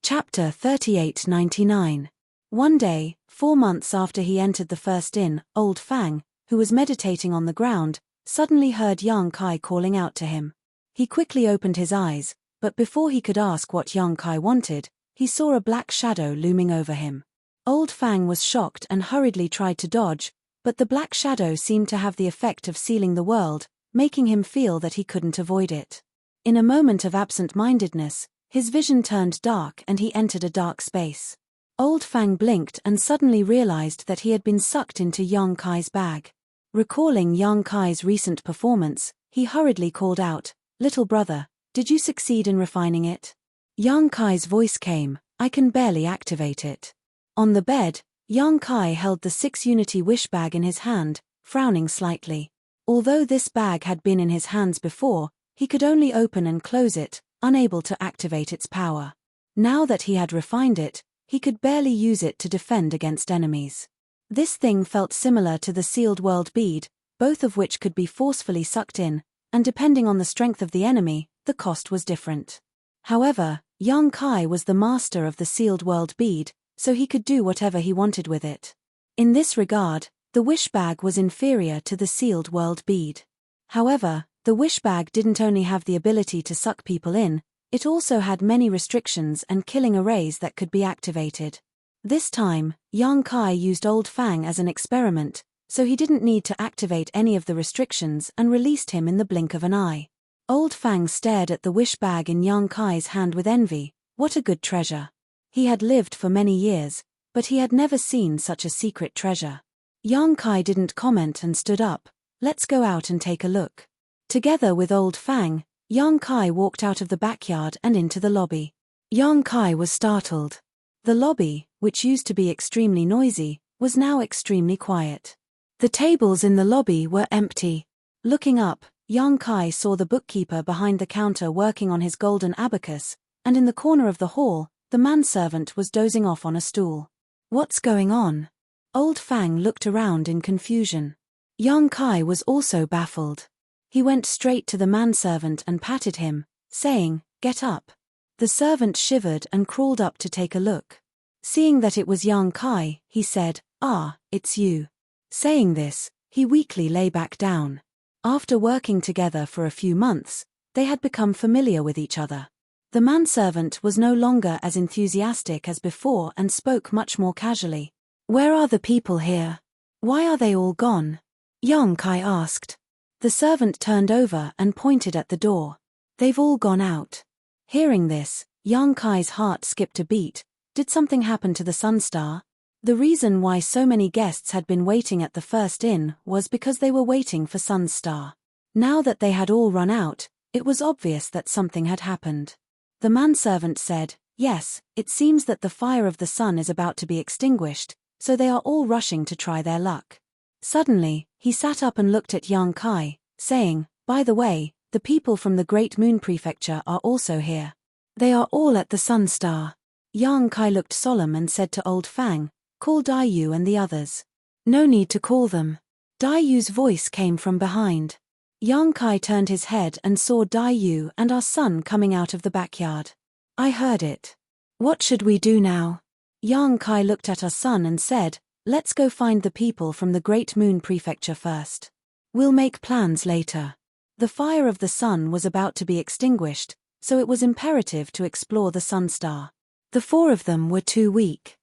Chapter 3899. One day, 4 months after he entered the first inn, Old Fang, who was meditating on the ground, suddenly heard Yang Kai calling out to him. He quickly opened his eyes, but before he could ask what Yang Kai wanted, he saw a black shadow looming over him. Old Fang was shocked and hurriedly tried to dodge, but the black shadow seemed to have the effect of sealing the world, making him feel that he couldn't avoid it. In a moment of absent-mindedness, his vision turned dark and he entered a dark space. Old Fang blinked and suddenly realized that he had been sucked into Yang Kai's bag. Recalling Yang Kai's recent performance, he hurriedly called out, "Little brother, did you succeed in refining it?" Yang Kai's voice came, "I can barely activate it." On the bed, Yang Kai held the 6-unity wish bag in his hand, frowning slightly. Although this bag had been in his hands before, he could only open and close it, unable to activate its power. Now that he had refined it, he could barely use it to defend against enemies. This thing felt similar to the sealed world bead, both of which could be forcefully sucked in, and depending on the strength of the enemy, the cost was different. However, Yang Kai was the master of the sealed world bead, so he could do whatever he wanted with it. In this regard, the wish bag was inferior to the sealed world bead. However, the wish bag didn't only have the ability to suck people in, it also had many restrictions and killing arrays that could be activated. This time, Yang Kai used Old Fang as an experiment, so he didn't need to activate any of the restrictions and released him in the blink of an eye. Old Fang stared at the wish bag in Yang Kai's hand with envy. What a good treasure. He had lived for many years, but he had never seen such a secret treasure. Yang Kai didn't comment and stood up. "Let's go out and take a look." Together with Old Fang, Yang Kai walked out of the backyard and into the lobby. Yang Kai was startled. The lobby, which used to be extremely noisy, was now extremely quiet. The tables in the lobby were empty. Looking up, Yang Kai saw the bookkeeper behind the counter working on his golden abacus, and in the corner of the hall, the manservant was dozing off on a stool. "What's going on?" Old Fang looked around in confusion. Yang Kai was also baffled. He went straight to the manservant and patted him, saying, "Get up." The servant shivered and crawled up to take a look. Seeing that it was Yang Kai, he said, "Ah, it's you." Saying this, he weakly lay back down. After working together for a few months, they had become familiar with each other. The manservant was no longer as enthusiastic as before and spoke much more casually. "Where are the people here? Why are they all gone?" Yang Kai asked. The servant turned over and pointed at the door. "They've all gone out." Hearing this, Yang Kai's heart skipped a beat. Did something happen to the Sunstar? The reason why so many guests had been waiting at the first inn was because they were waiting for Sunstar. Now that they had all run out, it was obvious that something had happened. The manservant said, "Yes, it seems that the fire of the sun is about to be extinguished, so they are all rushing to try their luck." Suddenly, he sat up and looked at Yang Kai, saying, "By the way, the people from the Great Moon Prefecture are also here. They are all at the Sunstar." Yang Kai looked solemn and said to Old Fang, "Call Dai Yu and the others." "No need to call them." Dai Yu's voice came from behind. Yang Kai turned his head and saw Dai Yu and our son coming out of the backyard. "I heard it. What should we do now?" Yang Kai looked at our son and said, "Let's go find the people from the Great Moon Prefecture first. We'll make plans later." The fire of the sun was about to be extinguished, so it was imperative to explore the Sunstar. The 4 of them were too weak.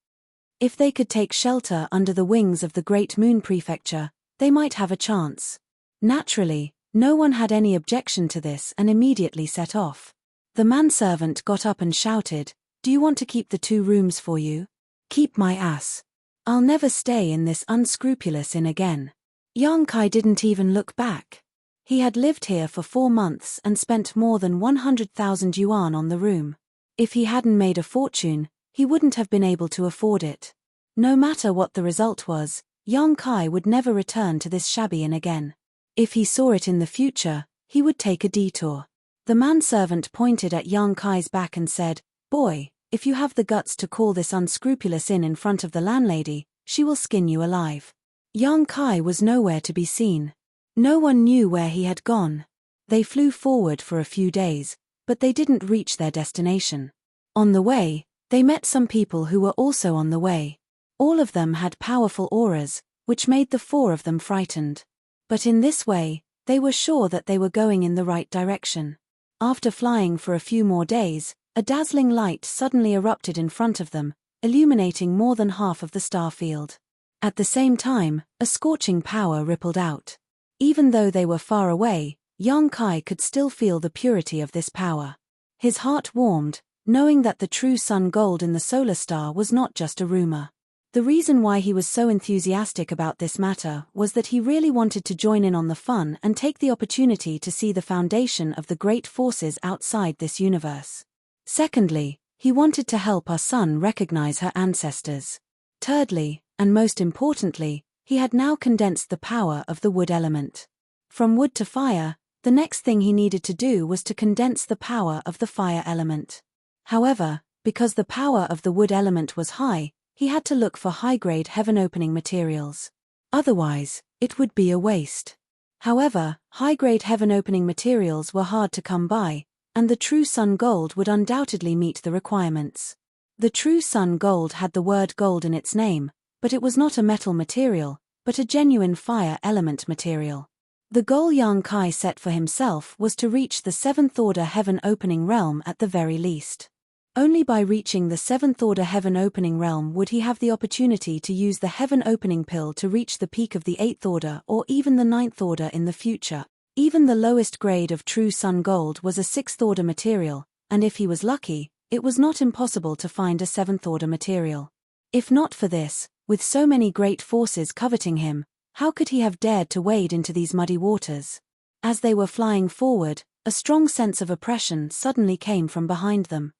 If they could take shelter under the wings of the Great Moon Prefecture, they might have a chance. Naturally, no one had any objection to this and immediately set off. The manservant got up and shouted, "Do you want to keep the 2 rooms for you? Keep my ass. I'll never stay in this unscrupulous inn again." Yang Kai didn't even look back. He had lived here for 4 months and spent more than 100,000 yuan on the room. If he hadn't made a fortune, he wouldn't have been able to afford it. No matter what the result was, Yang Kai would never return to this shabby inn again. If he saw it in the future, he would take a detour. The manservant pointed at Yang Kai's back and said, "Boy, if you have the guts to call this unscrupulous inn in front of the landlady, she will skin you alive." Yang Kai was nowhere to be seen. No one knew where he had gone. They flew forward for a few days, but they didn't reach their destination. On the way, They met some people who were also on the way. All of them had powerful auras, which made the four of them frightened. But in this way, they were sure that they were going in the right direction. After flying for a few more days, a dazzling light suddenly erupted in front of them, illuminating more than half of the star field. At the same time, a scorching power rippled out. Even though they were far away, Yang Kai could still feel the purity of this power. His heart warmed, knowing that the true sun gold in the solar star was not just a rumor. The reason why he was so enthusiastic about this matter was that he really wanted to join in on the fun and take the opportunity to see the foundation of the great forces outside this universe. Secondly, he wanted to help our sun recognize her ancestors. Thirdly, and most importantly, he had now condensed the power of the wood element. From wood to fire, the next thing he needed to do was to condense the power of the fire element. However, because the power of the wood element was high, he had to look for high-grade heaven-opening materials. Otherwise, it would be a waste. However, high-grade heaven-opening materials were hard to come by, and the true sun gold would undoubtedly meet the requirements. The true sun gold had the word gold in its name, but it was not a metal material, but a genuine fire element material. The goal Yang Kai set for himself was to reach the seventh-order heaven-opening realm at the very least. Only by reaching the seventh-order heaven-opening realm would he have the opportunity to use the heaven-opening pill to reach the peak of the eighth order or even the ninth order in the future. Even the lowest grade of true sun gold was a sixth-order material, and if he was lucky, it was not impossible to find a seventh-order material. If not for this, with so many great forces coveting him, how could he have dared to wade into these muddy waters? As they were flying forward, a strong sense of oppression suddenly came from behind them.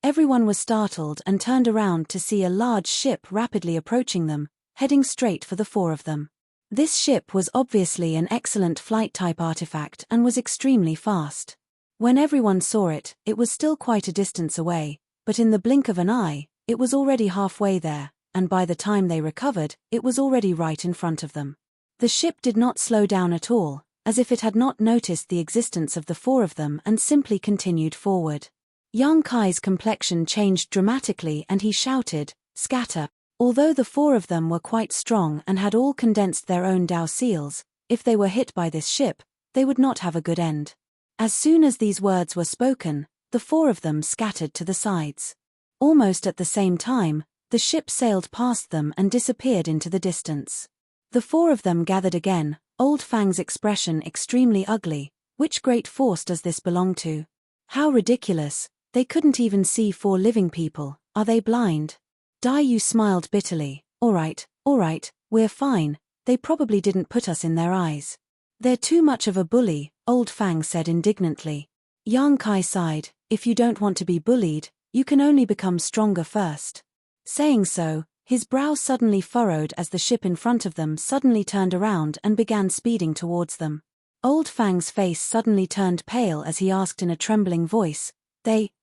Everyone was startled and turned around to see a large ship rapidly approaching them, heading straight for the four of them. This ship was obviously an excellent flight-type artifact and was extremely fast. When everyone saw it, it was still quite a distance away, but in the blink of an eye, it was already halfway there, and by the time they recovered, it was already right in front of them. The ship did not slow down at all, as if it had not noticed the existence of the four of them and simply continued forward. Yang Kai's complexion changed dramatically and he shouted, "Scatter!" Although the four of them were quite strong and had all condensed their own Dao seals, if they were hit by this ship, they would not have a good end. As soon as these words were spoken, the four of them scattered to the sides. Almost at the same time, the ship sailed past them and disappeared into the distance. The four of them gathered again, Old Fang's expression extremely ugly. Which great force does this belong to? How ridiculous, they couldn't even see four living people, are they blind? Dai Yu smiled bitterly, all right, we're fine, they probably didn't put us in their eyes. They're too much of a bully, Old Fang said indignantly. Yang Kai sighed, if you don't want to be bullied, you can only become stronger first. Saying so, his brow suddenly furrowed as the ship in front of them suddenly turned around and began speeding towards them. Old Fang's face suddenly turned pale as he asked in a trembling voice,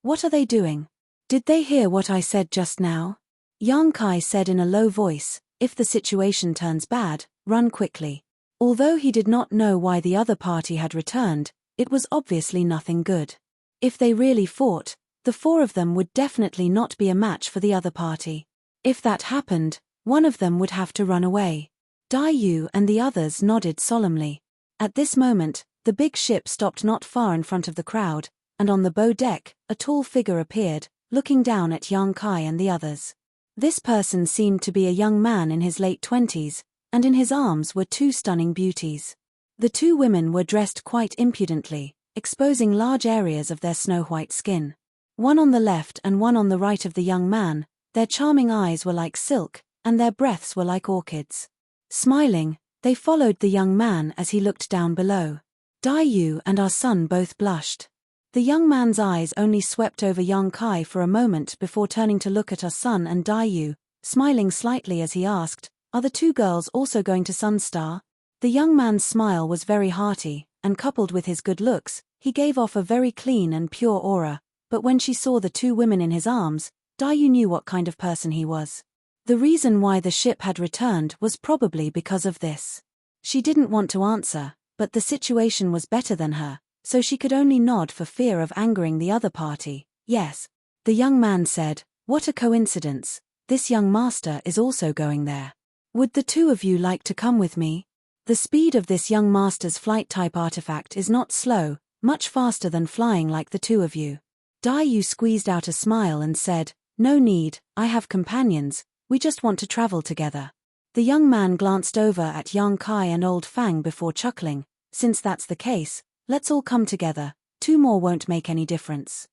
what are they doing? Did they hear what I said just now? Yang Kai said in a low voice, if the situation turns bad, run quickly. Although he did not know why the other party had returned, it was obviously nothing good. If they really fought, the four of them would definitely not be a match for the other party. If that happened, one of them would have to run away. Dai Yu and the others nodded solemnly. At this moment, the big ship stopped not far in front of the crowd, and on the bow deck, a tall figure appeared, looking down at Yang Kai and the others. This person seemed to be a young man in his late 20s, and in his arms were two stunning beauties. The two women were dressed quite impudently, exposing large areas of their snow-white skin. One on the left and one on the right of the young man, their charming eyes were like silk, and their breaths were like orchids. Smiling, they followed the young man as he looked down below. Dai Yu and our son both blushed. The young man's eyes only swept over Yang Kai for a moment before turning to look at our son and Dai Yu, smiling slightly as he asked, are the two girls also going to Sunstar? The young man's smile was very hearty, and coupled with his good looks, he gave off a very clean and pure aura, but when she saw the two women in his arms, Dai Yu knew what kind of person he was. The reason why the ship had returned was probably because of this. She didn't want to answer, but the situation was better than her, so she could only nod for fear of angering the other party. Yes. The young man said, What a coincidence, this young master is also going there. Would the two of you like to come with me? The speed of this young master's flight-type artifact is not slow, much faster than flying like the two of you. Yu squeezed out a smile and said, "No need, I have companions, we just want to travel together." The young man glanced over at Yang Kai and Old Fang before chuckling, "Since that's the case, let's all come together, 2 more won't make any difference."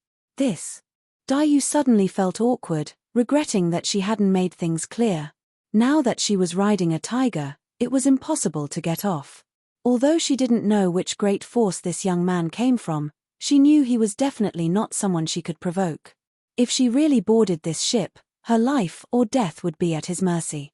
Yu suddenly felt awkward, regretting that she hadn't made things clear. Now that she was riding a tiger, it was impossible to get off. Although she didn't know which great force this young man came from, she knew he was definitely not someone she could provoke. If she really boarded this ship, her life or death would be at his mercy.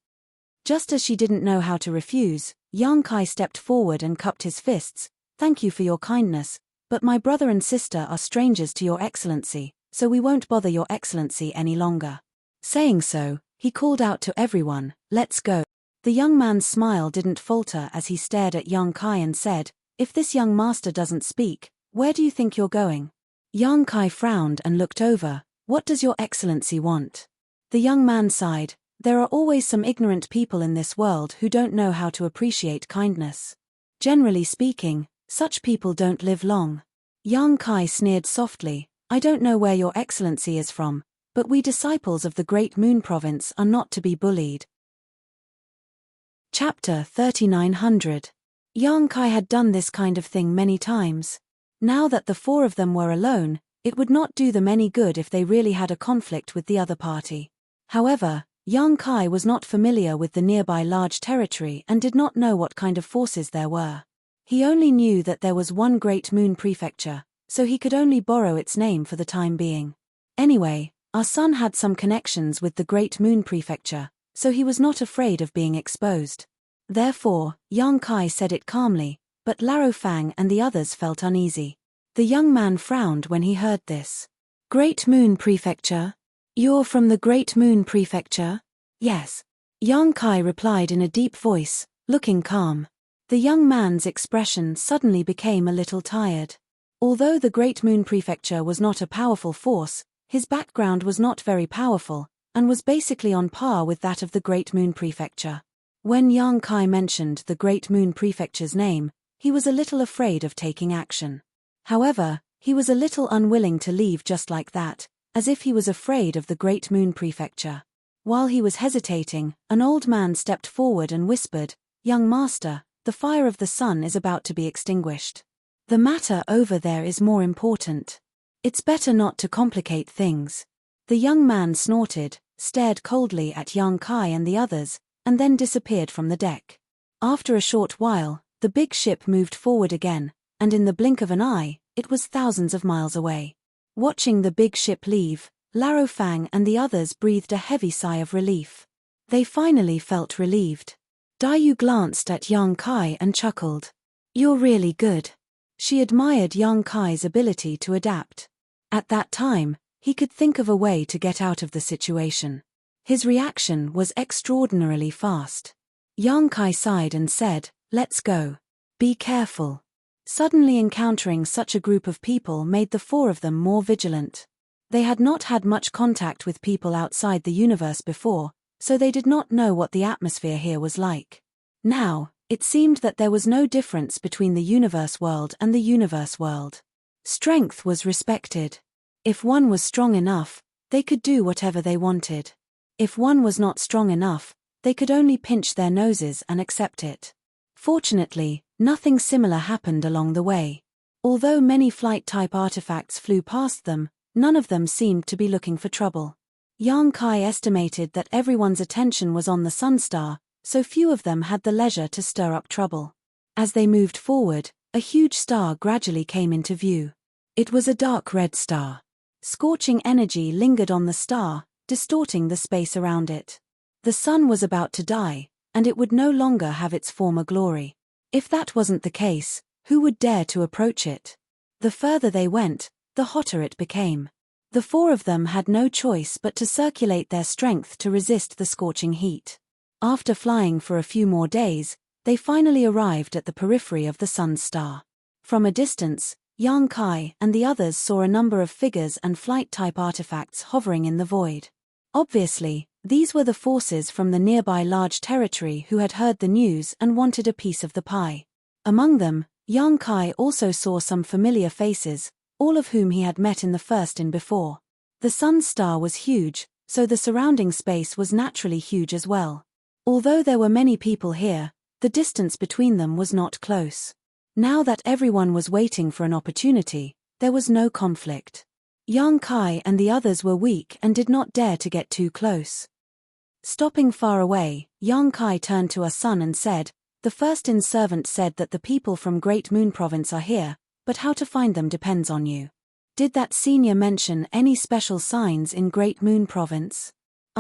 Just as she didn't know how to refuse, Yang Kai stepped forward and cupped his fists. "Thank you for your kindness, but my brother and sister are strangers to your excellency, so we won't bother your excellency any longer." Saying so, he called out to everyone, "Let's go." The young man's smile didn't falter as he stared at Yang Kai and said, "If this young master doesn't speak, where do you think you're going?" Yang Kai frowned and looked over. "What does your excellency want?" The young man sighed. "There are always some ignorant people in this world who don't know how to appreciate kindness. Generally speaking, such people don't live long." Yang Kai sneered softly, "I don't know where your excellency is from, but we disciples of the Great Moon Province are not to be bullied." Chapter 3900. Yang Kai had done this kind of thing many times. Now that the 4 of them were alone, it would not do them any good if they really had a conflict with the other party. However, Yang Kai was not familiar with the nearby large territory and did not know what kind of forces there were. He only knew that there was one Great Moon Prefecture, so he could only borrow its name for the time being. Anyway, our son had some connections with the Great Moon Prefecture, so he was not afraid of being exposed. Therefore, Yang Kai said it calmly, but Laro Fang and the others felt uneasy. The young man frowned when he heard this. "Great Moon Prefecture? You're from the Great Moon Prefecture?" "Yes." Yang Kai replied in a deep voice, looking calm. The young man's expression suddenly became a little tired. Although the Great Moon Prefecture was not a powerful force, his background was not very powerful, and was basically on par with that of the Great Moon Prefecture. When Yang Kai mentioned the Great Moon Prefecture's name, he was a little afraid of taking action. However, he was a little unwilling to leave just like that, as if he was afraid of the Great Moon Prefecture. While he was hesitating, an old man stepped forward and whispered, "Young master, the fire of the sun is about to be extinguished. The matter over there is more important. It's better not to complicate things." The young man snorted, stared coldly at Yang Kai and the others, and then disappeared from the deck. After a short while, the big ship moved forward again, and in the blink of an eye, it was thousands of miles away. Watching the big ship leave, Laro Fang and the others breathed a heavy sigh of relief. They finally felt relieved. Yu glanced at Yang Kai and chuckled. "You're really good." She admired Yang Kai's ability to adapt. At that time, he could think of a way to get out of the situation. His reaction was extraordinarily fast. Yang Kai sighed and said, "Let's go. Be careful." Suddenly encountering such a group of people made the 4 of them more vigilant. They had not had much contact with people outside the universe before, so they did not know what the atmosphere here was like. Now, it seemed that there was no difference between the universe world and the universe world. Strength was respected. If one was strong enough, they could do whatever they wanted. If one was not strong enough, they could only pinch their noses and accept it. Fortunately, nothing similar happened along the way. Although many flight-type artifacts flew past them, none of them seemed to be looking for trouble. Yang Kai estimated that everyone's attention was on the Sun Star, so few of them had the leisure to stir up trouble. As they moved forward, a huge star gradually came into view. It was a dark red star. Scorching energy lingered on the star, distorting the space around it. The sun was about to die, and it would no longer have its former glory. If that wasn't the case, who would dare to approach it? The further they went, the hotter it became. The 4 of them had no choice but to circulate their strength to resist the scorching heat. After flying for a few more days, they finally arrived at the periphery of the sun's star. From a distance, Yang Kai and the others saw a number of figures and flight-type artifacts hovering in the void. Obviously, these were the forces from the nearby large territory who had heard the news and wanted a piece of the pie. Among them, young Kai also saw some familiar faces, all of whom he had met in the first inn before. The sun's star was huge, so the surrounding space was naturally huge as well. Although there were many people here, the distance between them was not close. Now that everyone was waiting for an opportunity, there was no conflict. Young Kai and the others were weak and did not dare to get too close. Stopping far away, young Kai turned to Sun and said, "The first inn servant said that the people from Great Moon Province are here, but how to find them depends on you. Did that senior mention any special signs in Great Moon Province?"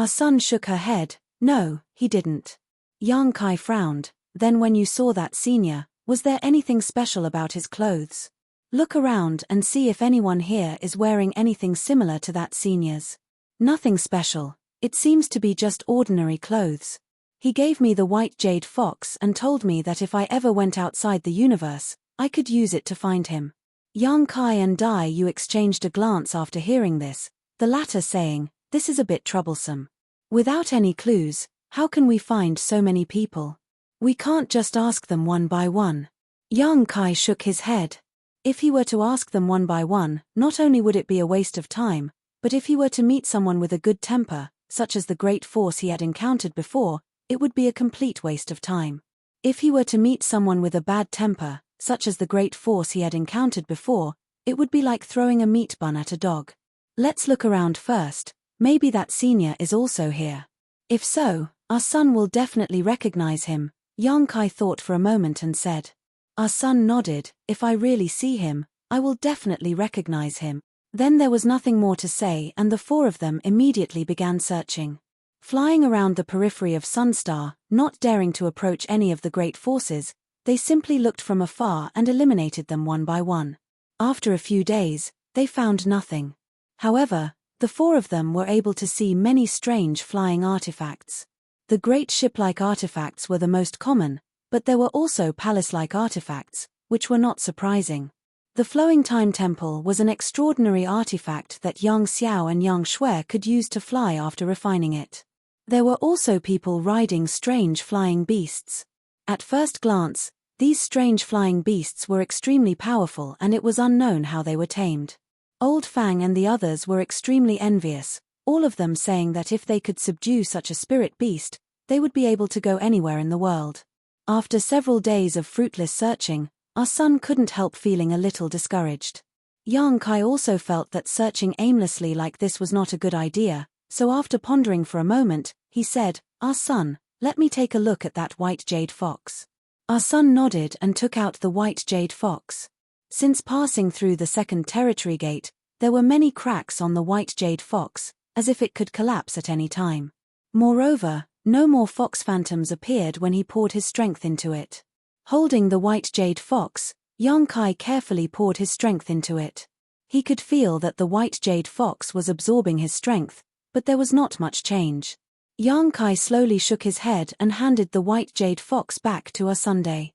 Sun shook her head. "No, he didn't." Young Kai frowned. "Then when you saw that senior, was there anything special about his clothes? Look around and see if anyone here is wearing anything similar to that senior's." "Nothing special. It seems to be just ordinary clothes. He gave me the white jade fox and told me that if I ever went outside the universe, I could use it to find him." Young Kai and Dai Yu exchanged a glance after hearing this, the latter saying, "This is a bit troublesome. Without any clues, how can we find so many people? We can't just ask them one by one." Young Kai shook his head. If he were to ask them one by one, not only would it be a waste of time, but if he were to meet someone with a good temper, such as the great force he had encountered before, it would be a complete waste of time. If he were to meet someone with a bad temper, such as the great force he had encountered before, it would be like throwing a meat bun at a dog. "Let's look around first, maybe that senior is also here. If so, our son will definitely recognize him." Young Kai thought for a moment and said. Our son nodded. "If I really see him, I will definitely recognize him." Then there was nothing more to say and the four of them immediately began searching. Flying around the periphery of Sunstar, not daring to approach any of the great forces, they simply looked from afar and eliminated them one by one. After a few days, they found nothing. However, the four of them were able to see many strange flying artifacts. The great ship-like artifacts were the most common, but there were also palace-like artifacts, which were not surprising. The flowing time temple was an extraordinary artifact that Yang Xiao and Yang Shui could use to fly after refining it. There were also people riding strange flying beasts. At first glance, these strange flying beasts were extremely powerful and it was unknown how they were tamed. Old Fang and the others were extremely envious, all of them saying that if they could subdue such a spirit beast, they would be able to go anywhere in the world. After several days of fruitless searching, our son couldn't help feeling a little discouraged. Young Kai also felt that searching aimlessly like this was not a good idea, so after pondering for a moment, he said, "Our son, let me take a look at that white jade fox." Our son nodded and took out the white jade fox. Since passing through the second territory gate, there were many cracks on the white jade fox, as if it could collapse at any time. Moreover, no more fox phantoms appeared when he poured his strength into it. Holding the white jade fox, Young Kai carefully poured his strength into it. He could feel that the white jade fox was absorbing his strength, but there was not much change. Young Kai slowly shook his head and handed the white jade fox back to Sunday.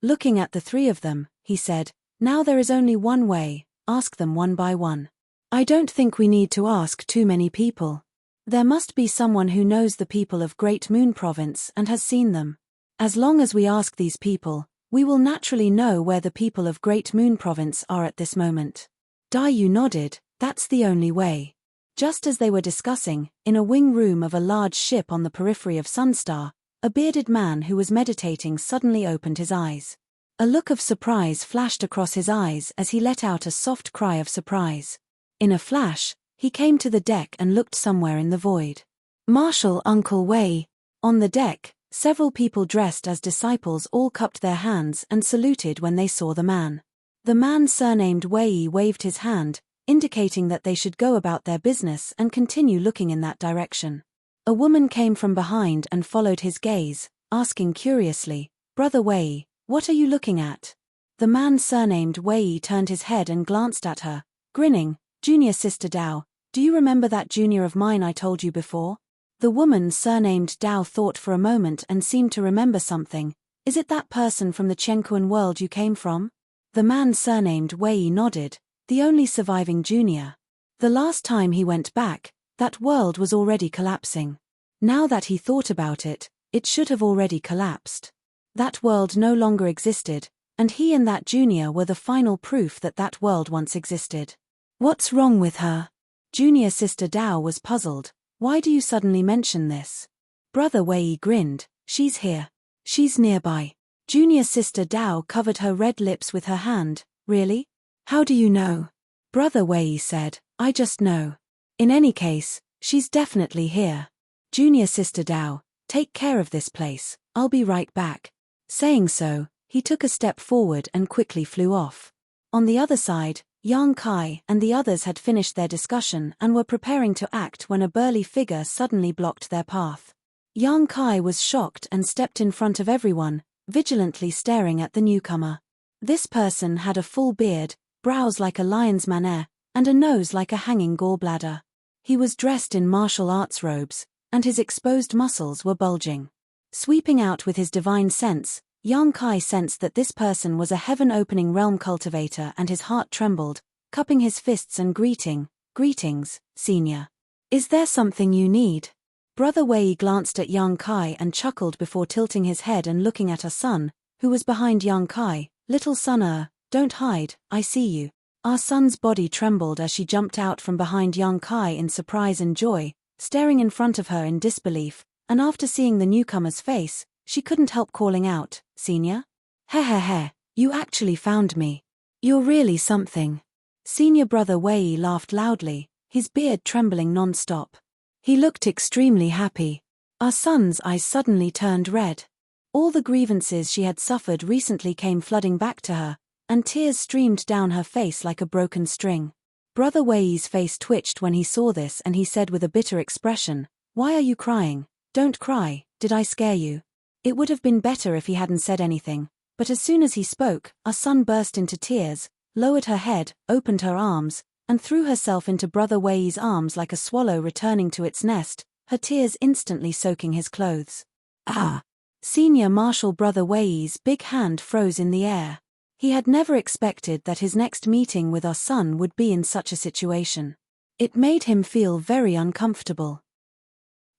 Looking at the three of them, he said, "Now there is only one way, ask them one by one. I don't think we need to ask too many people. There must be someone who knows the people of Great Moon Province and has seen them. As long as we ask these people, we will naturally know where the people of Great Moon Province are at this moment." Dai Yu nodded. "That's the only way." Just as they were discussing, in a wing room of a large ship on the periphery of Sunstar, a bearded man who was meditating suddenly opened his eyes. A look of surprise flashed across his eyes as he let out a soft cry of surprise. In a flash, he came to the deck and looked somewhere in the void. Marshal Uncle Wei. On the deck, several people dressed as disciples all cupped their hands and saluted when they saw the man. The man surnamed Wei waved his hand, indicating that they should go about their business and continue looking in that direction. A woman came from behind and followed his gaze, asking curiously, "Brother Wei, what are you looking at?" The man surnamed Wei turned his head and glanced at her, grinning. "Junior Sister Dao, do you remember that junior of mine I told you before?" The woman surnamed Dao thought for a moment and seemed to remember something. "Is it that person from the Chenkuan world you came from?" The man surnamed Wei nodded. "The only surviving junior. The last time he went back, That world was already collapsing. Now that he thought about it, it should have already collapsed. That world no longer existed, and he and that junior were the final proof that that world once existed. What's wrong with her? Junior sister Dao was puzzled. Why do you suddenly mention this? Brother Wei grinned. She's here. She's nearby. Junior sister Dao covered her red lips with her hand. Really? How do you know? Brother Wei said, I just know. In any case, she's definitely here. Junior sister Dao, take care of this place, I'll be right back. Saying so, he took a step forward and quickly flew off. On the other side, Yang Kai and the others had finished their discussion and were preparing to act when a burly figure suddenly blocked their path. Yang Kai was shocked and stepped in front of everyone, vigilantly staring at the newcomer. This person had a full beard, brows like a lion's manner, and a nose like a hanging gallbladder. He was dressed in martial arts robes, and his exposed muscles were bulging. Sweeping out with his divine sense, Yang Kai sensed that this person was a heaven-opening realm cultivator, and his heart trembled, cupping his fists and greetings, senior. Is there something you need? Brother Wei glanced at Yang Kai and chuckled before tilting his head and looking at her son, who was behind Yang Kai. Little son, don't hide, I see you. Our son's body trembled as she jumped out from behind Yang Kai in surprise and joy, staring in front of her in disbelief, and after seeing the newcomer's face, she couldn't help calling out, Senior? He, you actually found me. You're really something. Senior Brother Wei laughed loudly, his beard trembling non-stop. He looked extremely happy. Our son's eyes suddenly turned red. All the grievances she had suffered recently came flooding back to her, and tears streamed down her face like a broken string. Brother Wei's face twitched when he saw this, and he said with a bitter expression, Why are you crying? Don't cry, did I scare you? It would have been better if he hadn't said anything, but as soon as he spoke, our son burst into tears, lowered her head, opened her arms, and threw herself into Brother Wei's arms like a swallow returning to its nest, her tears instantly soaking his clothes. Ah! Senior Marshal Brother Wei's big hand froze in the air. He had never expected that his next meeting with our son would be in such a situation. It made him feel very uncomfortable.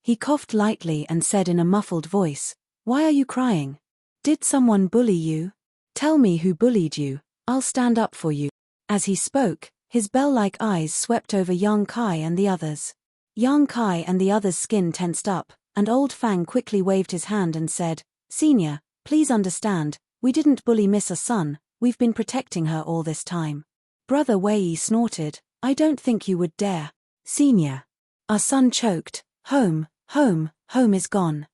He coughed lightly and said in a muffled voice, Why are you crying? Did someone bully you? Tell me who bullied you, I'll stand up for you. As he spoke, his bell-like eyes swept over Yang Kai and the others. Yang Kai and the others' skin tensed up, and Old Fang quickly waved his hand and said, Senior, please understand, we didn't bully Miss Sun, we've been protecting her all this time. Brother Wei snorted, I don't think you would dare. Senior. Our son choked, home is gone.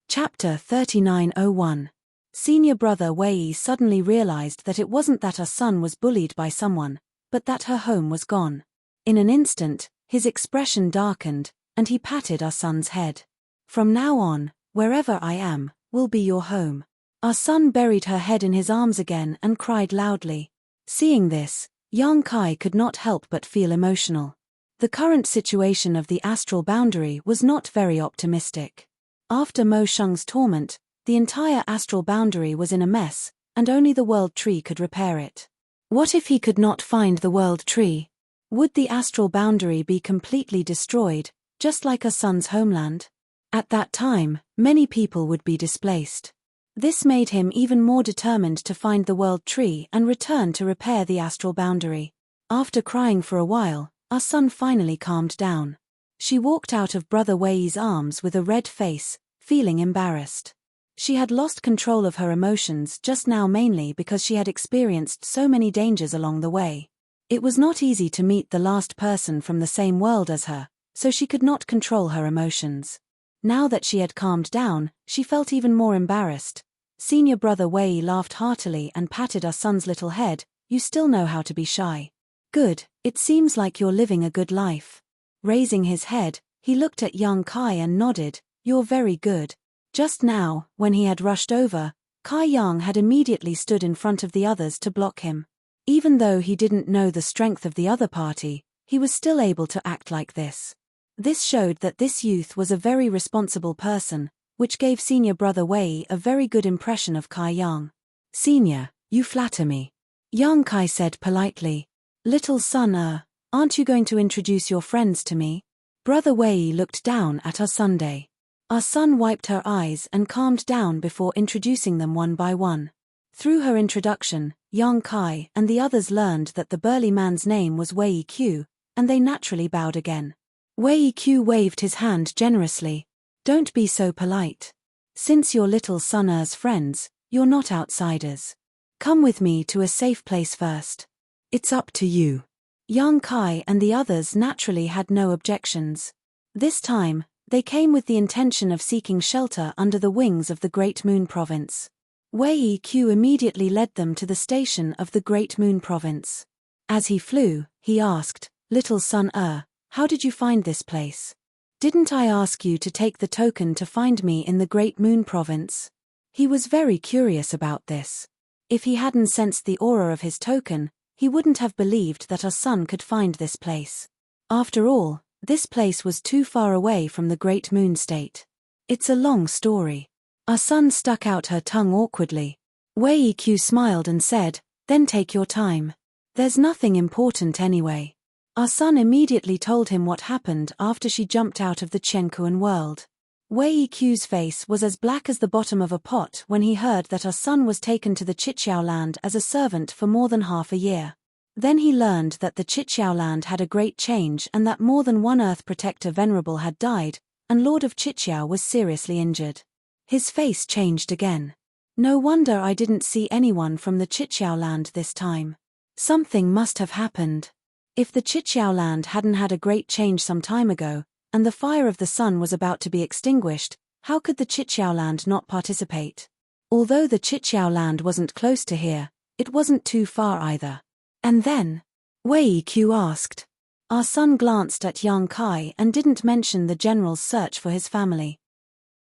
Chapter 3901. Senior Brother Wei suddenly realized that it wasn't that our son was bullied by someone, but that her home was gone. In an instant, his expression darkened, and he patted our son's head. From now on, wherever I am, will be your home. Our son buried her head in his arms again and cried loudly. Seeing this, Yang Kai could not help but feel emotional. The current situation of the astral boundary was not very optimistic. After Mo Sheng's torment, the entire astral boundary was in a mess, and only the world tree could repair it. What if he could not find the world tree? Would the astral boundary be completely destroyed, just like our son's homeland? At that time, many people would be displaced. This made him even more determined to find the world tree and return to repair the astral boundary. After crying for a while, our son finally calmed down. She walked out of Brother Wei's arms with a red face, feeling embarrassed. She had lost control of her emotions just now, mainly because she had experienced so many dangers along the way. It was not easy to meet the last person from the same world as her, so she could not control her emotions. Now that she had calmed down, she felt even more embarrassed. Senior Brother Wei laughed heartily and patted our son's little head. You still know how to be shy. Good, it seems like you're living a good life. Raising his head, he looked at Yang Kai and nodded, You're very good. Just now, when he had rushed over, Kai Yang had immediately stood in front of the others to block him. Even though he didn't know the strength of the other party, he was still able to act like this. This showed that this youth was a very responsible person, which gave Senior Brother Wei a very good impression of Kai Yang. Senior, you flatter me. Yang Kai said politely. Little son, Aren't you going to introduce your friends to me? Brother Wei looked down at our Sunday. Our son wiped her eyes and calmed down before introducing them one by one. Through her introduction, Yang Kai and the others learned that the burly man's name was Wei Q, and they naturally bowed again. Wei Q waved his hand generously. Don't be so polite. Since you're little Sun-Er's friends, you're not outsiders. Come with me to a safe place first. It's up to you. Yang Kai and the others naturally had no objections. This time, they came with the intention of seeking shelter under the wings of the Great Moon Province. Wei Q immediately led them to the station of the Great Moon Province. As he flew, he asked, Little Sun-Er, how did you find this place? Didn't I ask you to take the token to find me in the Great Moon Province? He was very curious about this. If he hadn't sensed the aura of his token, he wouldn't have believed that our son could find this place. After all, this place was too far away from the Great Moon State. It's a long story. Our son stuck out her tongue awkwardly. Wei Q smiled and said, Then take your time. There's nothing important anyway. Our son immediately told him what happened after she jumped out of the Chenkuan world. Wei Q's face was as black as the bottom of a pot when he heard that our son was taken to the Chichiao land as a servant for more than half a year. Then he learned that the Chichiao land had a great change and that more than one Earth Protector Venerable had died, and Lord of Chichiao was seriously injured. His face changed again. No wonder I didn't see anyone from the Chichiao land this time. Something must have happened. If the Chichiao land hadn't had a great change some time ago, and the fire of the sun was about to be extinguished, how could the Chichiao land not participate? Although the Chichiao land wasn't close to here, it wasn't too far either. And then? Wei Q asked. Our son glanced at Yang Kai and didn't mention the general's search for his family.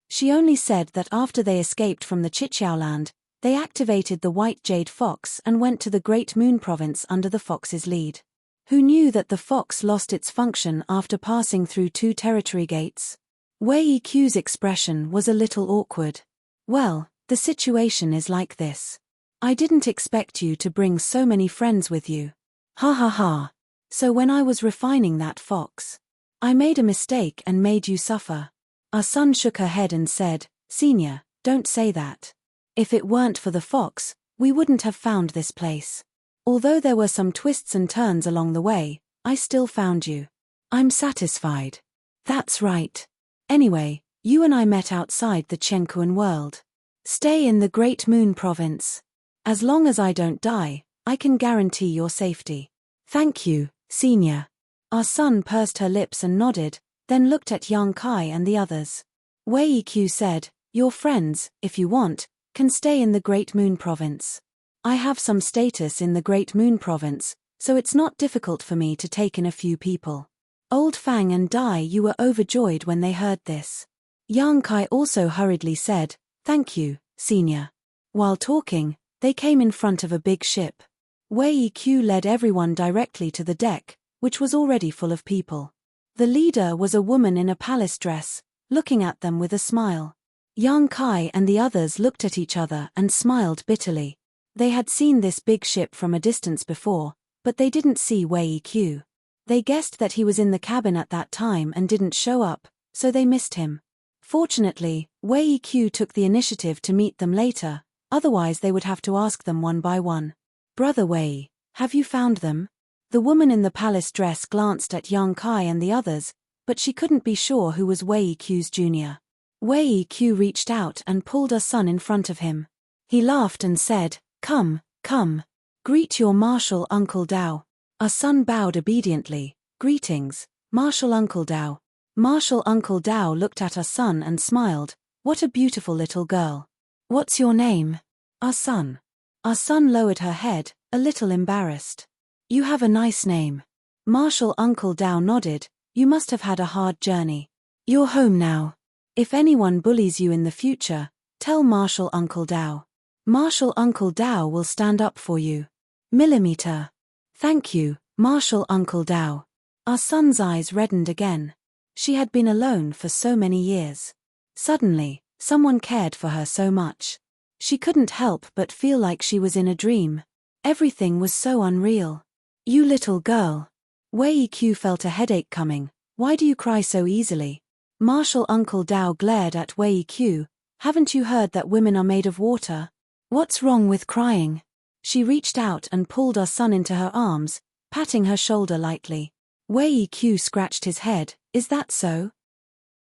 She only said that after they escaped from the Chichiao land, they activated the White Jade Fox and went to the Great Moon Province under the Fox's lead. Who knew that the Fox lost its function after passing through 2 territory gates? Wei Q's expression was a little awkward. Well, the situation is like this. I didn't expect you to bring so many friends with you. Ha ha ha. So when I was refining that fox, I made a mistake and made you suffer. Our son shook her head and said, Senior, don't say that. If it weren't for the fox, we wouldn't have found this place. Although there were some twists and turns along the way, I still found you. I'm satisfied. That's right. Anyway, you and I met outside the Chenkuan world. Stay in the Great Moon Province. As long as I don't die, I can guarantee your safety. Thank you, Senior. Our son pursed her lips and nodded, then looked at Yang Kai and the others. Wei Q said, Your friends, if you want, can stay in the Great Moon Province. I have some status in the Great Moon Province, so it's not difficult for me to take in a few people. Old Fang and Dai Yu were overjoyed when they heard this. Yang Kai also hurriedly said, Thank you, Senior. While talking, they came in front of a big ship. Wei Q led everyone directly to the deck, which was already full of people. The leader was a woman in a palace dress, looking at them with a smile. Yang Kai and the others looked at each other and smiled bitterly. They had seen this big ship from a distance before, but they didn't see Wei Q. They guessed that he was in the cabin at that time and didn't show up, so they missed him. Fortunately, Wei Q took the initiative to meet them later, otherwise they would have to ask them one by one. Brother Wei, have you found them? The woman in the palace dress glanced at Yang Kai and the others, but she couldn't be sure who was Wei Q's junior. Wei Q reached out and pulled her son in front of him. He laughed and said, Come, come. Greet your martial Uncle Dao. Our son bowed obediently. Greetings, Martial Uncle Dao. Martial Uncle Dao looked at our son and smiled. What a beautiful little girl. What's your name? Our son. Our son lowered her head, a little embarrassed. You have a nice name. Martial Uncle Dao nodded. You must have had a hard journey. You're home now. If anyone bullies you in the future, tell Martial Uncle Dao. Martial Uncle Dao will stand up for you. Millimeter. Thank you, Martial Uncle Dao. Our son's eyes reddened again. She had been alone for so many years. Suddenly, someone cared for her so much. She couldn't help but feel like she was in a dream. Everything was so unreal. You little girl. Wei Q felt a headache coming. Why do you cry so easily? Martial Uncle Dao glared at Wei Q. Haven't you heard that women are made of water? What's wrong with crying? She reached out and pulled our son into her arms, patting her shoulder lightly. Wei Q scratched his head. Is that so?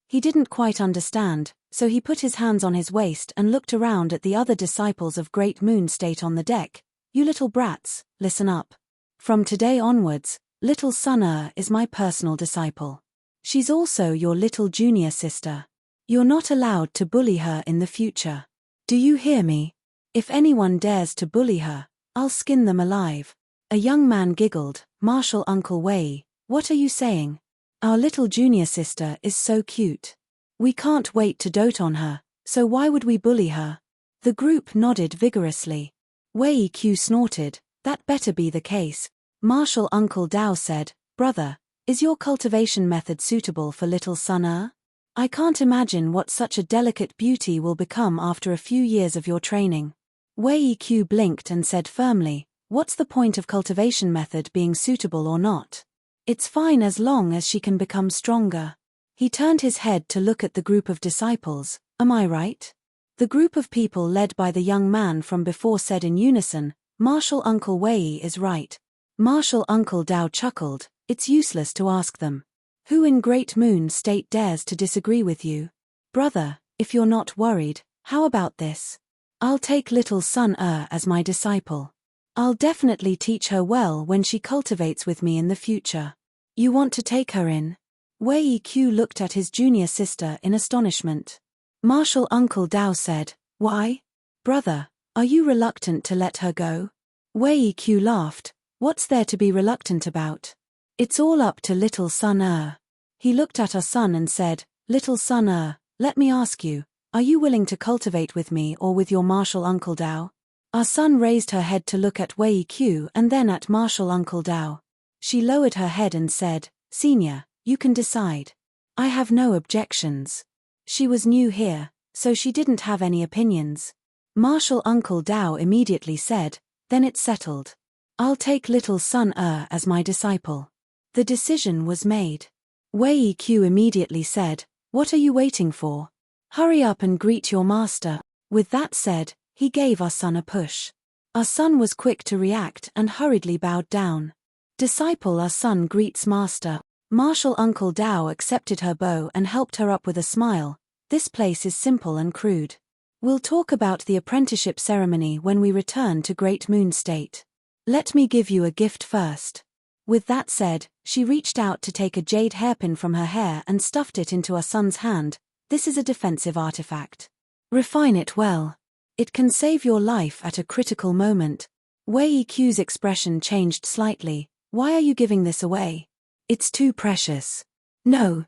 He didn't quite understand, so he put his hands on his waist and looked around at the other disciples of Great Moon State on the deck. You little brats, listen up. From today onwards, little Sun is my personal disciple. She's also your little junior sister. You're not allowed to bully her in the future. Do you hear me? If anyone dares to bully her, I'll skin them alive. A young man giggled. Martial Uncle Wei, what are you saying? Our little junior sister is so cute. We can't wait to dote on her, so why would we bully her? The group nodded vigorously. Wei Q snorted. That better be the case. Martial Uncle Dao said, Brother, is your cultivation method suitable for little Sun? I can't imagine what such a delicate beauty will become after a few years of your training. Wei Q blinked and said firmly, what's the point of cultivation method being suitable or not? It's fine as long as she can become stronger. He turned his head to look at the group of disciples. Am I right? The group of people led by the young man from before said in unison, Martial Uncle Wei is right. Martial Uncle Dao chuckled. It's useless to ask them. Who in Great Moon State dares to disagree with you? Brother, if you're not worried, how about this? I'll take little Sun as my disciple. I'll definitely teach her well when she cultivates with me in the future. You want to take her in? Wei Q looked at his junior sister in astonishment. Martial Uncle Dao said, why? Brother, are you reluctant to let her go? Wei Q laughed. What's there to be reluctant about? It's all up to little Sun. He looked at our son and said, Little Sun, let me ask you, are you willing to cultivate with me or with your Martial Uncle Dao? Our son raised her head to look at Wei Q and then at Martial Uncle Dao. She lowered her head and said, Senior, you can decide. I have no objections. She was new here, so she didn't have any opinions. Martial Uncle Dao immediately said, then it's settled. I'll take little Sun as my disciple. The decision was made. Wei Q immediately said, what are you waiting for? Hurry up and greet your master. With that said, he gave our son a push. Our son was quick to react and hurriedly bowed down. Disciple, our son greets master. Martial Uncle Dao accepted her bow and helped her up with a smile. This place is simple and crude. We'll talk about the apprenticeship ceremony when we return to Great Moon State. Let me give you a gift first. With that said, she reached out to take a jade hairpin from her hair and stuffed it into our son's hand. This is a defensive artifact. Refine it well. It can save your life at a critical moment. Wei Q's expression changed slightly. Why are you giving this away? It's too precious. No.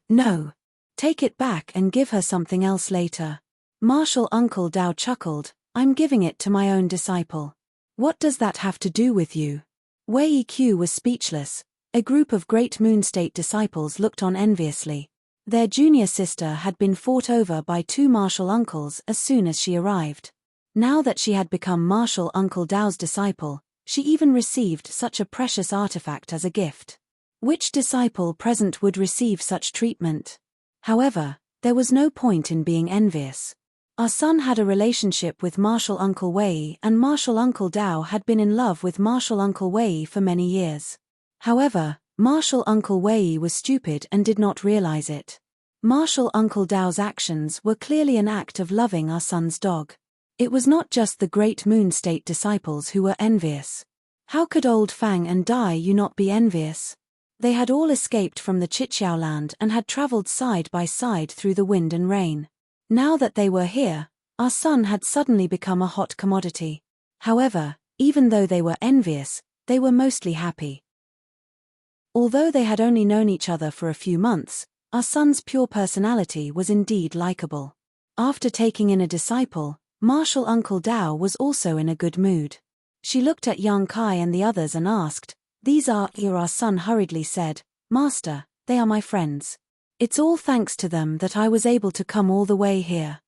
Take it back and give her something else later. Martial Uncle Dao chuckled. I'm giving it to my own disciple. What does that have to do with you? Wei Q was speechless. A group of Great Moon State disciples looked on enviously. Their junior sister had been fought over by two martial uncles as soon as she arrived. Now that she had become Martial Uncle Dao's disciple, she even received such a precious artifact as a gift. Which disciple present would receive such treatment? However, there was no point in being envious. Our son had a relationship with Martial Uncle Wei and Martial Uncle Dao had been in love with Martial Uncle Wei for many years. However, Martial Uncle Wei was stupid and did not realize it. Martial Uncle Dao's actions were clearly an act of loving our son's dog. It was not just the Great Moon State disciples who were envious. How could old Fang and Dai Yu not be envious? They had all escaped from the Chichiao land and had traveled side by side through the wind and rain. Now that they were here, our son had suddenly become a hot commodity. However, even though they were envious, they were mostly happy. Although they had only known each other for a few months, our son's pure personality was indeed likable. After taking in a disciple, Martial Uncle Dao was also in a good mood. She looked at Yang Kai and the others and asked, These are here. Our son hurriedly said, Master, they are my friends. It's all thanks to them that I was able to come all the way here.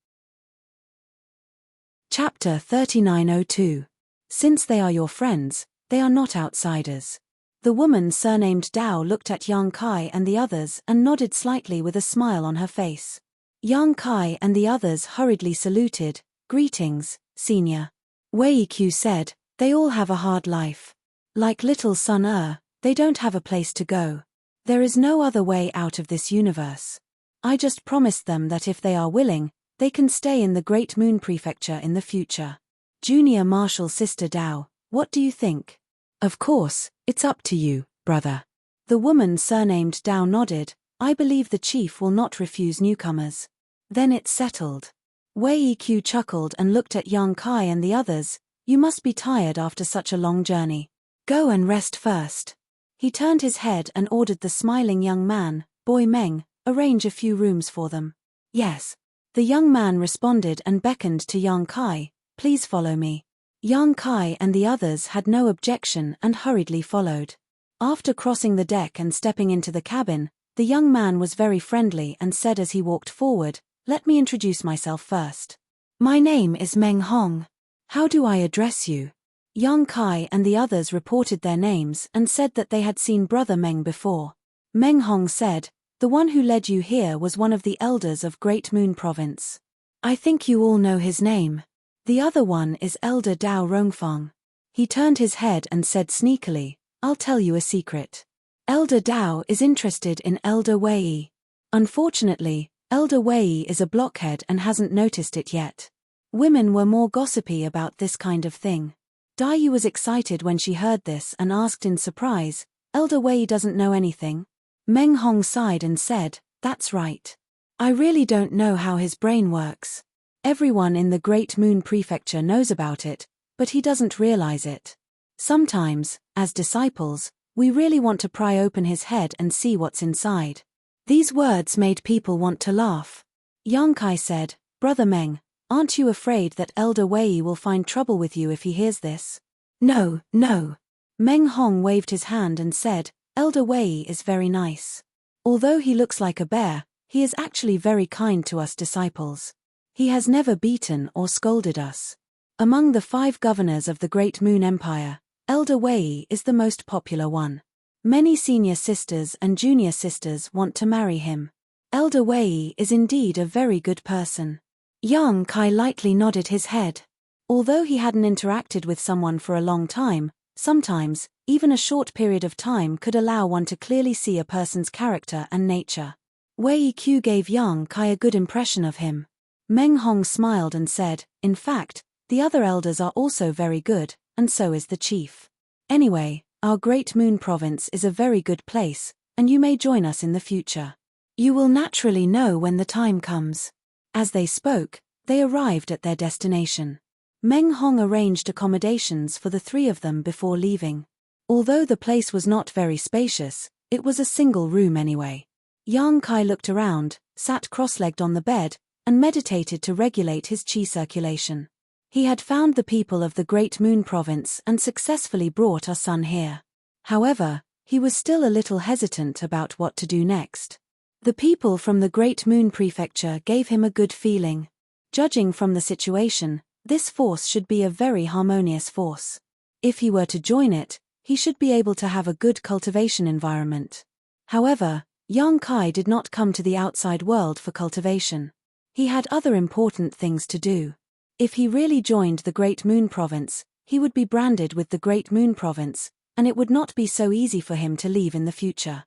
Chapter 3902. Since they are your friends, they are not outsiders. The woman surnamed Dao looked at Yang Kai and the others and nodded slightly with a smile on her face. Yang Kai and the others hurriedly saluted. Greetings, senior. Wei Qiu said, they all have a hard life. Like little Sun they don't have a place to go. There is no other way out of this universe. I just promised them that if they are willing, they can stay in the Great Moon Prefecture in the future. Junior Marshal Sister Dao, what do you think? Of course, it's up to you, brother. The woman surnamed Dao nodded. I believe the chief will not refuse newcomers. Then it's settled. Wei Qiu chuckled and looked at Yang Kai and the others. You must be tired after such a long journey. Go and rest first. He turned his head and ordered the smiling young man, Boy Meng, arrange a few rooms for them. Yes. The young man responded and beckoned to Yang Kai, please follow me. Yang Kai and the others had no objection and hurriedly followed. After crossing the deck and stepping into the cabin, the young man was very friendly and said as he walked forward, let me introduce myself first. My name is Meng Hong. How do I address you? Yang Kai and the others reported their names and said that they had seen Brother Meng before. Meng Hong said, the one who led you here was one of the elders of Great Moon Province. I think you all know his name. The other one is Elder Dao Rongfang. He turned his head and said sneakily, I'll tell you a secret. Elder Dao is interested in Elder Wei. Unfortunately, Elder Wei is a blockhead and hasn't noticed it yet. Women were more gossipy about this kind of thing. Dai was excited when she heard this and asked in surprise, Elder Wei doesn't know anything? Meng Hong sighed and said, that's right. I really don't know how his brain works. Everyone in the Great Moon Prefecture knows about it, but he doesn't realize it. Sometimes, as disciples, we really want to pry open his head and see what's inside. These words made people want to laugh. Yang Kai said, Brother Meng, aren't you afraid that Elder Wei will find trouble with you if he hears this? No, no. Meng Hong waved his hand and said, Elder Wei is very nice. Although he looks like a bear, he is actually very kind to us disciples. He has never beaten or scolded us. Among the 5 governors of the Great Moon Empire, Elder Wei is the most popular one. Many senior sisters and junior sisters want to marry him. Elder Wei is indeed a very good person. Yang Kai lightly nodded his head. Although he hadn't interacted with someone for a long time, sometimes, even a short period of time could allow one to clearly see a person's character and nature. Wei Qiu gave Yang Kai a good impression of him. Meng Hong smiled and said, in fact, the other elders are also very good, and so is the chief. Anyway, our Great Moon Province is a very good place, and you may join us in the future. You will naturally know when the time comes. As they spoke, they arrived at their destination. Meng Hong arranged accommodations for the 3 of them before leaving. Although the place was not very spacious, it was a single room anyway. Yang Kai looked around, sat cross-legged on the bed, and meditated to regulate his qi circulation. He had found the people of the Great Moon Province and successfully brought our son here. However, he was still a little hesitant about what to do next. The people from the Great Moon Prefecture gave him a good feeling. Judging from the situation, this force should be a very harmonious force. If he were to join it, he should be able to have a good cultivation environment. However, Yang Kai did not come to the outside world for cultivation. He had other important things to do. If he really joined the Great Moon Province, he would be branded with the Great Moon Province, and it would not be so easy for him to leave in the future.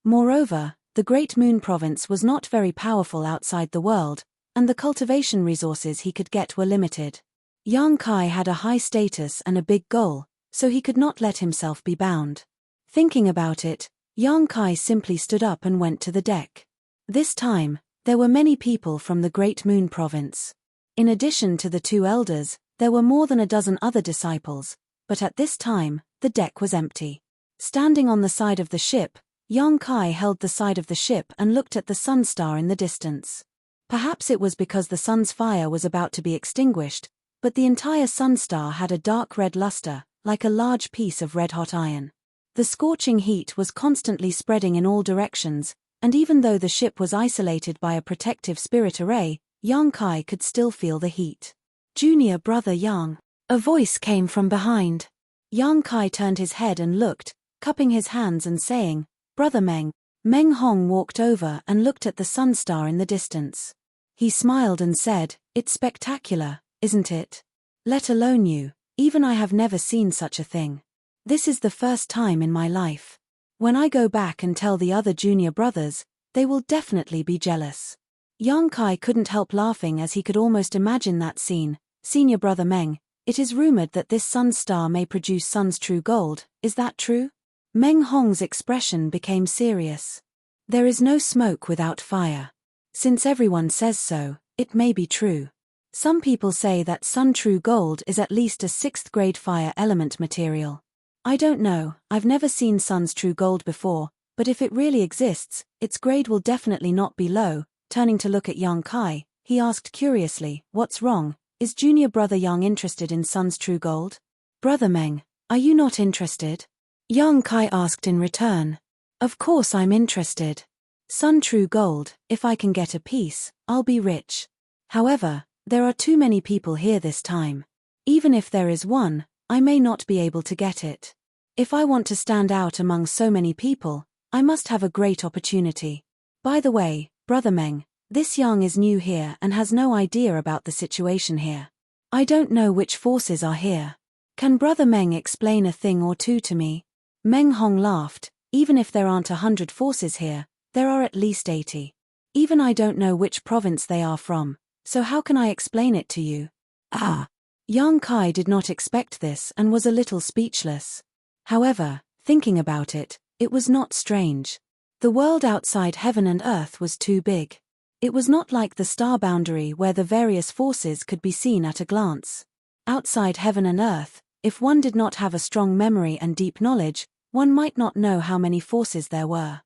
Moreover, the Great Moon Province was not very powerful outside the world, and the cultivation resources he could get were limited. Yang Kai had a high status and a big goal, so he could not let himself be bound. Thinking about it, Yang Kai simply stood up and went to the deck. This time, there were many people from the Great Moon Province. In addition to the 2 elders, there were more than a dozen other disciples, but at this time, the deck was empty. Standing on the side of the ship, Yang Kai held the side of the ship and looked at the sun star in the distance. Perhaps it was because the sun's fire was about to be extinguished, but the entire sun star had a dark red luster, like a large piece of red-hot iron. The scorching heat was constantly spreading in all directions, and even though the ship was isolated by a protective spirit array, Yang Kai could still feel the heat. Junior brother Yang. A voice came from behind. Yang Kai turned his head and looked, cupping his hands and saying, "Brother Meng." Meng Hong walked over and looked at the sun star in the distance. He smiled and said, "It's spectacular, isn't it? Let alone you, even I have never seen such a thing. This is the first time in my life. When I go back and tell the other junior brothers, they will definitely be jealous." Yang Kai couldn't help laughing as he could almost imagine that scene. "Senior brother Meng, it is rumored that this sun star may produce sun's true gold, is that true?" Meng Hong's expression became serious. "There is no smoke without fire. Since everyone says so, it may be true. Some people say that sun true gold is at least a 6th grade fire element material. I don't know, I've never seen sun's true gold before, but if it really exists, its grade will definitely not be low." Turning to look at Yang Kai, he asked curiously, "What's wrong? Is junior brother Yang interested in sun's true gold?" "Brother Meng, are you not interested?" Yang Kai asked in return. "Of course I'm interested. Sun true gold, if I can get a piece, I'll be rich. However, there are too many people here this time. Even if there is one, I may not be able to get it. If I want to stand out among so many people, I must have a great opportunity. By the way, Brother Meng, this Yang is new here and has no idea about the situation here. I don't know which forces are here. Can Brother Meng explain a thing or two to me?" Meng Hong laughed. "Even if there aren't 100 forces here, there are at least 80. Even I don't know which province they are from, so how can I explain it to you?" "Ah." Yang Kai did not expect this and was a little speechless. However, thinking about it, it was not strange. The world outside heaven and earth was too big. It was not like the star boundary where the various forces could be seen at a glance. Outside heaven and earth, if one did not have a strong memory and deep knowledge, one might not know how many forces there were.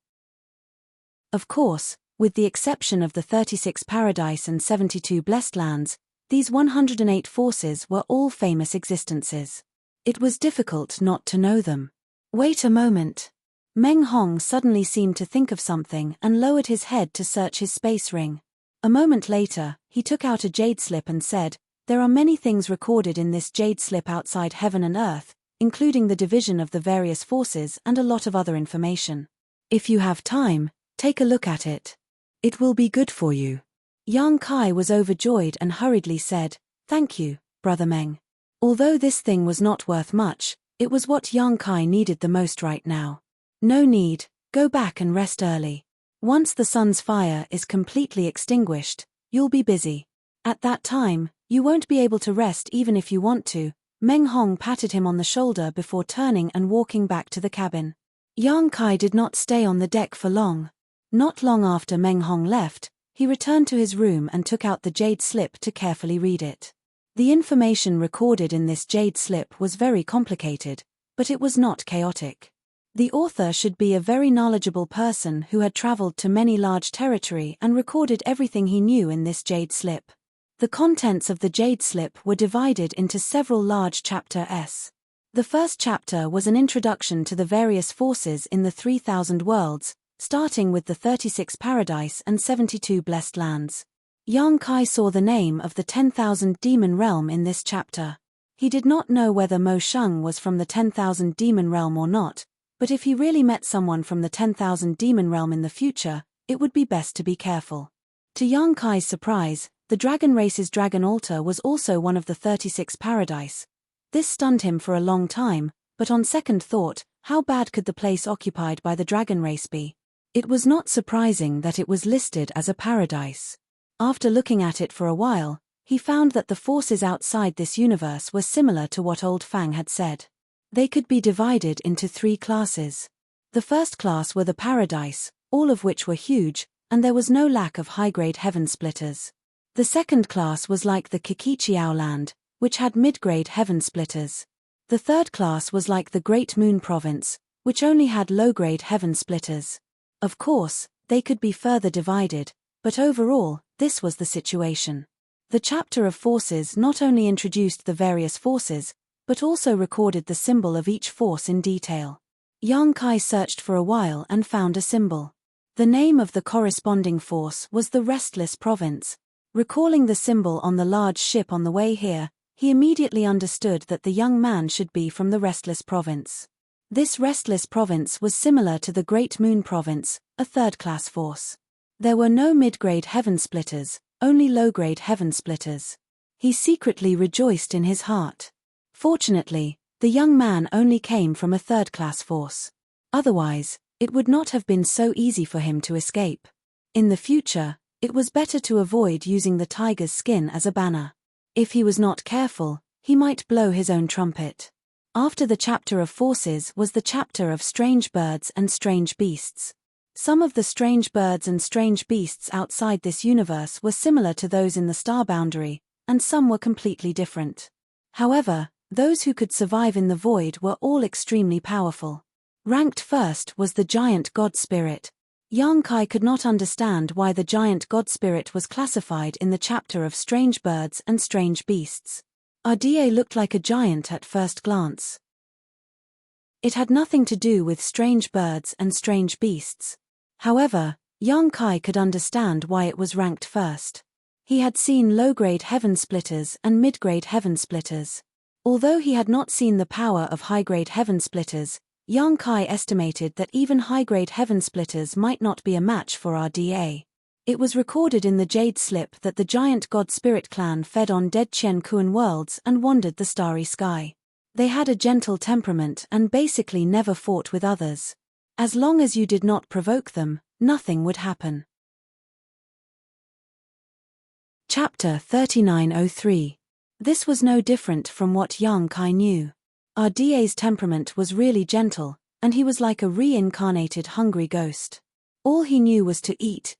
Of course, with the exception of the 36 paradise and 72 blessed lands, these 108 forces were all famous existences. It was difficult not to know them. "Wait a moment." Meng Hong suddenly seemed to think of something and lowered his head to search his space ring. A moment later, he took out a jade slip and said, "There are many things recorded in this jade slip outside heaven and earth, including the division of the various forces and a lot of other information. If you have time, take a look at it. It will be good for you." Yang Kai was overjoyed and hurriedly said, "Thank you, Brother Meng." Although this thing was not worth much, it was what Yang Kai needed the most right now. "No need, go back and rest early. Once the sun's fire is completely extinguished, you'll be busy. At that time, you won't be able to rest even if you want to." Meng Hong patted him on the shoulder before turning and walking back to the cabin. Yang Kai did not stay on the deck for long. Not long after Meng Hong left, he returned to his room and took out the jade slip to carefully read it. The information recorded in this jade slip was very complicated, but it was not chaotic. The author should be a very knowledgeable person who had traveled to many large territory and recorded everything he knew in this jade slip. The contents of the jade slip were divided into several large chapters. The first chapter was an introduction to the various forces in the 3,000 worlds, starting with the 36 paradise and 72 blessed lands. Yang Kai saw the name of the 10,000 demon realm in this chapter. He did not know whether Mo Sheng was from the 10,000 demon realm or not, but if he really met someone from the 10,000 demon realm in the future, it would be best to be careful. To Yang Kai's surprise, the dragon race's dragon altar was also one of the 36 paradise. This stunned him for a long time, but on second thought, how bad could the place occupied by the dragon race be? It was not surprising that it was listed as a paradise. After looking at it for a while, he found that the forces outside this universe were similar to what Old Fang had said. They could be divided into 3 classes. The first class were the paradise, all of which were huge, and there was no lack of high-grade heaven splitters. The second class was like the Kikichiao land, which had mid-grade heaven splitters. The third class was like the Great Moon Province, which only had low-grade heaven splitters. Of course, they could be further divided, but overall, this was the situation. The chapter of forces not only introduced the various forces, but also recorded the symbol of each force in detail. Yang Kai searched for a while and found a symbol. The name of the corresponding force was the Restless Province. Recalling the symbol on the large ship on the way here, He immediately understood that the young man should be from the Restless Province. This Restless Province was similar to the Great Moon Province, a third-class force. There were no mid-grade heaven splitters, only low-grade heaven splitters. He secretly rejoiced in his heart. Fortunately, the young man only came from a third-class force. Otherwise, it would not have been so easy for him to escape. In the future, it was better to avoid using the tiger's skin as a banner. If he was not careful, he might blow his own trumpet. After the chapter of forces was the chapter of strange birds and strange beasts. Some of the strange birds and strange beasts outside this universe were similar to those in the star boundary, and some were completely different. However, those who could survive in the void were all extremely powerful. Ranked first was the giant god spirit. Yang Kai could not understand why the giant god spirit was classified in the chapter of strange birds and strange beasts. RDA looked like a giant at first glance. It had nothing to do with strange birds and strange beasts. However, Yang Kai could understand why it was ranked first. He had seen low-grade heaven splitters and mid-grade heaven splitters. Although he had not seen the power of high-grade heaven splitters, Yang Kai estimated that even high-grade heaven splitters might not be a match for RDA. It was recorded in the Jade Slip that the giant god spirit clan fed on dead Chen Kuan worlds and wandered the starry sky. They had a gentle temperament and basically never fought with others. As long as you did not provoke them, nothing would happen. Chapter 3903. This was no different from what Yang Kai knew. RDA's temperament was really gentle, and he was like a reincarnated hungry ghost. All he knew was to eat,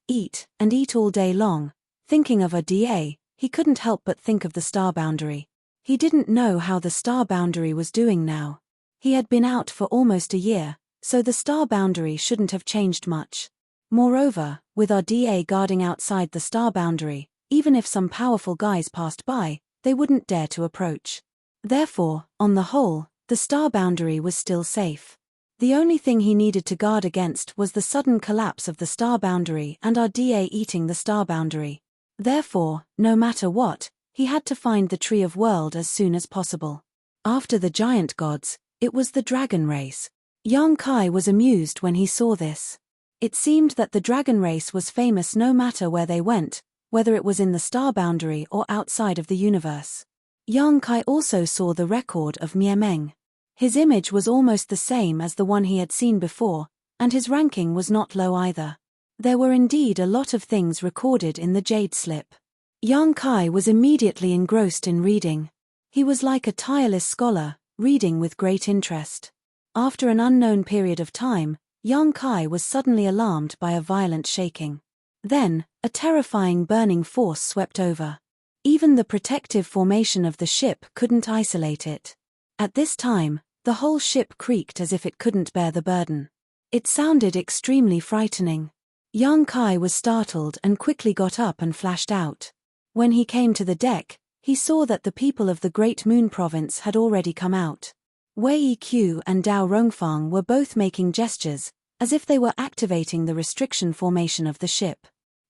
and eat all day long. Thinking of RDA, he couldn't help but think of the star boundary. He didn't know how the star boundary was doing now. He had been out for almost a year, so the star boundary shouldn't have changed much. Moreover, with RDA guarding outside the star boundary, even if some powerful guys passed by, they wouldn't dare to approach. Therefore, on the whole, the star boundary was still safe. The only thing he needed to guard against was the sudden collapse of the star boundary and RDA eating the star boundary. Therefore, no matter what, he had to find the Tree of World as soon as possible. After the giant gods, it was the dragon race. Yang Kai was amused when he saw this. It seemed that the dragon race was famous no matter where they went, whether it was in the star boundary or outside of the universe. Yang Kai also saw the record of Miemeng. His image was almost the same as the one he had seen before, and his ranking was not low either. There were indeed a lot of things recorded in the Jade Slip. Yang Kai was immediately engrossed in reading. He was like a tireless scholar, reading with great interest. After an unknown period of time, Yang Kai was suddenly alarmed by a violent shaking. Then, a terrifying burning force swept over. Even the protective formation of the ship couldn't isolate it. At this time, the whole ship creaked as if it couldn't bear the burden. It sounded extremely frightening. Yang Kai was startled and quickly got up and flashed out. When he came to the deck, he saw that the people of the Great Moon Province had already come out. Wei Qiu and Dao Rongfang were both making gestures, as if they were activating the restriction formation of the ship.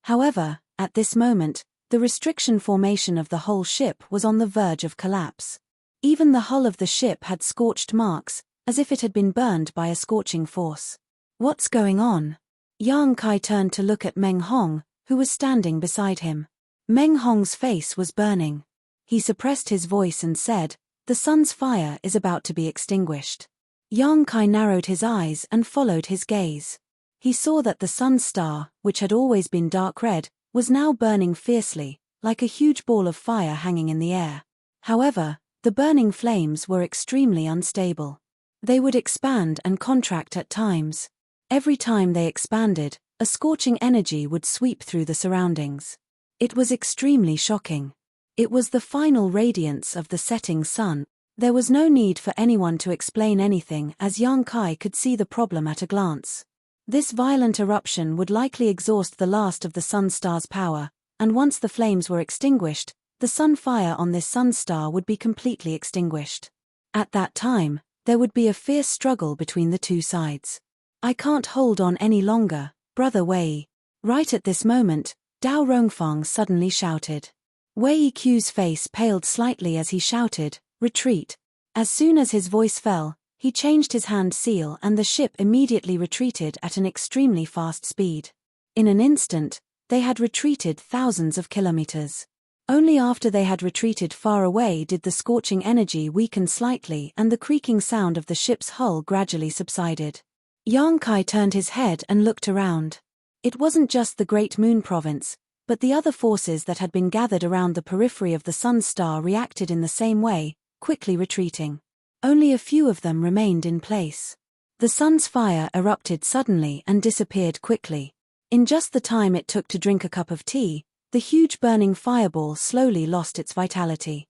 However, at this moment, the restriction formation of the whole ship was on the verge of collapse. Even the hull of the ship had scorched marks, as if it had been burned by a scorching force. What's going on? Yang Kai turned to look at Meng Hong, who was standing beside him. Meng Hong's face was burning. He suppressed his voice and said, "The sun's fire is about to be extinguished." Yang Kai narrowed his eyes and followed his gaze. He saw that the sun's star, which had always been dark red, was now burning fiercely, like a huge ball of fire hanging in the air. However, the burning flames were extremely unstable. They would expand and contract at times. Every time they expanded, a scorching energy would sweep through the surroundings. It was extremely shocking. It was the final radiance of the setting sun. There was no need for anyone to explain anything, as Yang Kai could see the problem at a glance. This violent eruption would likely exhaust the last of the sun star's power, and once the flames were extinguished, the sun fire on this sun star would be completely extinguished. At that time, there would be a fierce struggle between the two sides. "I can't hold on any longer, Brother Wei." Right at this moment, Dao Rongfang suddenly shouted. Wei Qiu's face paled slightly as he shouted, "Retreat." As soon as his voice fell, he changed his hand seal and the ship immediately retreated at an extremely fast speed. In an instant, they had retreated thousands of kilometers. Only after they had retreated far away did the scorching energy weaken slightly and the creaking sound of the ship's hull gradually subsided. Yang Kai turned his head and looked around. It wasn't just the Great Moon Province, but the other forces that had been gathered around the periphery of the Sun Star reacted in the same way, quickly retreating. Only a few of them remained in place. The sun's fire erupted suddenly and disappeared quickly. In just the time it took to drink a cup of tea, the huge burning fireball slowly lost its vitality.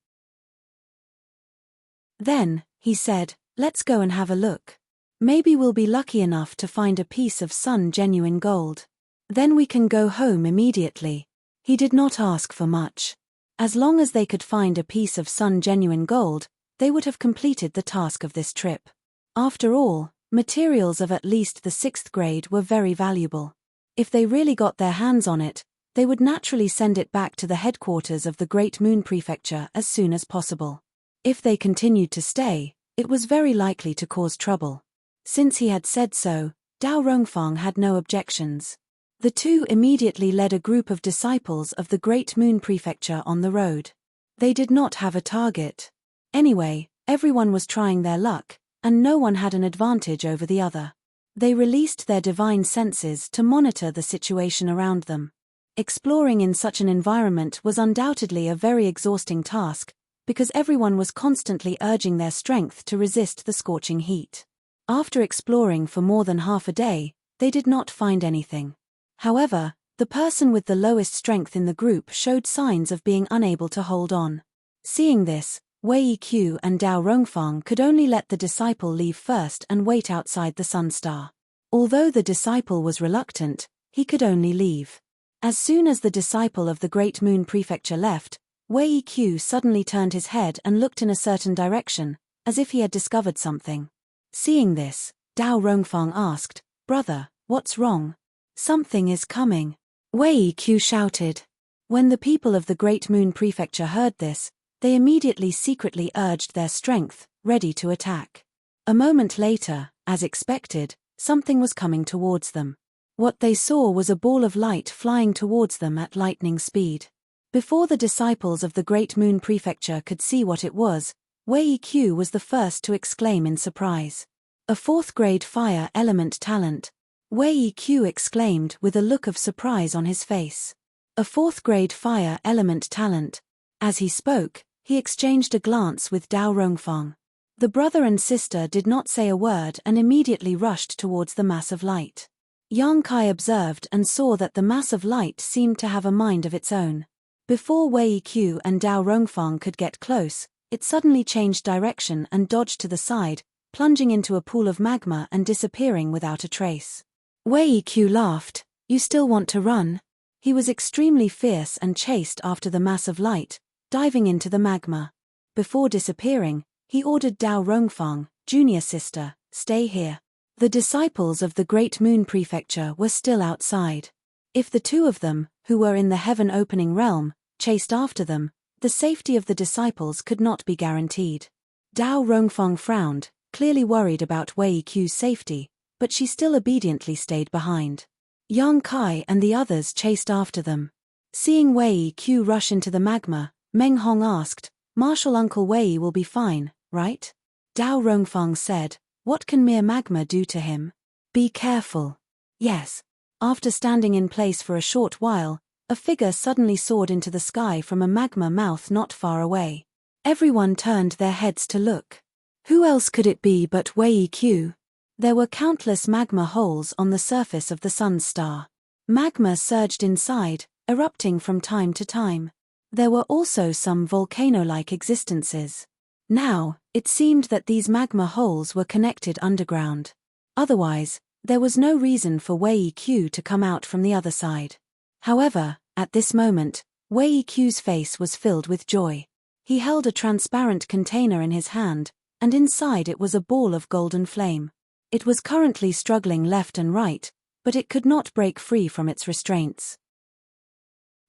Then, he said, "Let's go and have a look. Maybe we'll be lucky enough to find a piece of Sun genuine gold. Then we can go home immediately." He did not ask for much. As long as they could find a piece of Sun genuine gold, they would have completed the task of this trip. After all, materials of at least the 6th grade were very valuable. If they really got their hands on it, they would naturally send it back to the headquarters of the Great Moon Prefecture as soon as possible. If they continued to stay, it was very likely to cause trouble. Since he had said so, Dao Rongfang had no objections. The two immediately led a group of disciples of the Great Moon Prefecture on the road. They did not have a target. Anyway, everyone was trying their luck, and no one had an advantage over the other. They released their divine senses to monitor the situation around them. Exploring in such an environment was undoubtedly a very exhausting task, because everyone was constantly urging their strength to resist the scorching heat. After exploring for more than half a day, they did not find anything. However, the person with the lowest strength in the group showed signs of being unable to hold on. Seeing this, Wei Qiu and Dao Rongfang could only let the disciple leave first and wait outside the Sun Star. Although the disciple was reluctant, he could only leave. As soon as the disciple of the Great Moon Prefecture left, Wei Qiu suddenly turned his head and looked in a certain direction, as if he had discovered something. Seeing this, Dao Rongfang asked, "Brother, what's wrong?" "Something is coming," Wei Qiu shouted. When the people of the Great Moon Prefecture heard this, they immediately secretly urged their strength, ready to attack. A moment later, as expected, something was coming towards them. What they saw was a ball of light flying towards them at lightning speed. Before the disciples of the Great Moon Prefecture could see what it was, Wei Qiu was the first to exclaim in surprise. "A 4th grade fire element talent," Wei Qiu exclaimed with a look of surprise on his face. "A 4th grade fire element talent." As he spoke, he exchanged a glance with Dao Rongfang. The brother and sister did not say a word and immediately rushed towards the mass of light. Yang Kai observed and saw that the mass of light seemed to have a mind of its own. Before Wei Qiu and Dao Rongfang could get close, it suddenly changed direction and dodged to the side, plunging into a pool of magma and disappearing without a trace. Wei Qiu laughed. "You still want to run?" He was extremely fierce and chased after the mass of light, diving into the magma. Before disappearing, he ordered Dao Rongfang, "Junior sister, stay here." The disciples of the Great Moon Prefecture were still outside. If the two of them, who were in the heaven-opening realm, chased after them, the safety of the disciples could not be guaranteed. Dao Rongfang frowned, clearly worried about Wei Qiu's safety, but she still obediently stayed behind. Yang Kai and the others chased after them. Seeing Wei Qiu rush into the magma, Meng Hong asked, "Martial Uncle Wei will be fine, right?" Dao Rongfang said, "What can mere magma do to him? Be careful." "Yes." After standing in place for a short while, a figure suddenly soared into the sky from a magma mouth not far away. Everyone turned their heads to look. Who else could it be but Wei Qiu? There were countless magma holes on the surface of the Sun Star. Magma surged inside, erupting from time to time. There were also some volcano-like existences. Now, it seemed that these magma holes were connected underground. Otherwise, there was no reason for Wei Qiu to come out from the other side. However, at this moment, Wei Qiu's face was filled with joy. He held a transparent container in his hand, and inside it was a ball of golden flame. It was currently struggling left and right, but it could not break free from its restraints.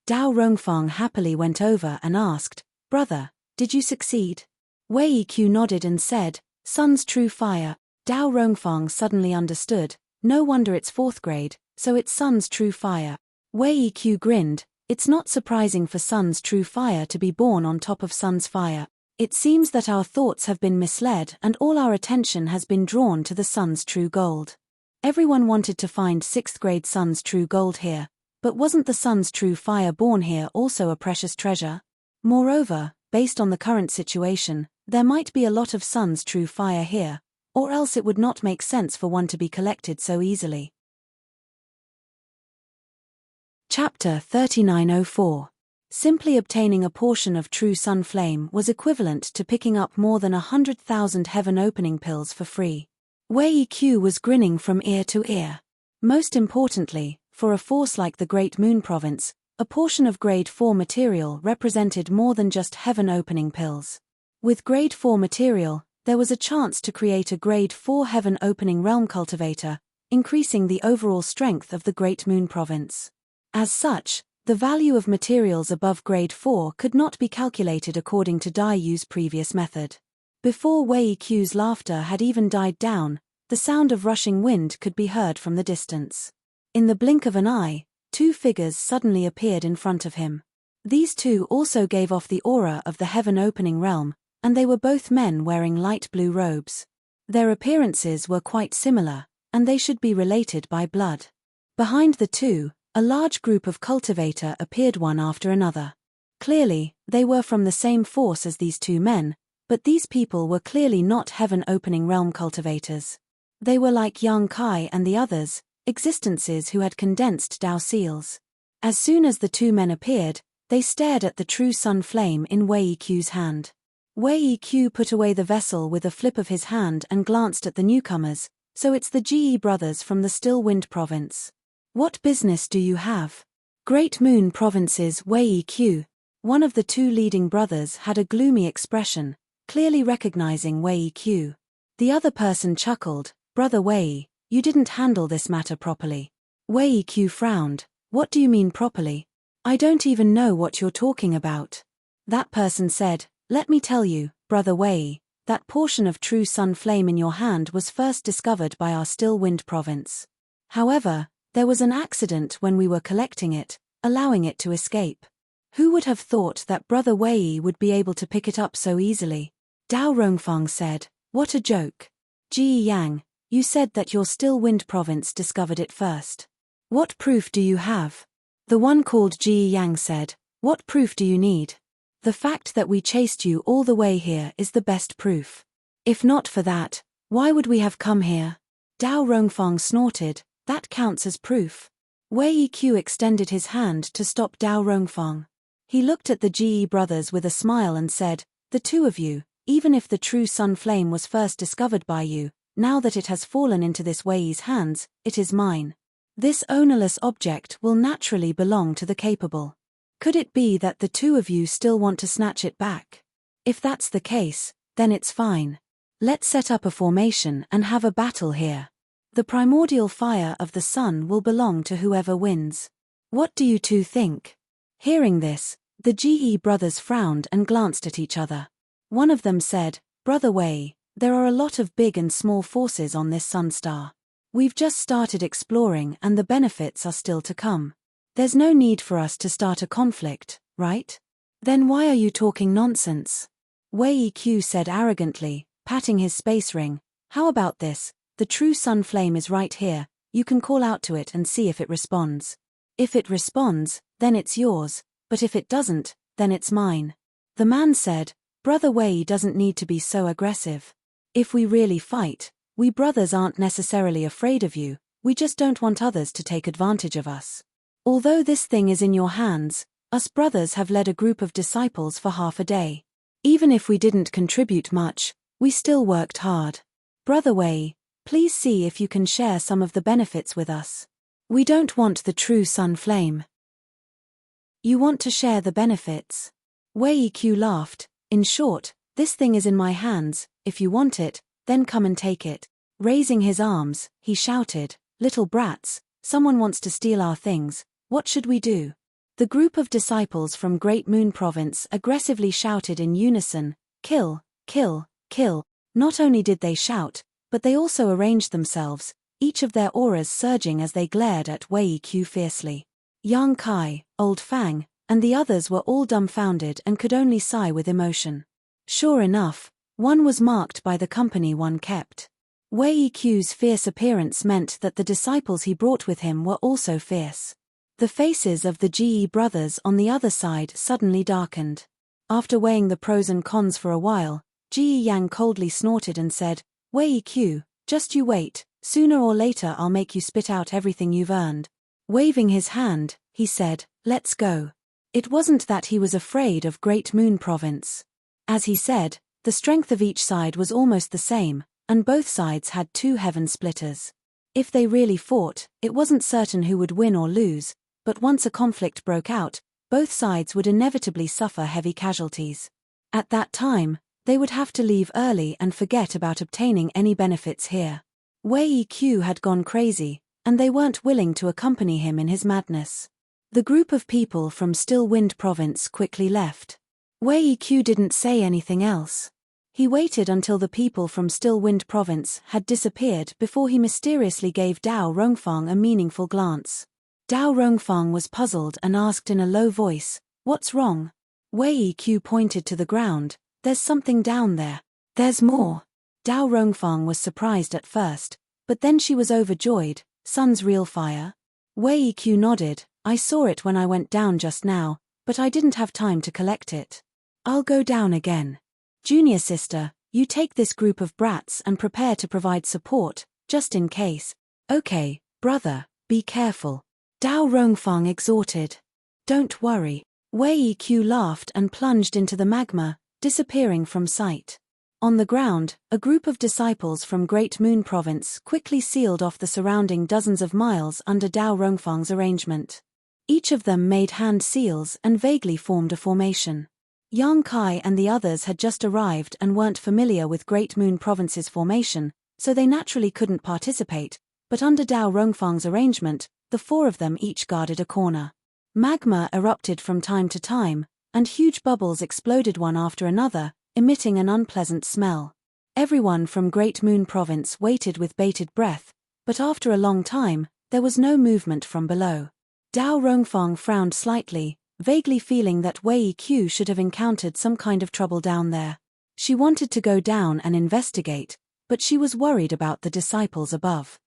Dao Rongfang happily went over and asked, "Brother, did you succeed?" Wei Q nodded and said, "Sun's true fire." Dao Rongfang suddenly understood, no wonder it's 4th grade, so it's Sun's true fire. Wei Q grinned, it's not surprising for Sun's true fire to be born on top of Sun's fire. It seems that our thoughts have been misled and all our attention has been drawn to the Sun's true gold. Everyone wanted to find 6th grade Sun's true gold here, but wasn't the Sun's true fire born here also a precious treasure? Moreover, based on the current situation, there might be a lot of Sun's true fire here, or else it would not make sense for one to be collected so easily. Chapter 3904. Simply obtaining a portion of true sun flame was equivalent to picking up more than 100,000 heaven opening pills for free. Wei Q was grinning from ear to ear. Most importantly, for a force like the Great Moon Province, a portion of grade 4 material represented more than just heaven opening pills. With grade 4 material, there was a chance to create a grade 4 heaven opening realm cultivator, increasing the overall strength of the Great Moon Province. As such, the value of materials above grade 4 could not be calculated according to Dai Yu's previous method. Before Wei Q's laughter had even died down, the sound of rushing wind could be heard from the distance. In the blink of an eye, 2 figures suddenly appeared in front of him. These 2 also gave off the aura of the heaven opening realm, and they were both men wearing light blue robes. Their appearances were quite similar, and they should be related by blood. Behind the 2, a large group of cultivator appeared one after another. Clearly, they were from the same force as these 2 men, but these people were clearly not heaven-opening realm cultivators. They were like Yang Kai and the others, existences who had condensed Dao seals. As soon as the 2 men appeared, they stared at the true sun flame in Wei Q's hand. Wei Q put away the vessel with a flip of his hand and glanced at the newcomers, so it's the GE brothers from the Still Wind Province. What business do you have? Great Moon Province's Wei Q. One of the 2 leading brothers had a gloomy expression, clearly recognizing Wei Q. The other person chuckled, "Brother Wei, you didn't handle this matter properly." Wei Q frowned, "What do you mean properly? I don't even know what you're talking about." That person said, "Let me tell you, Brother Wei, that portion of true sun flame in your hand was first discovered by our Still Wind Province. However, there was an accident when we were collecting it, allowing it to escape. Who would have thought that Brother Wei would be able to pick it up so easily?" Dao Rongfang said, "What a joke. Ji Yang, you said that your Still Wind Province discovered it first. What proof do you have?" The one called Ji Yang said, "What proof do you need? The fact that we chased you all the way here is the best proof. If not for that, why would we have come here?" Dao Rongfang snorted, "That counts as proof." Wei Q extended his hand to stop Dao Rongfang. He looked at the GE brothers with a smile and said, "The 2 of you, even if the true sun flame was first discovered by you, now that it has fallen into this Wei's hands, it is mine. This ownerless object will naturally belong to the capable. Could it be that the 2 of you still want to snatch it back? If that's the case, then it's fine. Let's set up a formation and have a battle here. The primordial fire of the sun will belong to whoever wins. What do you 2 think?" Hearing this, the GE brothers frowned and glanced at each other. One of them said, "Brother Wei, there are a lot of big and small forces on this sun star. We've just started exploring and the benefits are still to come. There's no need for us to start a conflict, right? Then why are you talking nonsense?" Wei Q said arrogantly, patting his space ring, "How about this? The true sun flame is right here, you can call out to it and see if it responds. If it responds, then it's yours, but if it doesn't, then it's mine." The man said, "Brother Wei doesn't need to be so aggressive. If we really fight, we brothers aren't necessarily afraid of you, we just don't want others to take advantage of us. Although this thing is in your hands, us brothers have led a group of disciples for half a day. Even if we didn't contribute much, we still worked hard. Brother Wei, please see if you can share some of the benefits with us. We don't want the true sun flame." "You want to share the benefits?" Wei Q laughed, "In short, this thing is in my hands, if you want it, then come and take it." Raising his arms, he shouted, "Little brats, someone wants to steal our things, what should we do?" The group of disciples from Great Moon Province aggressively shouted in unison, "Kill, kill, kill." Not only did they shout, but they also arranged themselves, each of their auras surging as they glared at Wei Q fiercely. Yang Kai, Old Fang, and the others were all dumbfounded and could only sigh with emotion. Sure enough, one was marked by the company one kept. Wei Q's fierce appearance meant that the disciples he brought with him were also fierce. The faces of the Ge brothers on the other side suddenly darkened. After weighing the pros and cons for a while, Ge Yang coldly snorted and said, "Wei Q, just you wait, sooner or later I'll make you spit out everything you've earned." Waving his hand, he said, "Let's go." It wasn't that he was afraid of Great Moon Province. As he said, the strength of each side was almost the same, and both sides had two heaven splitters. If they really fought, it wasn't certain who would win or lose, but once a conflict broke out, both sides would inevitably suffer heavy casualties. At that time, they would have to leave early and forget about obtaining any benefits here. Wei Q had gone crazy, and they weren't willing to accompany him in his madness. The group of people from Still Wind Province quickly left. Wei Q didn't say anything else. He waited until the people from Still Wind Province had disappeared before he mysteriously gave Dao Rongfang a meaningful glance. Dao Rongfang was puzzled and asked in a low voice, "What's wrong?" Wei Q pointed to the ground, "There's something down there." "There's more." Dao Rongfang was surprised at first, but then she was overjoyed. "Sun's real fire?" Wei Q nodded, "I saw it when I went down just now, but I didn't have time to collect it. I'll go down again. Junior sister, you take this group of brats and prepare to provide support, just in case." "Okay, brother, be careful," Dao Rongfang exhorted. "Don't worry." Wei Q laughed and plunged into the magma, disappearing from sight. On the ground, a group of disciples from Great Moon Province quickly sealed off the surrounding dozens of miles under Dao Rongfang's arrangement. Each of them made hand seals and vaguely formed a formation. Yang Kai and the others had just arrived and weren't familiar with Great Moon Province's formation, so they naturally couldn't participate, but under Dao Rongfang's arrangement, the four of them each guarded a corner. Magma erupted from time to time, and huge bubbles exploded one after another, emitting an unpleasant smell. Everyone from Great Moon Province waited with bated breath, but after a long time, there was no movement from below. Dao Rongfang frowned slightly, vaguely feeling that Wei Q should have encountered some kind of trouble down there. She wanted to go down and investigate, but she was worried about the disciples above.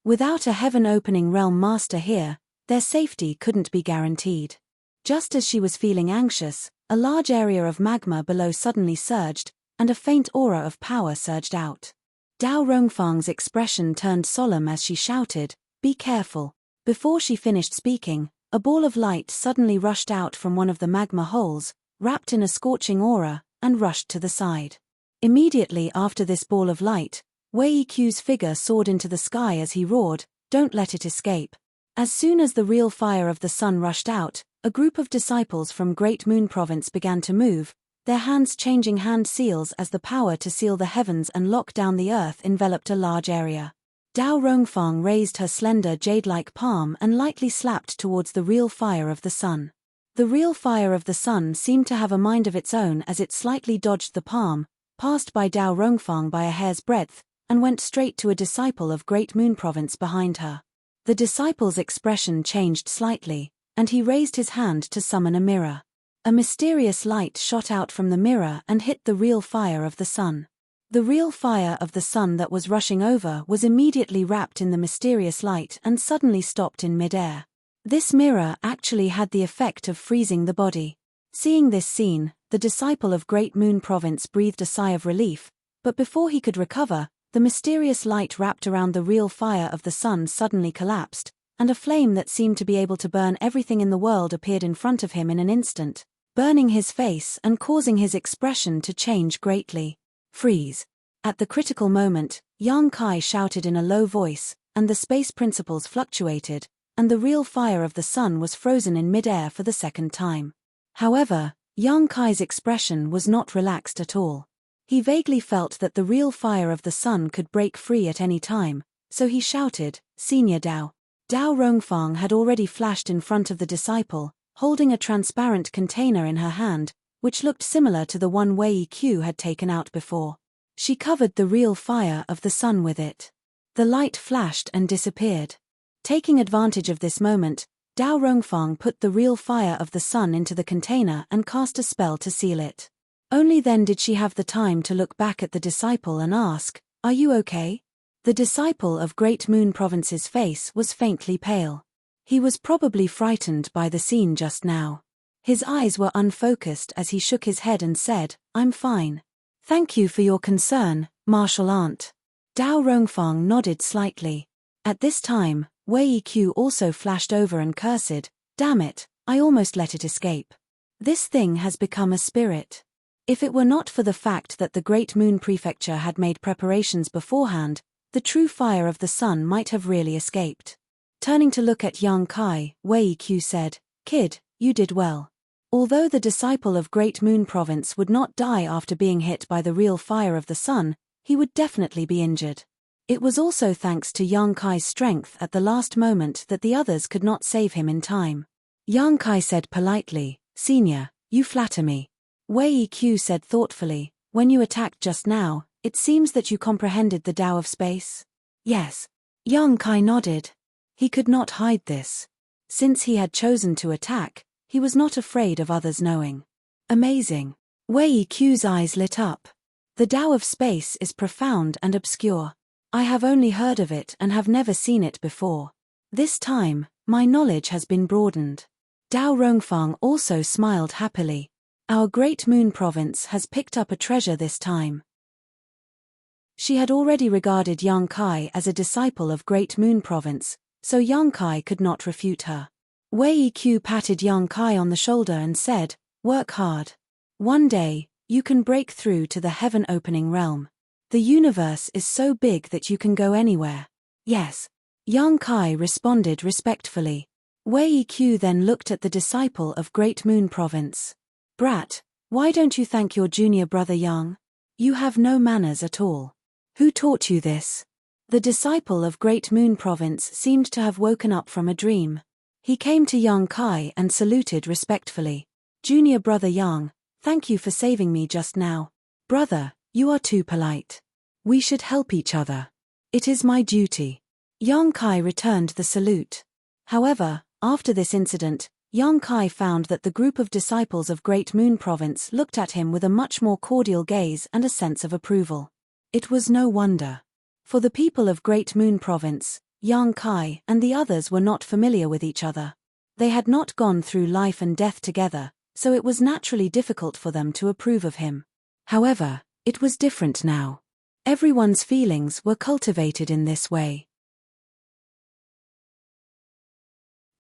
Without a heaven-opening realm master here, their safety couldn't be guaranteed. Just as she was feeling anxious, a large area of magma below suddenly surged, and a faint aura of power surged out. Dao Rongfang's expression turned solemn as she shouted, "Be careful." Before she finished speaking, a ball of light suddenly rushed out from one of the magma holes, wrapped in a scorching aura, and rushed to the side. Immediately after this ball of light, Wei Q's figure soared into the sky as he roared, "Don't let it escape." As soon as the real fire of the sun rushed out, a group of disciples from Great Moon Province began to move, their hands changing hand seals as the power to seal the heavens and lock down the earth enveloped a large area. Dao Rongfang raised her slender jade-like palm and lightly slapped towards the real fire of the sun. The real fire of the sun seemed to have a mind of its own as it slightly dodged the palm, passed by Dao Rongfang by a hair's breadth, and went straight to a disciple of Great Moon Province behind her. The disciple's expression changed slightly, and he raised his hand to summon a mirror. A mysterious light shot out from the mirror and hit the real fire of the sun. The real fire of the sun that was rushing over was immediately wrapped in the mysterious light and suddenly stopped in midair. This mirror actually had the effect of freezing the body. Seeing this scene, the disciple of Great Moon Province breathed a sigh of relief, but before he could recover, the mysterious light wrapped around the real fire of the sun suddenly collapsed, and a flame that seemed to be able to burn everything in the world appeared in front of him in an instant, burning his face and causing his expression to change greatly. "Freeze." At the critical moment, Yang Kai shouted in a low voice, and the space principles fluctuated, and the real fire of the sun was frozen in midair for the second time. However, Yang Kai's expression was not relaxed at all. He vaguely felt that the real fire of the sun could break free at any time, so he shouted, "Senior Dao, Dao Rongfang had already flashed in front of the disciple, holding a transparent container in her hand, which looked similar to the one Wei Qiu had taken out before. She covered the real fire of the sun with it. The light flashed and disappeared. Taking advantage of this moment, Dao Rongfang put the real fire of the sun into the container and cast a spell to seal it. Only then did she have the time to look back at the disciple and ask, "Are you okay?" The disciple of Great Moon Province's face was faintly pale. He was probably frightened by the scene just now. His eyes were unfocused as he shook his head and said, "I'm fine. Thank you for your concern, martial aunt." Dao Rongfang nodded slightly. At this time, Wei Qiu also flashed over and cursed, "Damn it, I almost let it escape. This thing has become a spirit." If it were not for the fact that the Great Moon Prefecture had made preparations beforehand, the true fire of the sun might have really escaped. Turning to look at Yang Kai, Wei Qiu said, "Kid, you did well." Although the disciple of Great Moon Province would not die after being hit by the real fire of the sun, he would definitely be injured. It was also thanks to Yang Kai's strength at the last moment that the others could not save him in time. Yang Kai said politely, "Senior, you flatter me." Wei Qiu said thoughtfully, "When you attacked just now, it seems that you comprehended the Tao of space?" "Yes." Yang Kai nodded. He could not hide this. Since he had chosen to attack, he was not afraid of others knowing. "Amazing." Wei Qiu's eyes lit up. "The Tao of space is profound and obscure. I have only heard of it and have never seen it before. This time, my knowledge has been broadened." Dao Rongfang also smiled happily. "Our Great Moon Province has picked up a treasure this time." She had already regarded Yang Kai as a disciple of Great Moon Province, so Yang Kai could not refute her. Wei Qiu patted Yang Kai on the shoulder and said, "Work hard. One day, you can break through to the heaven-opening realm. The universe is so big that you can go anywhere." "Yes." Yang Kai responded respectfully. Wei Qiu then looked at the disciple of Great Moon Province. "Brat, why don't you thank your junior brother Yang? You have no manners at all. Who taught you this?" The disciple of Great Moon Province seemed to have woken up from a dream. He came to Yang Kai and saluted respectfully. "Junior brother Yang, thank you for saving me just now." "Brother, you are too polite. We should help each other. It is my duty." Yang Kai returned the salute. However, after this incident, Yang Kai found that the group of disciples of Great Moon Province looked at him with a much more cordial gaze and a sense of approval. It was no wonder. For the people of Great Moon Province, Yang Kai and the others were not familiar with each other. They had not gone through life and death together, so it was naturally difficult for them to approve of him. However, it was different now. Everyone's feelings were cultivated in this way.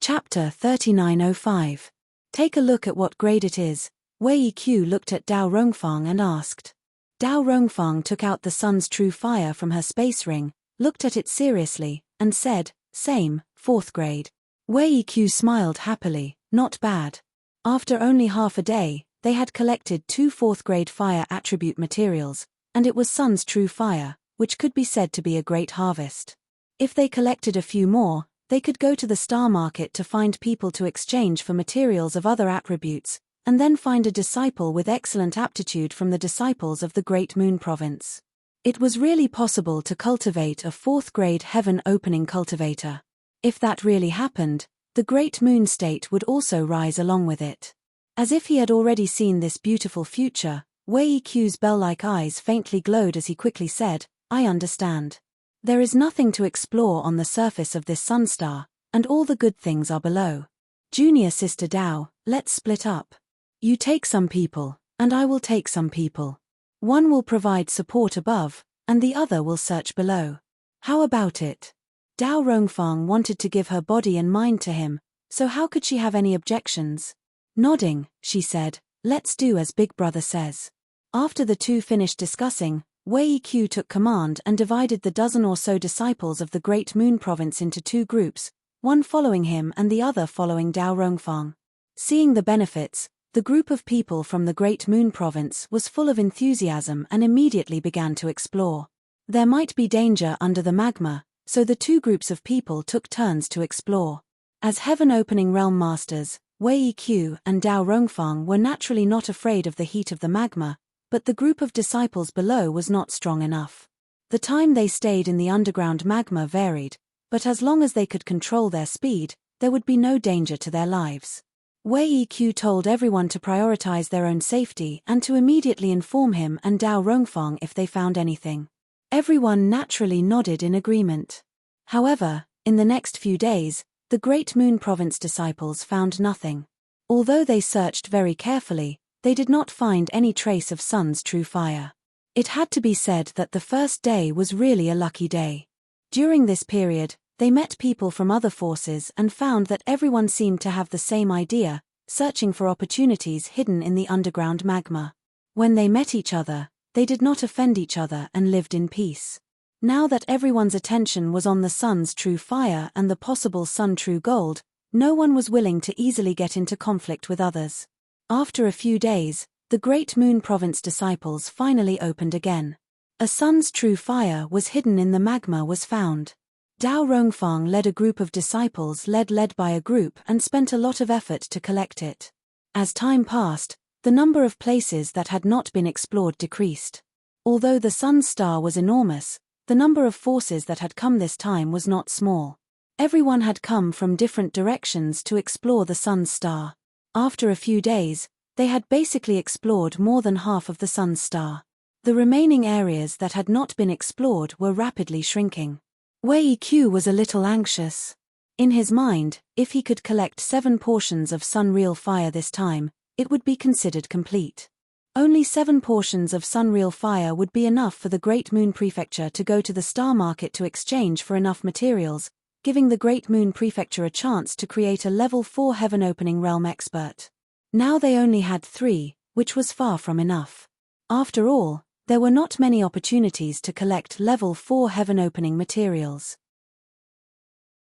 Chapter 3905. Take a look at what grade it is. Wei Qiu looked at Dao Rongfang and asked. Dao Rongfang took out the sun's true fire from her space ring, looked at it seriously, and said, "Same, 4th grade." Wei Qiu smiled happily, "Not bad." After only half a day, they had collected 2 4th-grade fire attribute materials, and it was sun's true fire, which could be said to be a great harvest. If they collected a few more, they could go to the star market to find people to exchange for materials of other attributes, and then find a disciple with excellent aptitude from the disciples of the Great Moon Province. It was really possible to cultivate a 4th-grade heaven-opening cultivator. If that really happened, the Great Moon State would also rise along with it. As if he had already seen this beautiful future, Wei Qiu's bell-like eyes faintly glowed as he quickly said, "I understand. There is nothing to explore on the surface of this sunstar, and all the good things are below. Junior sister Dao, let's split up. You take some people, and I will take some people. One will provide support above, and the other will search below. How about it?" Dao Rongfang wanted to give her body and mind to him, so how could she have any objections? Nodding, she said, "Let's do as Big Brother says." After the two finished discussing, Wei Qiu took command and divided the dozen or so disciples of the Great Moon Province into 2 groups, one following him and the other following Dao Rongfang. Seeing the benefits, the group of people from the Great Moon Province was full of enthusiasm and immediately began to explore. There might be danger under the magma, So the two groups of people took turns to explore. As heaven-opening realm masters, Wei Qiu and Dao Rongfang were naturally not afraid of the heat of the magma, but the group of disciples below was not strong enough. The time they stayed in the underground magma varied, but as long as they could control their speed, there would be no danger to their lives. Wei Qiu told everyone to prioritize their own safety and to immediately inform him and Dao Rongfang if they found anything. Everyone naturally nodded in agreement. However, in the next few days, the Great Moon Province disciples found nothing. Although they searched very carefully, they did not find any trace of Sun's true fire. It had to be said that the first day was really a lucky day. During this period, they met people from other forces and found that everyone seemed to have the same idea, searching for opportunities hidden in the underground magma. When they met each other, they did not offend each other and lived in peace. Now that everyone's attention was on the Sun's true fire and the possible Sun true gold, no one was willing to easily get into conflict with others. After a few days, the Great Moon Province disciples finally opened again. A Sun's true fire was hidden in the magma was found. Dao Rongfang led a group of disciples led by a group and spent a lot of effort to collect it. As time passed, the number of places that had not been explored decreased. Although the Sun's star was enormous, the number of forces that had come this time was not small. Everyone had come from different directions to explore the Sun's star. After a few days, they had basically explored more than half of the Sun's star. The remaining areas that had not been explored were rapidly shrinking. Wei Qiu was a little anxious. In his mind, if he could collect 7 portions of Sun real fire this time, it would be considered complete. Only 7 portions of Sun real fire would be enough for the Great Moon Prefecture to go to the star market to exchange for enough materials, giving the Great Moon Prefecture a chance to create a level 4 heaven-opening realm expert. Now they only had 3, which was far from enough. After all, there were not many opportunities to collect level 4 heaven-opening materials.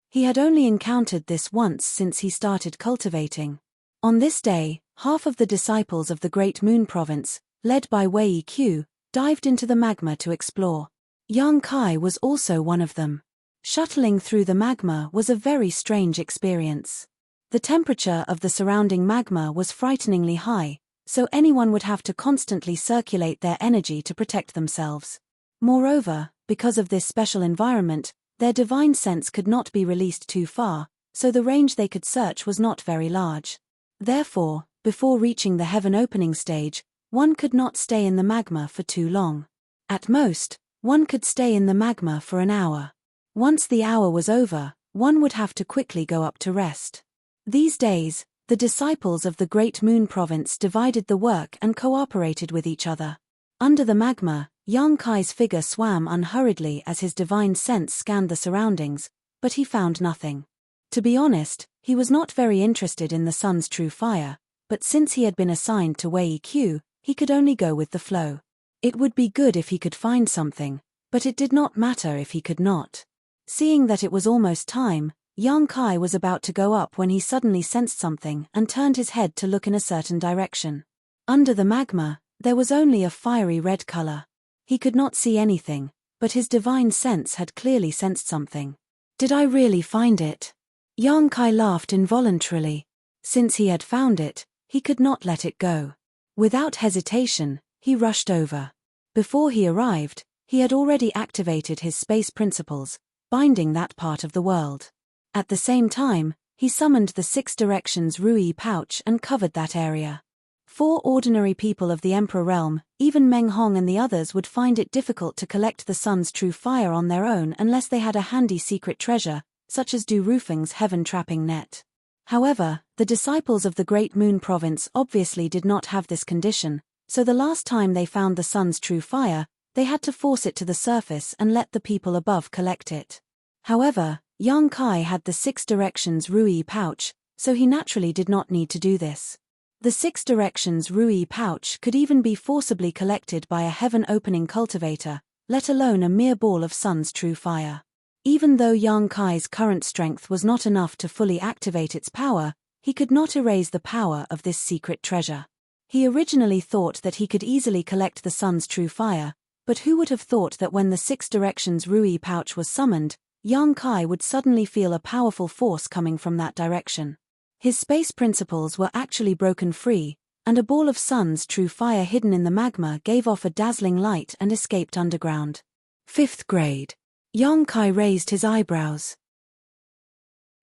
He had only encountered this once since he started cultivating. On this day, half of the disciples of the Great Moon Province, led by Wei Qiu, dived into the magma to explore. Yang Kai was also one of them. Shuttling through the magma was a very strange experience. The temperature of the surrounding magma was frighteningly high, so anyone would have to constantly circulate their energy to protect themselves. Moreover, because of this special environment, their divine sense could not be released too far, so the range they could search was not very large. Therefore, before reaching the heaven-opening stage, one could not stay in the magma for too long. At most, one could stay in the magma for an hour. Once the hour was over, one would have to quickly go up to rest. These days, the disciples of the Great Moon Province divided the work and cooperated with each other. Under the magma, Yang Kai's figure swam unhurriedly as his divine sense scanned the surroundings, but he found nothing. To be honest, he was not very interested in the Sun's true fire, but since he had been assigned to Wei Qiu, he could only go with the flow. It would be good if he could find something, but it did not matter if he could not. Seeing that it was almost time, Yang Kai was about to go up when he suddenly sensed something and turned his head to look in a certain direction. Under the magma, there was only a fiery red color. He could not see anything, but his divine sense had clearly sensed something. Did I really find it? Yang Kai laughed involuntarily. Since he had found it, he could not let it go. Without hesitation, he rushed over. Before he arrived, he had already activated his space principles, binding that part of the world. At the same time, he summoned the 6 Directions Rui pouch and covered that area. 4 ordinary people of the Emperor realm, even Meng Hong and the others, would find it difficult to collect the Sun's true fire on their own unless they had a handy secret treasure, such as Du Rufeng's heaven-trapping net. However, the disciples of the Great Moon Province obviously did not have this condition, so the last time they found the Sun's true fire, they had to force it to the surface and let the people above collect it. However, Yang Kai had the 6 Directions Rui pouch, so he naturally did not need to do this. The 6 Directions Rui pouch could even be forcibly collected by a heaven-opening cultivator, let alone a mere ball of Sun's true fire. Even though Yang Kai's current strength was not enough to fully activate its power, he could not erase the power of this secret treasure. He originally thought that he could easily collect the Sun's true fire, but who would have thought that when the 6 Directions Rui pouch was summoned, Yang Kai would suddenly feel a powerful force coming from that direction. His space principles were actually broken free, and a ball of sun's true fire hidden in the magma gave off a dazzling light and escaped underground. 5th grade. Yang Kai raised his eyebrows.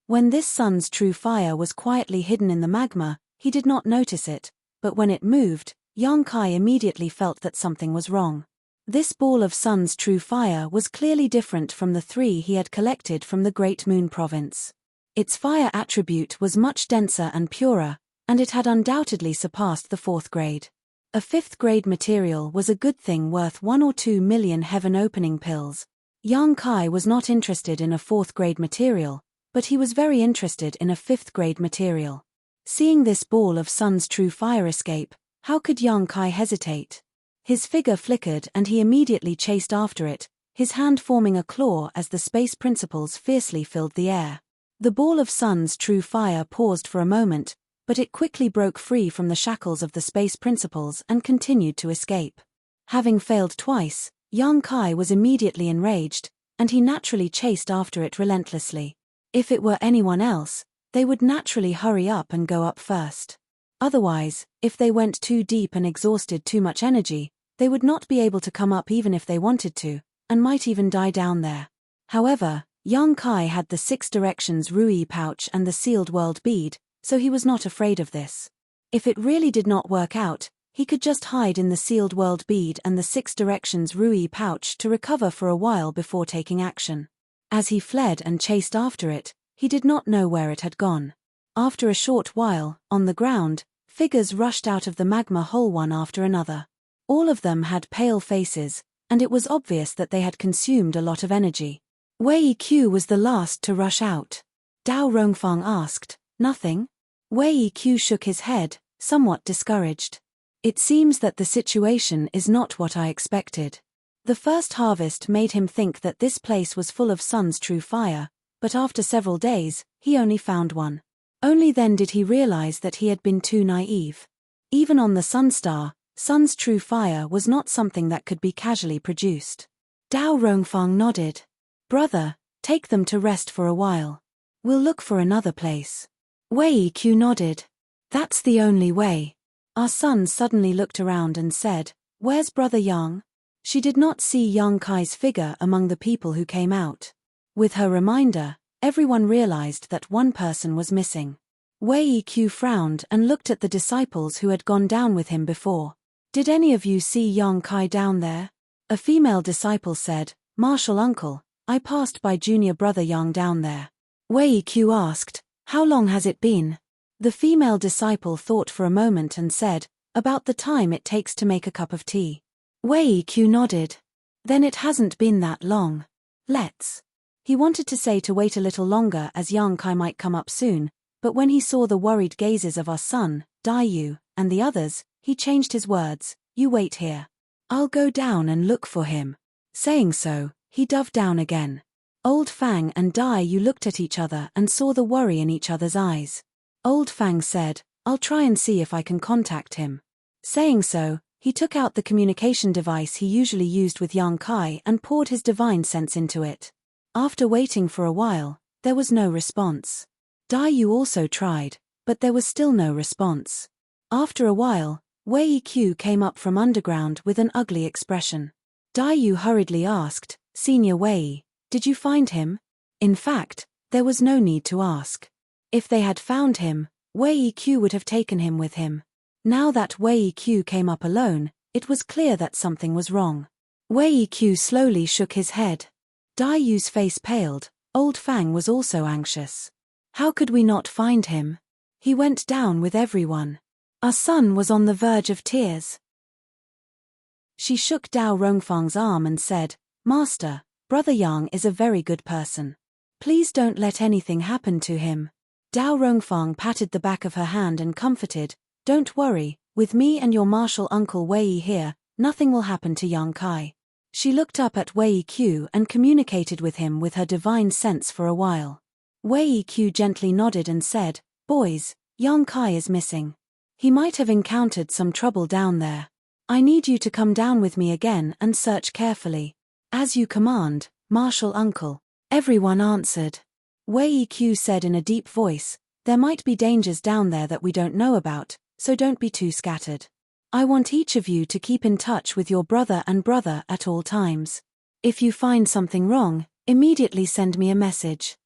When this sun's true fire was quietly hidden in the magma, he did not notice it, but when it moved, Yang Kai immediately felt that something was wrong. This ball of sun's true fire was clearly different from the 3 he had collected from the Great Moon Province. Its fire attribute was much denser and purer, and it had undoubtedly surpassed the 4th grade. A 5th grade material was a good thing worth 1 or 2 million heaven-opening pills. Yang Kai was not interested in a 4th grade material, but he was very interested in a 5th grade material. Seeing this ball of sun's true fire escape, how could Yang Kai hesitate? His figure flickered and he immediately chased after it, his hand forming a claw as the space principles fiercely filled the air. The ball of sun's true fire paused for a moment, but it quickly broke free from the shackles of the space principles and continued to escape. Having failed twice, Yang Kai was immediately enraged, and he naturally chased after it relentlessly. If it were anyone else, they would naturally hurry up and go up first. Otherwise, if they went too deep and exhausted too much energy, they would not be able to come up even if they wanted to, and might even die down there. However, Yang Kai had the 6 directions Rui pouch and the sealed world bead, so he was not afraid of this. If it really did not work out, he could just hide in the sealed world bead and the 6 directions Rui pouch to recover for a while before taking action. As he fled and chased after it, he did not know where it had gone. After a short while, on the ground, figures rushed out of the magma hole one after another. All of them had pale faces, and it was obvious that they had consumed a lot of energy. Wei Q was the last to rush out. Dao Rongfang asked, "Nothing?" Wei Q shook his head, somewhat discouraged. "It seems that the situation is not what I expected." The first harvest made him think that this place was full of sun's true fire, but after several days, he only found one. Only then did he realize that he had been too naive. Even on the Sunstar, sun's true fire was not something that could be casually produced. Dao Rongfang nodded. "Brother, take them to rest for a while. We'll look for another place." Wei Q nodded. "That's the only way." Our son suddenly looked around and said, "Where's Brother Yang?" She did not see Yang Kai's figure among the people who came out. With her reminder, everyone realized that one person was missing. Wei Q frowned and looked at the disciples who had gone down with him before. "Did any of you see Yang Kai down there?" A female disciple said, "Martial uncle, I passed by junior brother Yang down there." Wei Q asked, "How long has it been?" The female disciple thought for a moment and said, "About the time it takes to make a cup of tea." Wei Q nodded. "Then it hasn't been that long. Let's." He wanted to say to wait a little longer as Yang Kai might come up soon, but when he saw the worried gazes of our son, Daiyu, and the others, he changed his words, "You wait here. I'll go down and look for him." Saying so, he dove down again. Old Fang and Daiyu looked at each other and saw the worry in each other's eyes. Old Fang said, "I'll try and see if I can contact him." Saying so, he took out the communication device he usually used with Yang Kai and poured his divine sense into it. After waiting for a while, there was no response. Daiyu also tried, but there was still no response. After a while, Wei Q came up from underground with an ugly expression. Daiyu hurriedly asked, "Senior Wei, did you find him?" In fact, there was no need to ask. If they had found him, Wei Q would have taken him with him. Now that Wei Q came up alone, it was clear that something was wrong. Wei Q slowly shook his head. Daiyu's face paled. Old Fang was also anxious. How could we not find him? He went down with everyone. Our son was on the verge of tears. She shook Dao Rongfang's arm and said, "Master, Brother Yang is a very good person. Please don't let anything happen to him." Dao Rongfang patted the back of her hand and comforted, "Don't worry, with me and your martial uncle Wei here, nothing will happen to Yang Kai." She looked up at Wei Q and communicated with him with her divine sense for a while. Wei Q gently nodded and said, "Boys, Yang Kai is missing. He might have encountered some trouble down there. I need you to come down with me again and search carefully. As you command, martial uncle." Everyone answered. Wei Q said in a deep voice, "There might be dangers down there that we don't know about, so don't be too scattered. I want each of you to keep in touch with your brother at all times. If you find something wrong, immediately send me a message."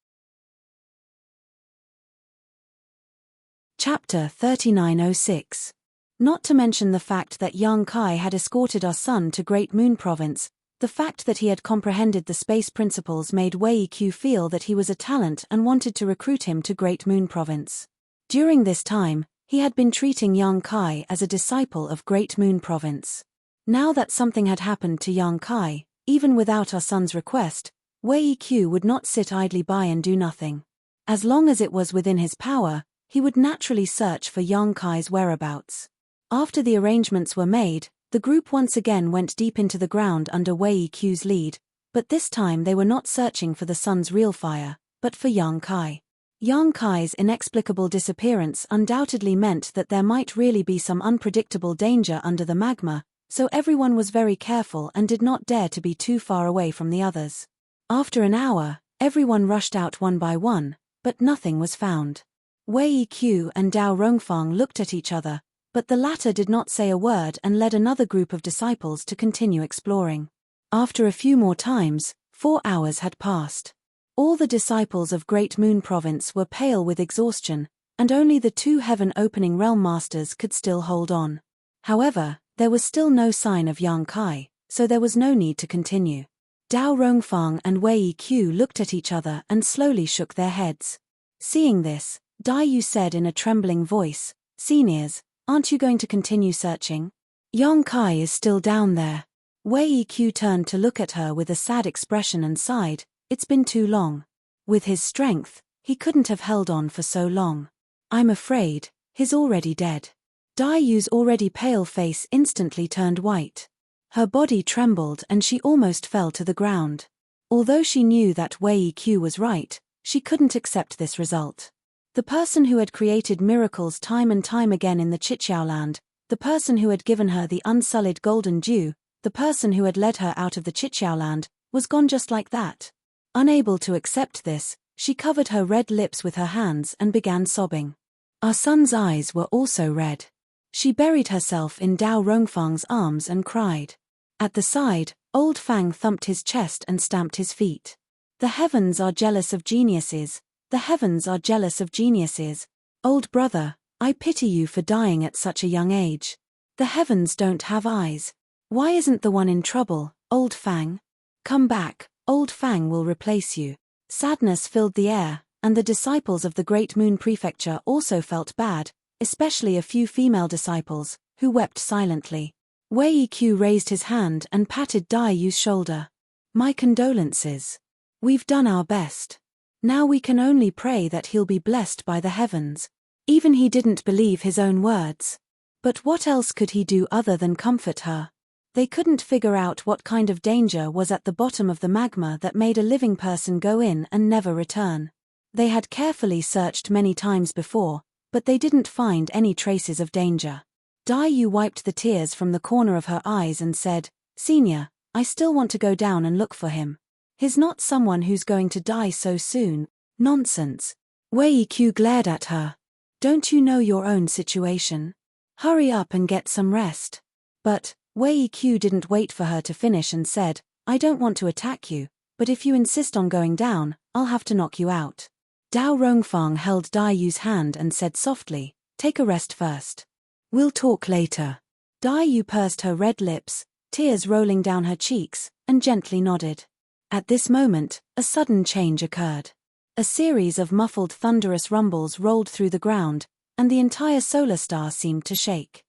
Chapter 3906. Not to mention the fact that young Kai had escorted our son to Great Moon Province, the fact that he had comprehended the space principles made Wei Q feel that he was a talent and wanted to recruit him to Great Moon Province. During this time, he had been treating young Kai as a disciple of Great Moon Province. Now that something had happened to young Kai, even without our son's request, Wei Q would not sit idly by and do nothing. As long as it was within his power, he would naturally search for young Kai's whereabouts. After the arrangements were made, the group once again went deep into the ground under Wei Q's lead, but this time they were not searching for the sun's real fire, but for young Kai. Young Kai's inexplicable disappearance undoubtedly meant that there might really be some unpredictable danger under the magma, so everyone was very careful and did not dare to be too far away from the others. After an hour, everyone rushed out one by one, but nothing was found. Wei Q and Dao Rongfang looked at each other, but the latter did not say a word and led another group of disciples to continue exploring. After a few more times, 4 hours had passed. All the disciples of Great Moon Province were pale with exhaustion, and only the 2 heaven-opening realm masters could still hold on. However, there was still no sign of young Kai, so there was no need to continue. Dao Rongfang and Wei Q looked at each other and slowly shook their heads. Seeing this, Dai Yu said in a trembling voice, "Seniors, aren't you going to continue searching? Young Kai is still down there." Wei Q turned to look at her with a sad expression and sighed, "It's been too long. With his strength, he couldn't have held on for so long. I'm afraid, he's already dead." Dai Yu's already pale face instantly turned white. Her body trembled and she almost fell to the ground. Although she knew that Wei Q was right, she couldn't accept this result. The person who had created miracles time and time again in the Chichiao land, the person who had given her the unsullied golden dew, the person who had led her out of the Chichiao land, was gone just like that. Unable to accept this, she covered her red lips with her hands and began sobbing. Our son's eyes were also red. She buried herself in Dao Rongfang's arms and cried. At the side, Old Fang thumped his chest and stamped his feet. "The heavens are jealous of geniuses. The heavens are jealous of geniuses. Old brother, I pity you for dying at such a young age. The heavens don't have eyes. Why isn't the one in trouble, Old Fang? Come back, Old Fang will replace you." Sadness filled the air, and the disciples of the Great Moon Prefecture also felt bad, especially a few female disciples, who wept silently. Wei Q raised his hand and patted Dai Yu's shoulder. "My condolences. We've done our best. Now we can only pray that he'll be blessed by the heavens." Even he didn't believe his own words. But what else could he do other than comfort her? They couldn't figure out what kind of danger was at the bottom of the magma that made a living person go in and never return. They had carefully searched many times before, but they didn't find any traces of danger. Dai Yu wiped the tears from the corner of her eyes and said, "Senior, I still want to go down and look for him. He's not someone who's going to die so soon." "Nonsense." Wei Q glared at her. "Don't you know your own situation? Hurry up and get some rest." But Wei Q didn't wait for her to finish and said, "I don't want to attack you, but if you insist on going down, I'll have to knock you out." Dao Rongfang held Dai Yu's hand and said softly, "Take a rest first. We'll talk later." Dai Yu pursed her red lips, tears rolling down her cheeks, and gently nodded. At this moment, a sudden change occurred. A series of muffled thunderous rumbles rolled through the ground, and the entire solar star seemed to shake.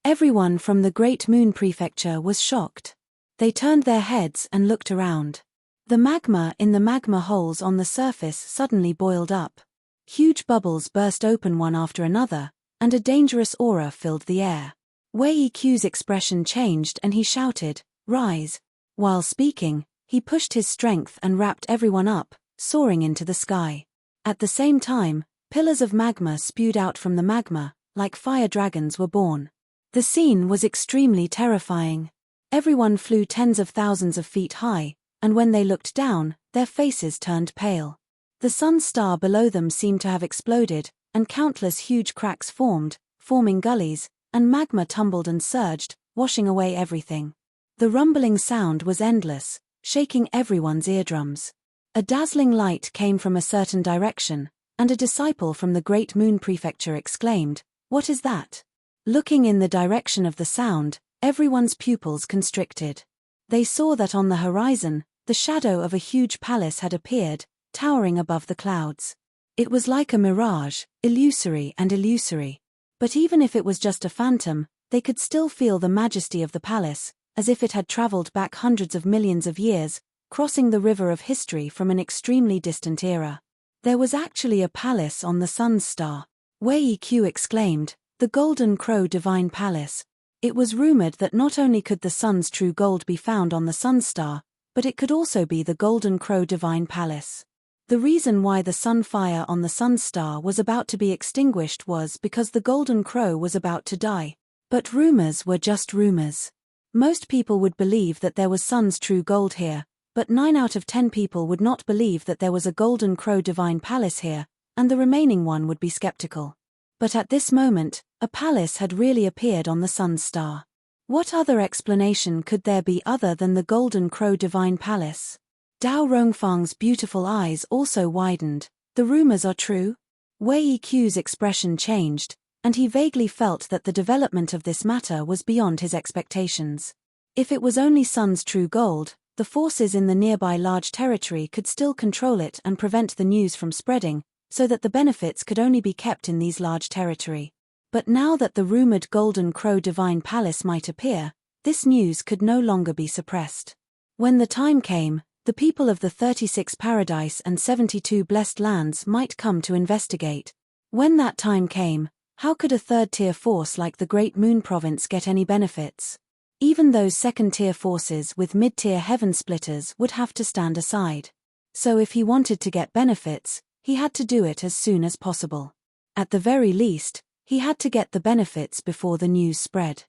Everyone from the Great Moon Prefecture was shocked. They turned their heads and looked around. The magma in the magma holes on the surface suddenly boiled up. Huge bubbles burst open one after another, and a dangerous aura filled the air. Wei Q's expression changed and he shouted, "Rise." While speaking, he pushed his strength and wrapped everyone up, soaring into the sky. At the same time, pillars of magma spewed out from the magma, like fire dragons were born. The scene was extremely terrifying. Everyone flew tens of thousands of feet high, and when they looked down, their faces turned pale. The sun star below them seemed to have exploded, and countless huge cracks formed, forming gullies, and magma tumbled and surged, washing away everything. The rumbling sound was endless, shaking everyone's eardrums. A dazzling light came from a certain direction, and a disciple from the Great Moon Prefecture exclaimed, "What is that?" Looking in the direction of the sound, everyone's pupils constricted. They saw that on the horizon, the shadow of a huge palace had appeared, towering above the clouds. It was like a mirage, illusory and illusory. But even if it was just a phantom, they could still feel the majesty of the palace, as if it had traveled back hundreds of millions of years, crossing the river of history from an extremely distant era. There was actually a palace on the sun's star. Wei Q exclaimed, "The Golden Crow Divine Palace." It was rumored that not only could the sun's true gold be found on the sun's star, but it could also be the Golden Crow Divine Palace. The reason why the sun fire on the sun's star was about to be extinguished was because the Golden Crow was about to die. But rumors were just rumors. Most people would believe that there was sun's true gold here, but 9 out of 10 people would not believe that there was a Golden Crow Divine Palace here, and the remaining one would be skeptical. But at this moment, a palace had really appeared on the sun's star. What other explanation could there be other than the Golden Crow Divine Palace? Dao Rongfang's beautiful eyes also widened. The rumors are true? Wei Q's expression changed, and he vaguely felt that the development of this matter was beyond his expectations. If it was only sun's true gold, the forces in the nearby large territory could still control it and prevent the news from spreading, so that the benefits could only be kept in these large territory. But now that the rumored Golden Crow Divine Palace might appear, this news could no longer be suppressed. When the time came, the people of the 36 Paradise and 72 Blessed Lands might come to investigate. When that time came, how could a third-tier force like the Great Moon Province get any benefits? Even those second-tier forces with mid-tier heaven splitters would have to stand aside. So if he wanted to get benefits, he had to do it as soon as possible. At the very least, he had to get the benefits before the news spread.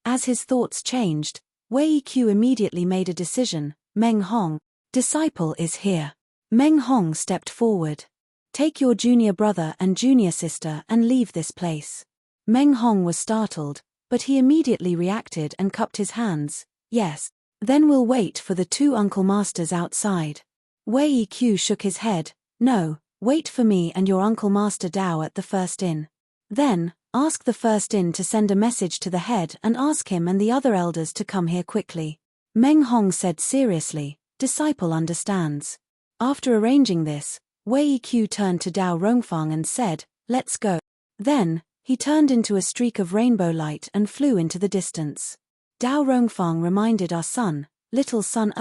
As his thoughts changed, Wei Q immediately made a decision. Meng Hong, disciple, is here. Meng Hong stepped forward. Take your junior brother and junior sister and leave this place. Meng Hong was startled, but he immediately reacted and cupped his hands. Yes, then we'll wait for the 2 uncle masters outside. Wei Q shook his head. No, wait for me and your uncle master Dao at the first inn. Then, ask the first inn to send a message to the head and ask him and the other elders to come here quickly. Meng Hong said seriously, disciple understands. After arranging this, Wei Q turned to Dao Rongfang and said, let's go. Then, he turned into a streak of rainbow light and flew into the distance. Dao Rongfang reminded our son, little son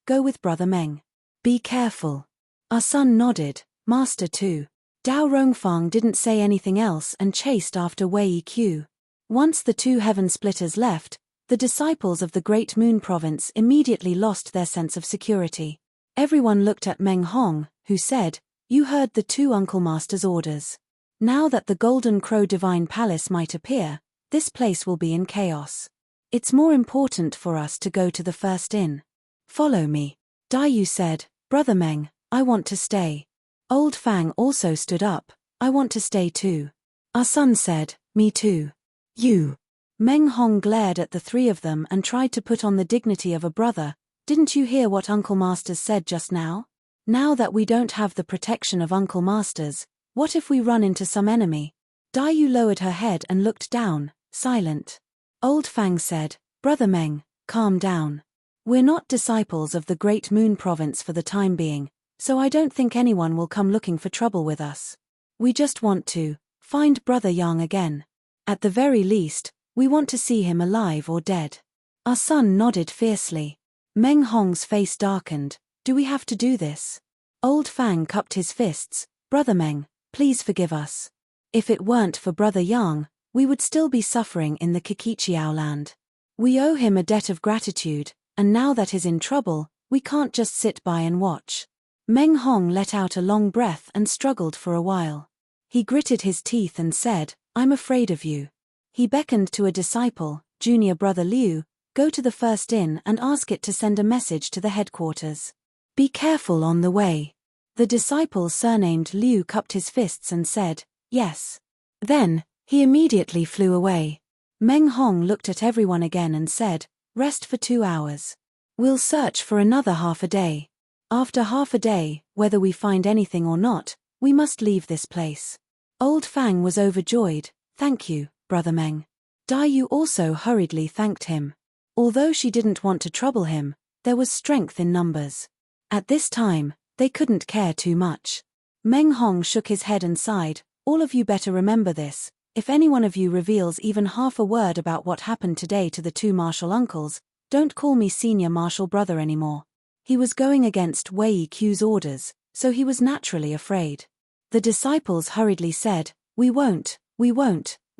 go with brother Meng. Be careful. Our son nodded, master too. Dao Rongfang didn't say anything else and chased after Wei Q. Once the 2 heaven splitters left, the disciples of the Great Moon Province immediately lost their sense of security. Everyone looked at Meng Hong, who said, you heard the 2 uncle masters' orders. Now that the Golden Crow Divine Palace might appear, this place will be in chaos. It's more important for us to go to the first inn. Follow me. Daiyu said, brother Meng, I want to stay. Old Fang also stood up, I want to stay too. Our son said, me too. You. Meng Hong glared at the 3 of them and tried to put on the dignity of a brother. Didn't you hear what Uncle Masters said just now? Now that we don't have the protection of Uncle Masters, what if we run into some enemy? Daiyu lowered her head and looked down, silent. Old Fang said, brother Meng, calm down. We're not disciples of the Great Moon Province for the time being, so I don't think anyone will come looking for trouble with us. We just want to find brother Yang again. At the very least, we want to see him alive or dead. Our son nodded fiercely. Meng Hong's face darkened. Do we have to do this? Old Fang cupped his fists. Brother Meng, please forgive us. If it weren't for brother Yang, we would still be suffering in the Kikichiao land. We owe him a debt of gratitude, and now that he's in trouble, we can't just sit by and watch. Meng Hong let out a long breath and struggled for a while. He gritted his teeth and said, I'm afraid of you. He beckoned to a disciple, junior brother Liu. Go to the first inn and ask it to send a message to the headquarters. Be careful on the way. The disciple surnamed Liu cupped his fists and said, yes. Then, he immediately flew away. Meng Hong looked at everyone again and said, rest for 2 hours. We'll search for another half a day. After half a day, whether we find anything or not, we must leave this place. Old Fang was overjoyed. Thank you, Brother Meng. Dai Yu also hurriedly thanked him. Although she didn't want to trouble him, there was strength in numbers. At this time, they couldn't care too much. Meng Hong shook his head and sighed, all of you better remember this. If any one of you reveals even half a word about what happened today to the 2 martial uncles, don't call me senior martial brother anymore. He was going against Wei Q's orders, so he was naturally afraid. The disciples hurriedly said, we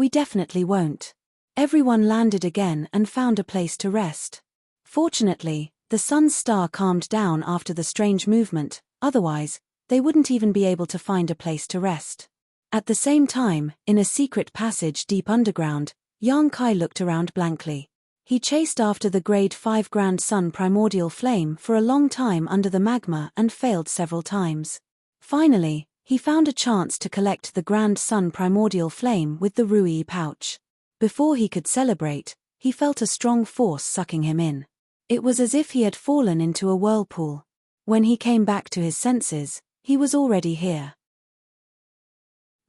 definitely won't. Everyone landed again and found a place to rest. Fortunately, the sun's star calmed down after the strange movement, otherwise, they wouldn't even be able to find a place to rest. At the same time, in a secret passage deep underground, Yang Kai looked around blankly. He chased after the grade 5 Grand Sun primordial flame for a long time under the magma and failed several times. Finally, he found a chance to collect the Grand Sun primordial flame with the Rui pouch. Before he could celebrate, he felt a strong force sucking him in. It was as if he had fallen into a whirlpool. When he came back to his senses, he was already here.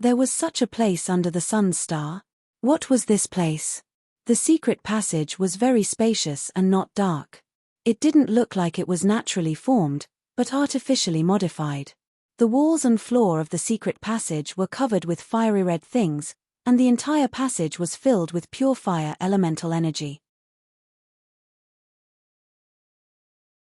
There was such a place under the sun's star. What was this place? The secret passage was very spacious and not dark. It didn't look like it was naturally formed, but artificially modified. The walls and floor of the secret passage were covered with fiery red things, and the entire passage was filled with pure fire elemental energy.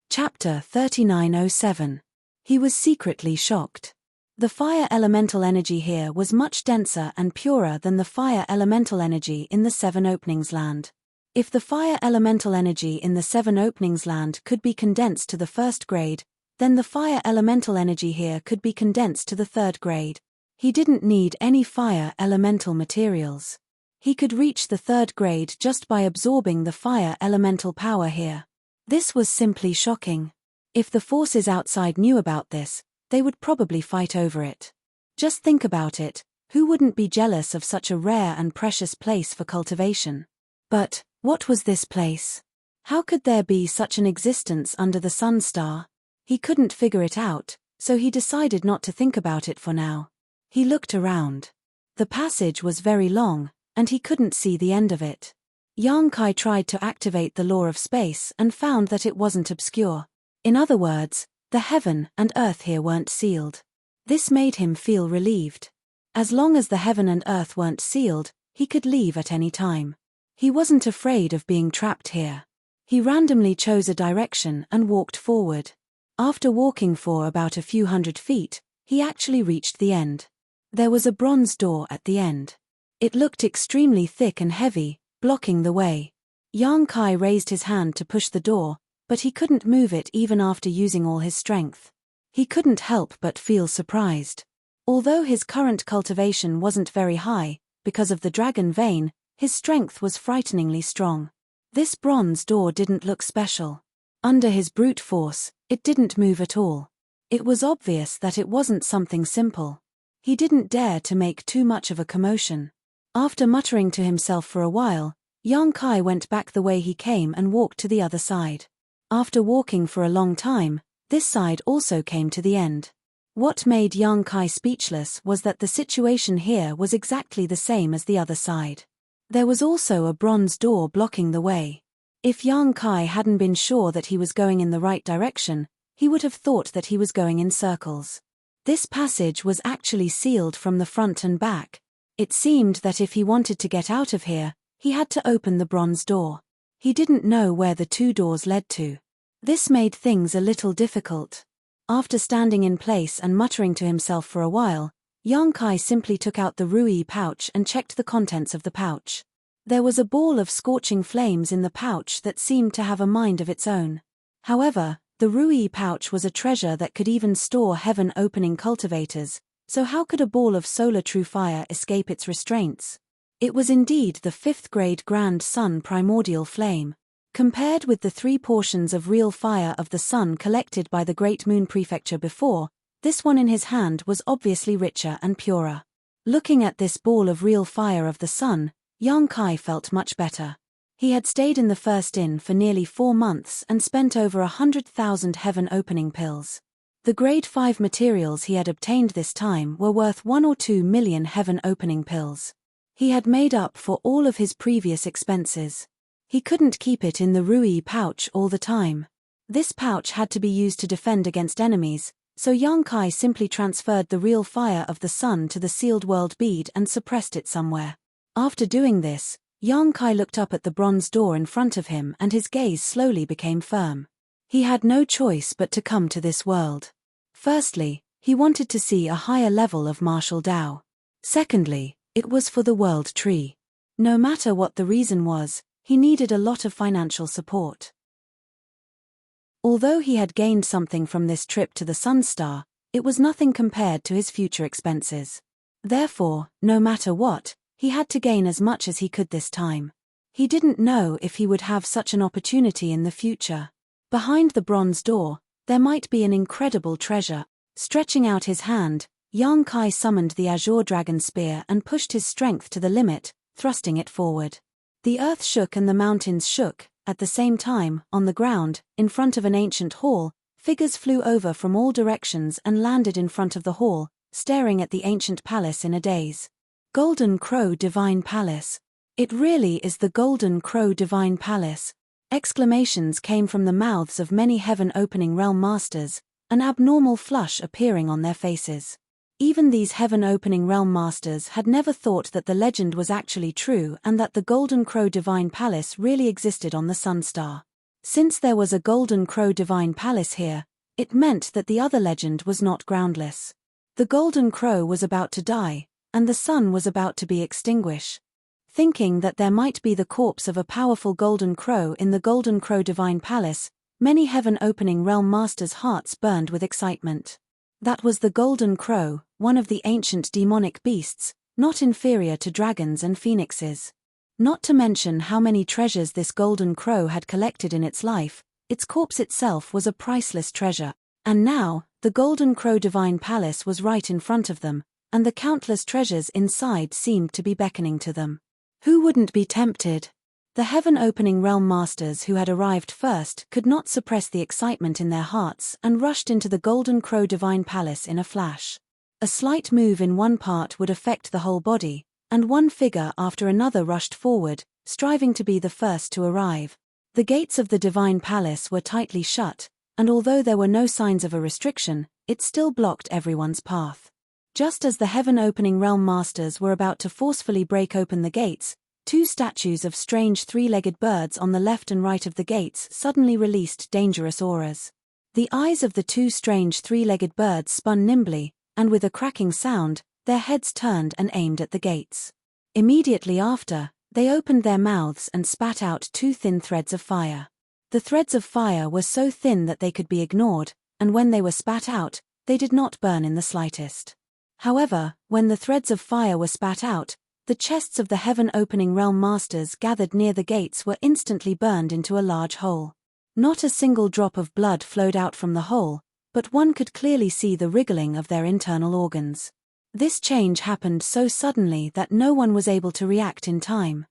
Chapter 3907. He was secretly shocked. The fire elemental energy here was much denser and purer than the fire elemental energy in the 7 Openings Land. If the fire elemental energy in the 7 Openings Land could be condensed to the 1st grade, then the fire elemental energy here could be condensed to the 3rd grade. He didn't need any fire elemental materials. He could reach the 3rd grade just by absorbing the fire elemental power here. This was simply shocking. If the forces outside knew about this, they would probably fight over it. Just think about it, who wouldn't be jealous of such a rare and precious place for cultivation? But, what was this place? How could there be such an existence under the sun star? He couldn't figure it out, so he decided not to think about it for now. He looked around. The passage was very long, and he couldn't see the end of it. Yang Kai tried to activate the law of space and found that it wasn't obscure. In other words, the heaven and earth here weren't sealed. This made him feel relieved. As long as the heaven and earth weren't sealed, he could leave at any time. He wasn't afraid of being trapped here. He randomly chose a direction and walked forward. After walking for about a few hundred feet, he actually reached the end. There was a bronze door at the end. It looked extremely thick and heavy, blocking the way. Yang Kai raised his hand to push the door, but he couldn't move it even after using all his strength. He couldn't help but feel surprised. Although his current cultivation wasn't very high, because of the dragon vein, his strength was frighteningly strong. This bronze door didn't look special. Under his brute force, it didn't move at all. It was obvious that it wasn't something simple. He didn't dare to make too much of a commotion. After muttering to himself for a while, Yang Kai went back the way he came and walked to the other side. After walking for a long time, this side also came to the end. What made Yang Kai speechless was that the situation here was exactly the same as the other side. There was also a bronze door blocking the way. If Yang Kai hadn't been sure that he was going in the right direction, he would have thought that he was going in circles. This passage was actually sealed from the front and back. It seemed that if he wanted to get out of here, he had to open the bronze door. He didn't know where the 2 doors led to. This made things a little difficult. After standing in place and muttering to himself for a while, Yang Kai simply took out the Rui pouch and checked the contents of the pouch. There was a ball of scorching flames in the pouch that seemed to have a mind of its own. However, the Rui pouch was a treasure that could even store heaven-opening cultivators, so how could a ball of solar true fire escape its restraints? It was indeed the 5th grade Grand Sun primordial flame. Compared with the 3 portions of real fire of the sun collected by the Great Moon Prefecture before, this one in his hand was obviously richer and purer. Looking at this ball of real fire of the sun, Yang Kai felt much better. He had stayed in the first inn for nearly 4 months and spent over 100,000 heaven-opening pills. The grade 5 materials he had obtained this time were worth 1 or 2 million heaven-opening pills. He had made up for all of his previous expenses. He couldn't keep it in the Rui pouch all the time. This pouch had to be used to defend against enemies, so Yang Kai simply transferred the real fire of the sun to the sealed world bead and suppressed it somewhere. After doing this, Yang Kai looked up at the bronze door in front of him and his gaze slowly became firm. He had no choice but to come to this world. Firstly, he wanted to see a higher level of martial Tao. Secondly, it was for the world tree. No matter what the reason was, he needed a lot of financial support. Although he had gained something from this trip to the Sun Star, it was nothing compared to his future expenses. Therefore, no matter what, he had to gain as much as he could this time. He didn't know if he would have such an opportunity in the future. Behind the bronze door, there might be an incredible treasure. Stretching out his hand, Yang Kai summoned the Azure Dragon Spear and pushed his strength to the limit, thrusting it forward. The earth shook and the mountains shook. At the same time, on the ground, in front of an ancient hall, figures flew over from all directions and landed in front of the hall, staring at the ancient palace in a daze. Golden Crow Divine Palace. It really is the Golden Crow Divine Palace. Exclamations came from the mouths of many heaven-opening realm masters, an abnormal flush appearing on their faces. Even these heaven-opening realm masters had never thought that the legend was actually true and that the Golden Crow Divine Palace really existed on the Sun Star. Since there was a Golden Crow Divine Palace here, it meant that the other legend was not groundless. The Golden Crow was about to die, and the sun was about to be extinguished. Thinking that there might be the corpse of a powerful Golden Crow in the Golden Crow Divine Palace, many heaven-opening realm masters' hearts burned with excitement. That was the Golden Crow, one of the ancient demonic beasts, not inferior to dragons and phoenixes. Not to mention how many treasures this Golden Crow had collected in its life, its corpse itself was a priceless treasure. And now, the Golden Crow Divine Palace was right in front of them, and the countless treasures inside seemed to be beckoning to them. Who wouldn't be tempted? The heaven-opening realm masters who had arrived first could not suppress the excitement in their hearts and rushed into the Golden Crow Divine Palace in a flash. A slight move in one part would affect the whole body, and one figure after another rushed forward, striving to be the first to arrive. The gates of the Divine Palace were tightly shut, and although there were no signs of a restriction, it still blocked everyone's path. Just as the heaven-opening realm masters were about to forcefully break open the gates, 2 statues of strange 3-legged birds on the left and right of the gates suddenly released dangerous auras. The eyes of the 2 strange 3-legged birds spun nimbly, and with a cracking sound, their heads turned and aimed at the gates. Immediately after, they opened their mouths and spat out 2 thin threads of fire. The threads of fire were so thin that they could be ignored, and when they were spat out, they did not burn in the slightest. However, when the threads of fire were spat out, the chests of the heaven-opening realm masters gathered near the gates were instantly burned into a large hole. Not a single drop of blood flowed out from the hole, but one could clearly see the wriggling of their internal organs. This change happened so suddenly that no one was able to react in time.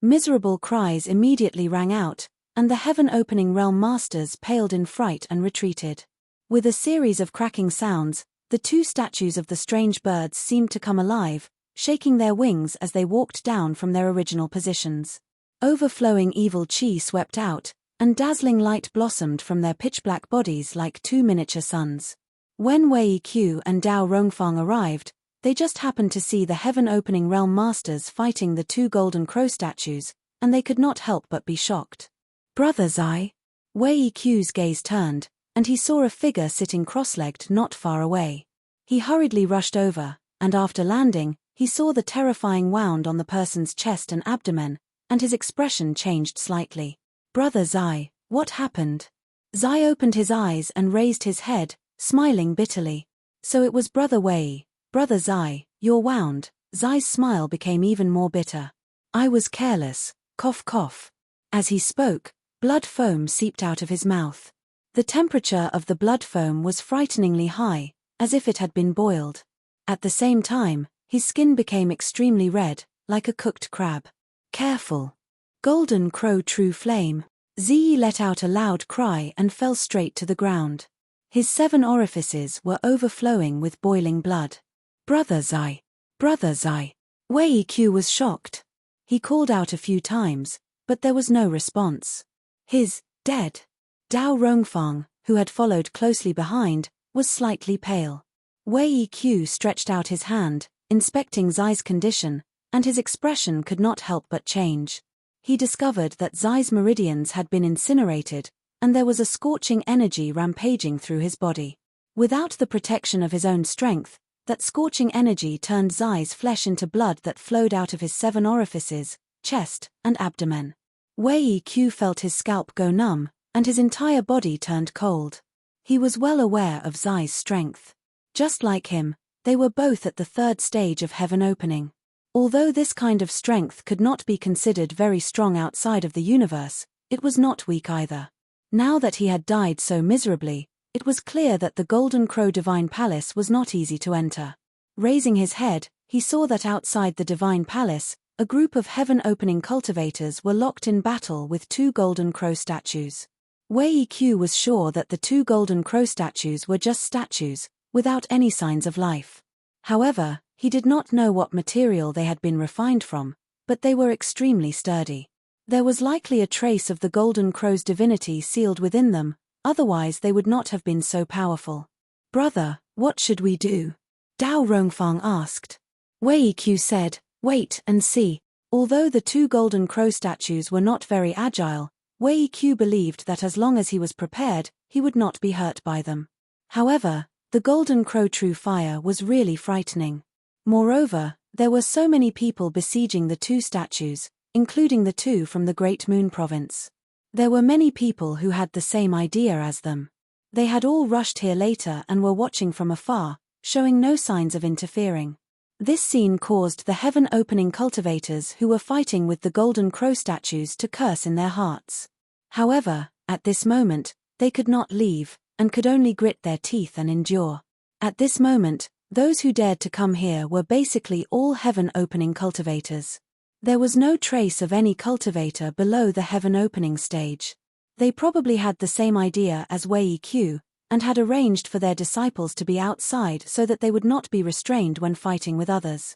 Miserable cries immediately rang out, and the heaven-opening realm masters paled in fright and retreated. With a series of cracking sounds, the 2 statues of the strange birds seemed to come alive, shaking their wings as they walked down from their original positions. Overflowing evil chi swept out, and dazzling light blossomed from their pitch-black bodies like 2 miniature suns. When Wei Qiu and Dao Rongfang arrived, they just happened to see the heaven-opening realm masters fighting the 2 golden crow statues, and they could not help but be shocked. "Brother Zai?" Wei Qiu's gaze turned, and he saw a figure sitting cross-legged not far away. He hurriedly rushed over, and after landing, he saw the terrifying wound on the person's chest and abdomen, and his expression changed slightly. "Brother Zai, what happened?" Zai opened his eyes and raised his head, smiling bitterly. "So it was Brother Wei. Brother Zai, you're wound." Zai's smile became even more bitter. "I was careless, cough cough." As he spoke, blood foam seeped out of his mouth. The temperature of the blood foam was frighteningly high, as if it had been boiled. At the same time, his skin became extremely red, like a cooked crab. Careful! Golden Crow True Flame. Zi let out a loud cry and fell straight to the ground. His 7 orifices were overflowing with boiling blood. Brother Zai! Brother Zai! Wei Q was shocked. He called out a few times, but there was no response. His dead. Dao Rongfang, who had followed closely behind, was slightly pale. Wei Q stretched out his hand, inspecting Zai's condition, and his expression could not help but change. He discovered that Zai's meridians had been incinerated, and there was a scorching energy rampaging through his body. Without the protection of his own strength, that scorching energy turned Zai's flesh into blood that flowed out of his 7 orifices, chest, and abdomen. Wei Q felt his scalp go numb, and his entire body turned cold. He was well aware of Zai's strength. Just like him, they were both at the 3rd stage of heaven opening. Although this kind of strength could not be considered very strong outside of the universe, it was not weak either. Now that he had died so miserably, it was clear that the Golden Crow Divine Palace was not easy to enter. Raising his head, he saw that outside the Divine Palace, a group of heaven-opening cultivators were locked in battle with 2 Golden Crow statues. Wei Q was sure that the 2 Golden Crow statues were just statues, without any signs of life. However, he did not know what material they had been refined from, but they were extremely sturdy. There was likely a trace of the Golden Crow's divinity sealed within them, otherwise they would not have been so powerful. Brother, what should we do? Dao Rongfang asked. Wei Q said, wait and see. Although the 2 Golden Crow statues were not very agile, Wei Q believed that as long as he was prepared, he would not be hurt by them. However, the Golden Crow True Fire was really frightening. Moreover, there were so many people besieging the 2 statues, including the 2 from the Great Moon Province. There were many people who had the same idea as them. They had all rushed here later and were watching from afar, showing no signs of interfering. This scene caused the heaven-opening cultivators who were fighting with the Golden Crow statues to curse in their hearts. However, at this moment, they could not leave, and could only grit their teeth and endure. At this moment, those who dared to come here were basically all heaven-opening cultivators. There was no trace of any cultivator below the heaven-opening stage. They probably had the same idea as Wei Q, and had arranged for their disciples to be outside so that they would not be restrained when fighting with others.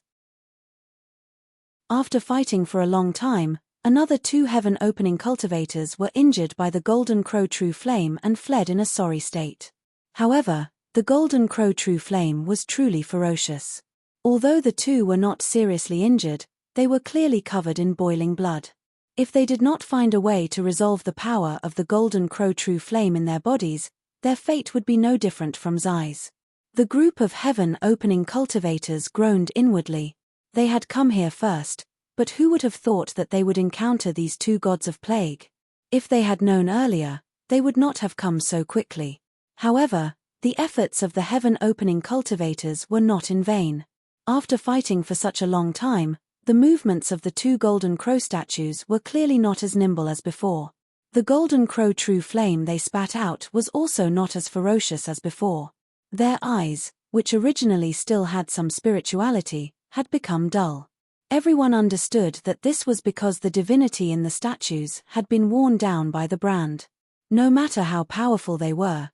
After fighting for a long time, another 2 heaven-opening cultivators were injured by the Golden Crow True Flame and fled in a sorry state. However, the Golden Crow True Flame was truly ferocious. Although the 2 were not seriously injured, they were clearly covered in boiling blood. If they did not find a way to resolve the power of the Golden Crow True Flame in their bodies, their fate would be no different from Zai's. The group of heaven-opening cultivators groaned inwardly. They had come here first, but who would have thought that they would encounter these 2 gods of plague? If they had known earlier, they would not have come so quickly. However, the efforts of the heaven-opening cultivators were not in vain. After fighting for such a long time, the movements of the 2 Golden Crow statues were clearly not as nimble as before. The Golden Crow True Flame they spat out was also not as ferocious as before. Their eyes, which originally still had some spirituality, had become dull. Everyone understood that this was because the divinity in the statues had been worn down by the brand. No matter how powerful they were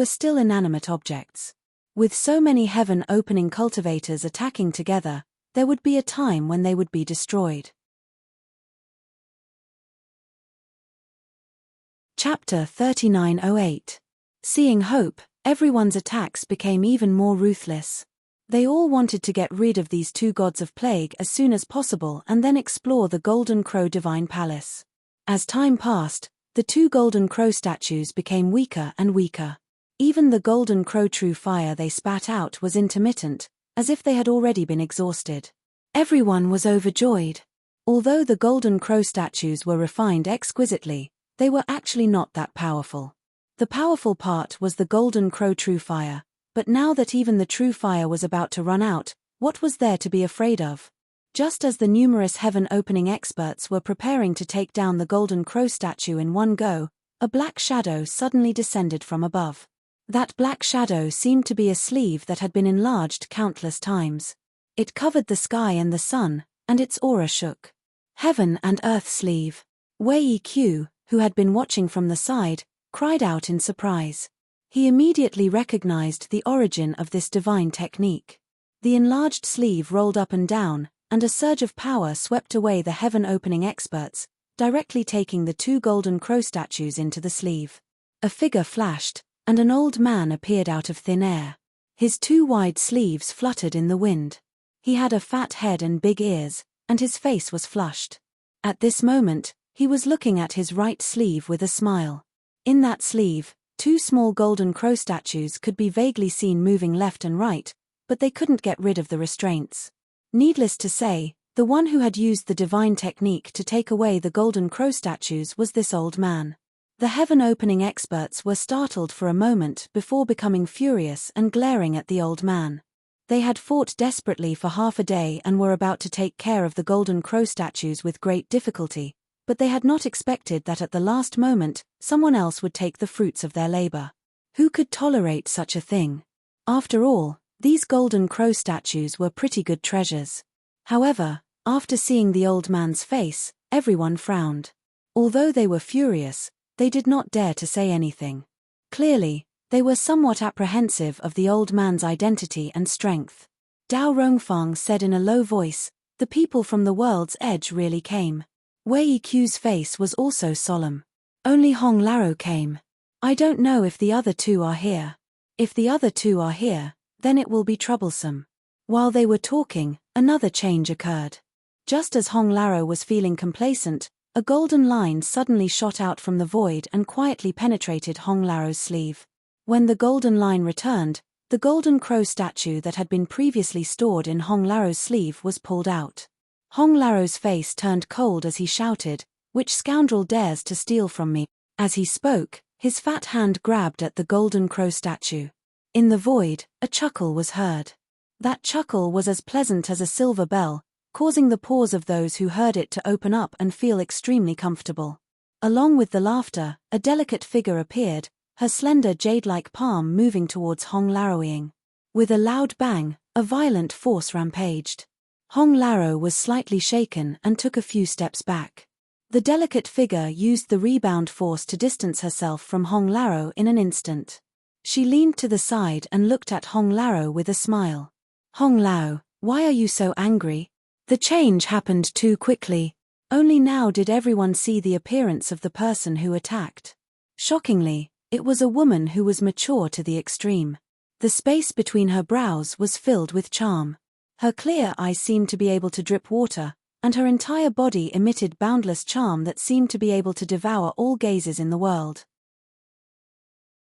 still inanimate objects. With so many heaven-opening cultivators attacking together, there would be a time when they would be destroyed. Chapter 3908. Seeing hope, everyone's attacks became even more ruthless. They all wanted to get rid of these 2 gods of plague as soon as possible and then explore the Golden Crow Divine Palace. As time passed, the 2 Golden Crow statues became weaker and weaker. Even the Golden Crow True Fire they spat out was intermittent, as if they had already been exhausted. Everyone was overjoyed. Although the Golden Crow statues were refined exquisitely, they were actually not that powerful. The powerful part was the Golden Crow True Fire, but now that even the True Fire was about to run out, what was there to be afraid of? Just as the numerous heaven-opening experts were preparing to take down the golden crow statue in one go, a black shadow suddenly descended from above. That black shadow seemed to be a sleeve that had been enlarged countless times. It covered the sky and the sun, and its aura shook. Heaven and Earth sleeve. Wei Q, who had been watching from the side, cried out in surprise. He immediately recognized the origin of this divine technique. The enlarged sleeve rolled up and down, and a surge of power swept away the heaven-opening experts, directly taking the two golden crow statues into the sleeve. A figure flashed, and an old man appeared out of thin air. His two wide sleeves fluttered in the wind. He had a fat head and big ears, and his face was flushed. At this moment, he was looking at his right sleeve with a smile. In that sleeve, two small golden crow statues could be vaguely seen moving left and right, but they couldn't get rid of the restraints. Needless to say, the one who had used the divine technique to take away the golden crow statues was this old man. The heaven-opening experts were startled for a moment before becoming furious and glaring at the old man. They had fought desperately for half a day and were about to take care of the golden crow statues with great difficulty, but they had not expected that at the last moment, someone else would take the fruits of their labor. Who could tolerate such a thing? After all, these golden crow statues were pretty good treasures. However, after seeing the old man's face, everyone frowned. Although they were furious, they did not dare to say anything. Clearly, they were somewhat apprehensive of the old man's identity and strength. Dao Rongfang said in a low voice, "The people from the world's edge really came." Wei Q's face was also solemn. "Only Hong Laro came. I don't know if the other two are here. If the other two are here, then it will be troublesome." While they were talking, another change occurred. Just as Hong Laro was feeling complacent, a golden line suddenly shot out from the void and quietly penetrated Hong Laro's sleeve. When the golden line returned, the golden crow statue that had been previously stored in Hong Laro's sleeve was pulled out. Hong Laro's face turned cold as he shouted, "Which scoundrel dares to steal from me?" As he spoke, his fat hand grabbed at the golden crow statue. In the void, a chuckle was heard. That chuckle was as pleasant as a silver bell, causing the pores of those who heard it to open up and feel extremely comfortable. Along with the laughter, a delicate figure appeared, her slender jade-like palm moving towards Hong Laroing. With a loud bang, a violent force rampaged. Hong Laro was slightly shaken and took a few steps back. The delicate figure used the rebound force to distance herself from Hong Laro in an instant. She leaned to the side and looked at Hong Laro with a smile. "Hong Lao, why are you so angry?" The change happened too quickly. Only now did everyone see the appearance of the person who attacked. Shockingly, it was a woman who was mature to the extreme. The space between her brows was filled with charm. Her clear eyes seemed to be able to drip water, and her entire body emitted boundless charm that seemed to be able to devour all gazes in the world.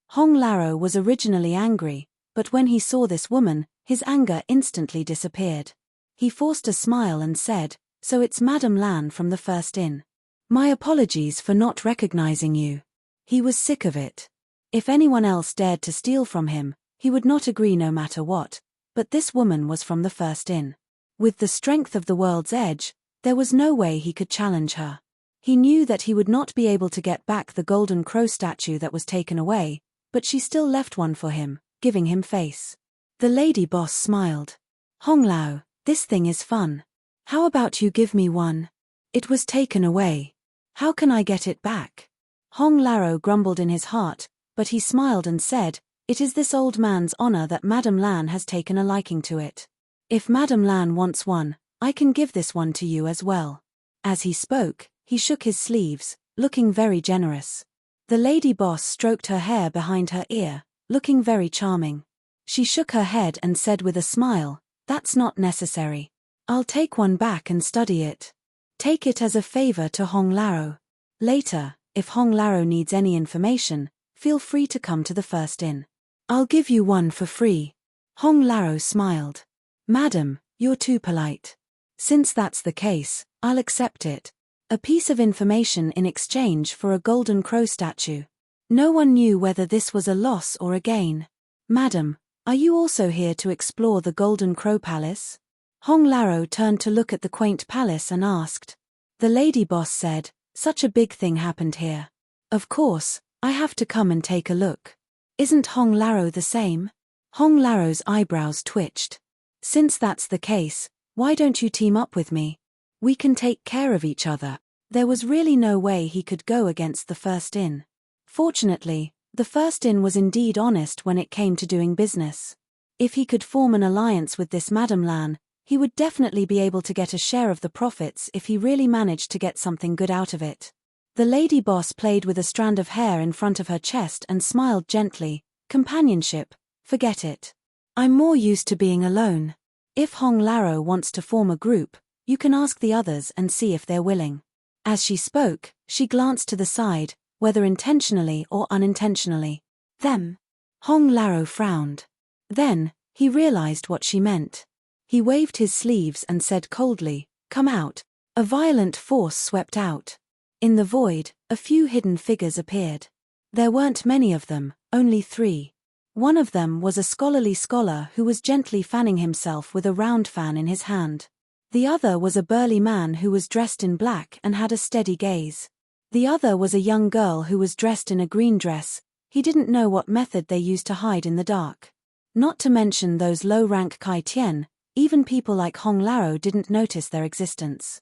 Hong Laro was originally angry, but when he saw this woman, his anger instantly disappeared. He forced a smile and said, "So it's Madame Lan from the first inn. My apologies for not recognizing you." He was sick of it. If anyone else dared to steal from him, he would not agree no matter what, but this woman was from the first inn. With the strength of the world's edge, there was no way he could challenge her. He knew that he would not be able to get back the golden crow statue that was taken away, but she still left one for him, giving him face. The lady boss smiled. "Hong Lao, this thing is fun. How about you give me one? It was taken away. How can I get it back?" Hong Laro grumbled in his heart, but he smiled and said, "It is this old man's honor that Madame Lan has taken a liking to it. If Madame Lan wants one, I can give this one to you as well." As he spoke, he shook his sleeves, looking very generous. The lady boss stroked her hair behind her ear, looking very charming. She shook her head and said with a smile, "That's not necessary. I'll take one back and study it. Take it as a favor to Hong Laro. Later, if Hong Laro needs any information, feel free to come to the first inn. I'll give you one for free." Hong Laro smiled. "Madam, you're too polite. Since that's the case, I'll accept it. A piece of information in exchange for a golden crow statue." No one knew whether this was a loss or a gain. "Madam, are you also here to explore the Golden Crow Palace?" Hong Laro turned to look at the quaint palace and asked. The lady boss said, "Such a big thing happened here. Of course, I have to come and take a look. Isn't Hong Laro the same?" Hong Laro's eyebrows twitched. "Since that's the case, why don't you team up with me? We can take care of each other." There was really no way he could go against the first in. Fortunately, the first in was indeed honest when it came to doing business. If he could form an alliance with this Madame Lan, he would definitely be able to get a share of the profits if he really managed to get something good out of it. The lady boss played with a strand of hair in front of her chest and smiled gently. "Companionship, forget it. I'm more used to being alone. If Hong Laro wants to form a group, you can ask the others and see if they're willing." As she spoke, she glanced to the side, whether intentionally or unintentionally. "Them?" Hong Laro frowned. Then, he realized what she meant. He waved his sleeves and said coldly, "Come out." A violent force swept out. In the void, a few hidden figures appeared. There weren't many of them, only 3. One of them was a scholarly scholar who was gently fanning himself with a round fan in his hand. The other was a burly man who was dressed in black and had a steady gaze. The other was a young girl who was dressed in a green dress. He didn't know what method they used to hide in the dark. Not to mention those low-rank Kai Tian, even people like Hong Laro didn't notice their existence.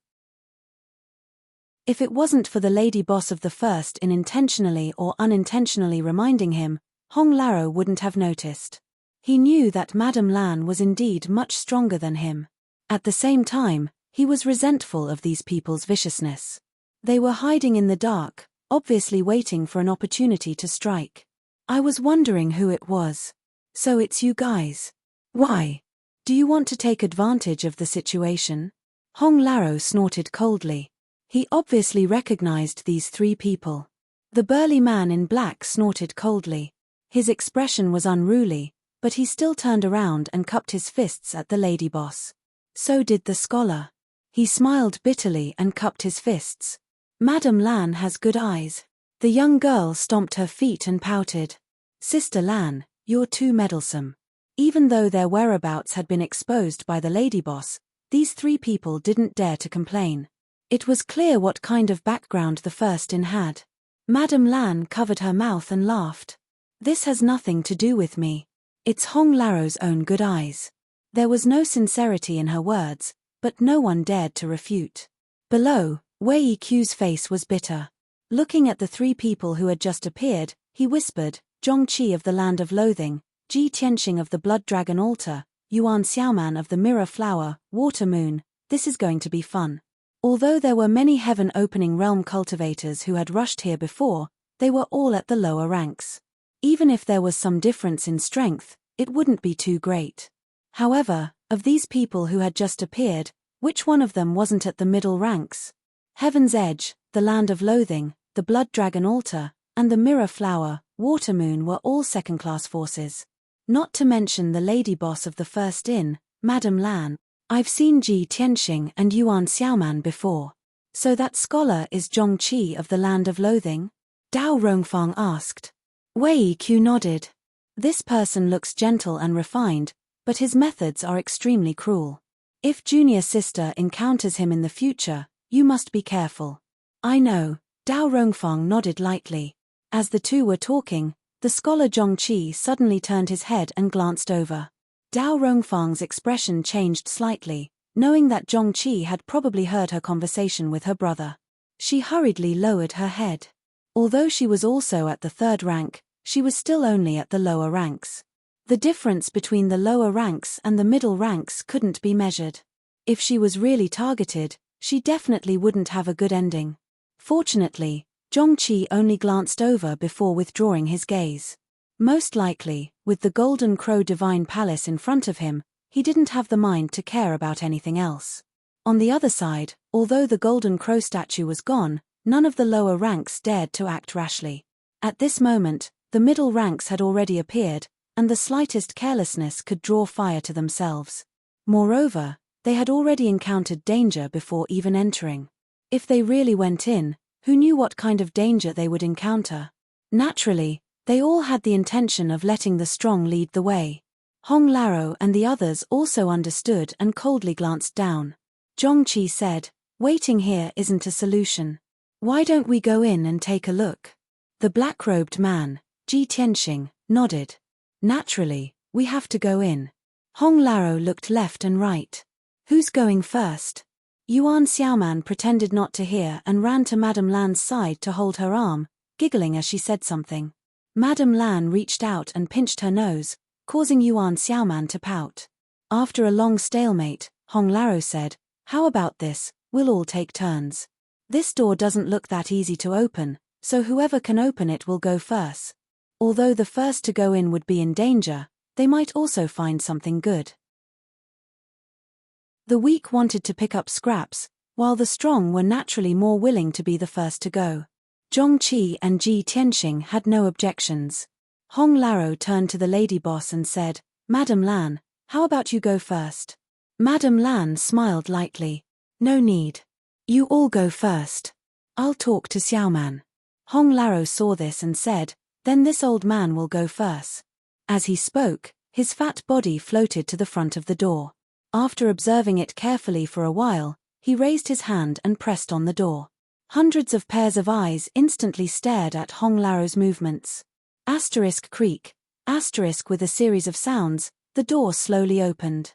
If it wasn't for the lady boss of the first in intentionally or unintentionally reminding him, Hong Laro wouldn't have noticed. He knew that Madame Lan was indeed much stronger than him. At the same time, he was resentful of these people's viciousness. They were hiding in the dark, obviously waiting for an opportunity to strike. "I was wondering who it was. So it's you guys. Why? Do you want to take advantage of the situation?" Hong Laro snorted coldly. He obviously recognized these 3 people. The burly man in black snorted coldly. His expression was unruly, but he still turned around and cupped his fists at the lady boss. So did the scholar. He smiled bitterly and cupped his fists. "Madame Lan has good eyes." The young girl stomped her feet and pouted. "Sister Lan, you're too meddlesome." Even though their whereabouts had been exposed by the lady boss, these 3 people didn't dare to complain. It was clear what kind of background the first in had. Madame Lan covered her mouth and laughed. "This has nothing to do with me. It's Hong Laro's own good eyes." There was no sincerity in her words, but no one dared to refute. Below, Wei Qiu's face was bitter. Looking at the 3 people who had just appeared, he whispered, "Zhongqi of the Land of Loathing, Ji Tianxing of the Blood Dragon Altar, Yuan Xiaoman of the Mirror Flower, Water Moon, this is going to be fun." Although there were many heaven-opening realm cultivators who had rushed here before, they were all at the lower ranks. Even if there was some difference in strength, it wouldn't be too great. However, of these people who had just appeared, which one of them wasn't at the middle ranks? Heaven's Edge, the Land of Loathing, the Blood Dragon Altar, and the Mirror Flower, Water Moon were all second-class forces. Not to mention the lady boss of the first in, Madame Lan. "I've seen Ji Tianxing and Yuan Xiaoman before. So that scholar is Zhongqi of the Land of Loathing?" Dao Rongfang asked. Wei Qiu nodded. "This person looks gentle and refined, but his methods are extremely cruel. If junior sister encounters him in the future, you must be careful." "I know," Dao Rongfang nodded lightly. As the 2 were talking, the scholar Zhongqi suddenly turned his head and glanced over. Dao Rongfang's expression changed slightly, knowing that Zhongqi had probably heard her conversation with her brother. She hurriedly lowered her head. Although she was also at the 3rd rank, she was still only at the lower ranks. The difference between the lower ranks and the middle ranks couldn't be measured. If she was really targeted, she definitely wouldn't have a good ending. Fortunately, Zhongqi only glanced over before withdrawing his gaze. Most likely, with the Golden Crow Divine Palace in front of him, he didn't have the mind to care about anything else. On the other side, although the Golden Crow statue was gone, none of the lower ranks dared to act rashly. At this moment, the middle ranks had already appeared, and the slightest carelessness could draw fire to themselves. Moreover, they had already encountered danger before even entering. If they really went in, who knew what kind of danger they would encounter? Naturally, they all had the intention of letting the strong lead the way. Hong Laro and the others also understood and coldly glanced down. Zhongqi said, "Waiting here isn't a solution. Why don't we go in and take a look?" The black-robed man, Ji Tianxing, nodded. "Naturally, we have to go in." Hong Laro looked left and right. "Who's going first?" Yuan Xiaoman pretended not to hear and ran to Madame Lan's side to hold her arm, giggling as she said something. Madame Lan reached out and pinched her nose, causing Yuan Xiaoman to pout. After a long stalemate, Hong Laro said, "How about this, we'll all take turns. This door doesn't look that easy to open, so whoever can open it will go first. Although the first to go in would be in danger, they might also find something good." The weak wanted to pick up scraps, while the strong were naturally more willing to be the first to go. Zhongqi and Ji Tianxing had no objections. Hong Laro turned to the lady boss and said, "Madame Lan, how about you go first?" Madame Lan smiled lightly. "No need. You all go first. I'll talk to Xiaoman." Hong Laro saw this and said, "Then this old man will go first." As he spoke, his fat body floated to the front of the door. After observing it carefully for a while, he raised his hand and pressed on the door. Hundreds of pairs of eyes instantly stared at Hong Laro's movements. Asterisk creak, asterisk with a series of sounds, the door slowly opened.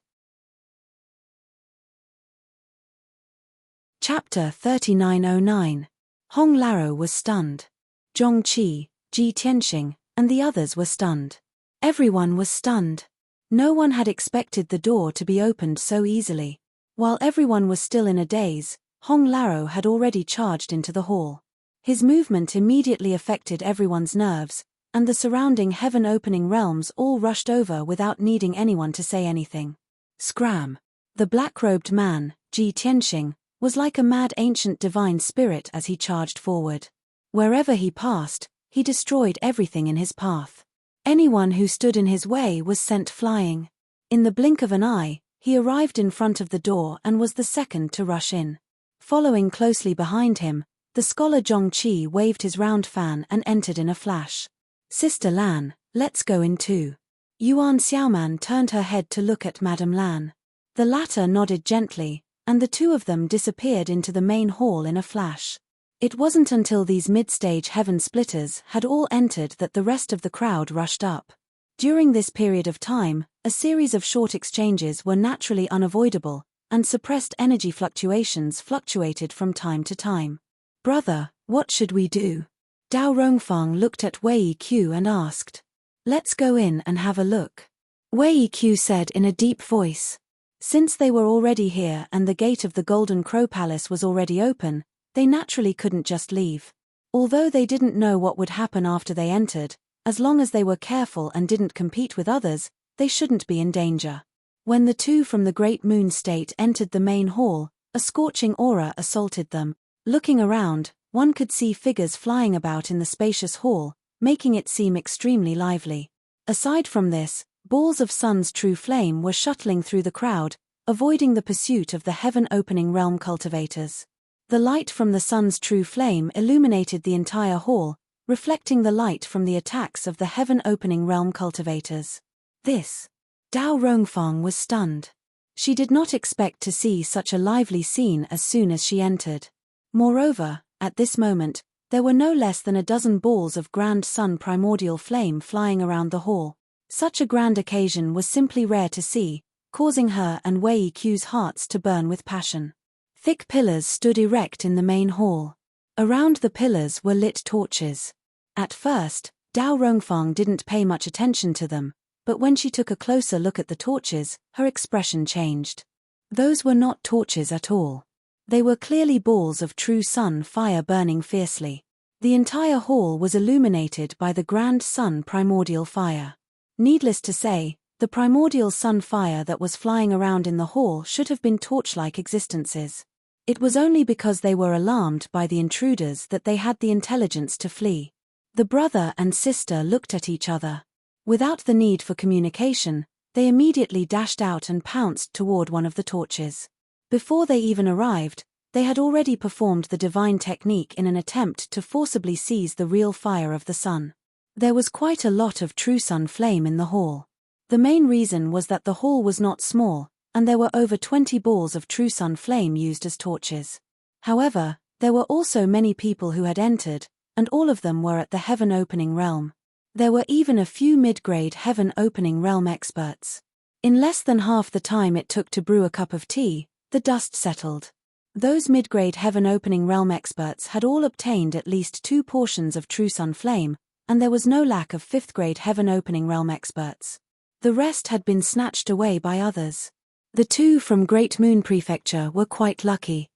Chapter 3909. Hong Laro was stunned. Zhongqi, Ji Tianxing, and the others were stunned. Everyone was stunned. No one had expected the door to be opened so easily. While everyone was still in a daze, Hong Laro had already charged into the hall. His movement immediately affected everyone's nerves, and the surrounding heaven-opening realms all rushed over without needing anyone to say anything. Scram! The black-robed man, Ji Tianxing, was like a mad ancient divine spirit as he charged forward. Wherever he passed, he destroyed everything in his path. Anyone who stood in his way was sent flying. In the blink of an eye, he arrived in front of the door and was the second to rush in. Following closely behind him, the scholar Zhongqi waved his round fan and entered in a flash. "Sister Lan, let's go in too." Yuan Xiaoman turned her head to look at Madame Lan. The latter nodded gently, and the two of them disappeared into the main hall in a flash. It wasn't until these mid-stage heaven splitters had all entered that the rest of the crowd rushed up. During this period of time, a series of short exchanges were naturally unavoidable, and suppressed energy fluctuations fluctuated from time to time. "Brother, what should we do?" Dao Rongfang looked at Wei Qiu and asked. "Let's go in and have a look," Wei Qiu said in a deep voice. Since they were already here and the gate of the Golden Crow Palace was already open, they naturally couldn't just leave. Although they didn't know what would happen after they entered, as long as they were careful and didn't compete with others, they shouldn't be in danger. When the two from the Great Moon State entered the main hall, a scorching aura assaulted them. Looking around, one could see figures flying about in the spacious hall, making it seem extremely lively. Aside from this, balls of sun's true flame were shuttling through the crowd, avoiding the pursuit of the heaven-opening realm cultivators. The light from the sun's true flame illuminated the entire hall, reflecting the light from the attacks of the heaven-opening realm cultivators. Dao Rongfang was stunned. She did not expect to see such a lively scene as soon as she entered. Moreover, at this moment, there were no less than a dozen balls of grand sun primordial flame flying around the hall. Such a grand occasion was simply rare to see, causing her and Wei Qiu's hearts to burn with passion. Thick pillars stood erect in the main hall. Around the pillars were lit torches. At first, Dao Rongfang didn't pay much attention to them, but when she took a closer look at the torches, her expression changed. Those were not torches at all. They were clearly balls of true sun fire burning fiercely. The entire hall was illuminated by the grand sun primordial fire. Needless to say, the primordial sun fire that was flying around in the hall should have been torch-like existences. It was only because they were alarmed by the intruders that they had the intelligence to flee. The brother and sister looked at each other. Without the need for communication, they immediately dashed out and pounced toward one of the torches. Before they even arrived, they had already performed the divine technique in an attempt to forcibly seize the real fire of the sun. There was quite a lot of true sun flame in the hall. The main reason was that the hall was not small, and there were over 20 balls of true sun flame used as torches. However, there were also many people who had entered, and all of them were at the Heaven Opening Realm. There were even a few mid-grade Heaven Opening Realm experts. In less than half the time it took to brew a cup of tea, the dust settled. Those mid-grade Heaven Opening Realm experts had all obtained at least 2 portions of true sun flame, and there was no lack of 5th-grade Heaven Opening Realm experts. The rest had been snatched away by others. The 2 from Great Moon Prefecture were quite lucky.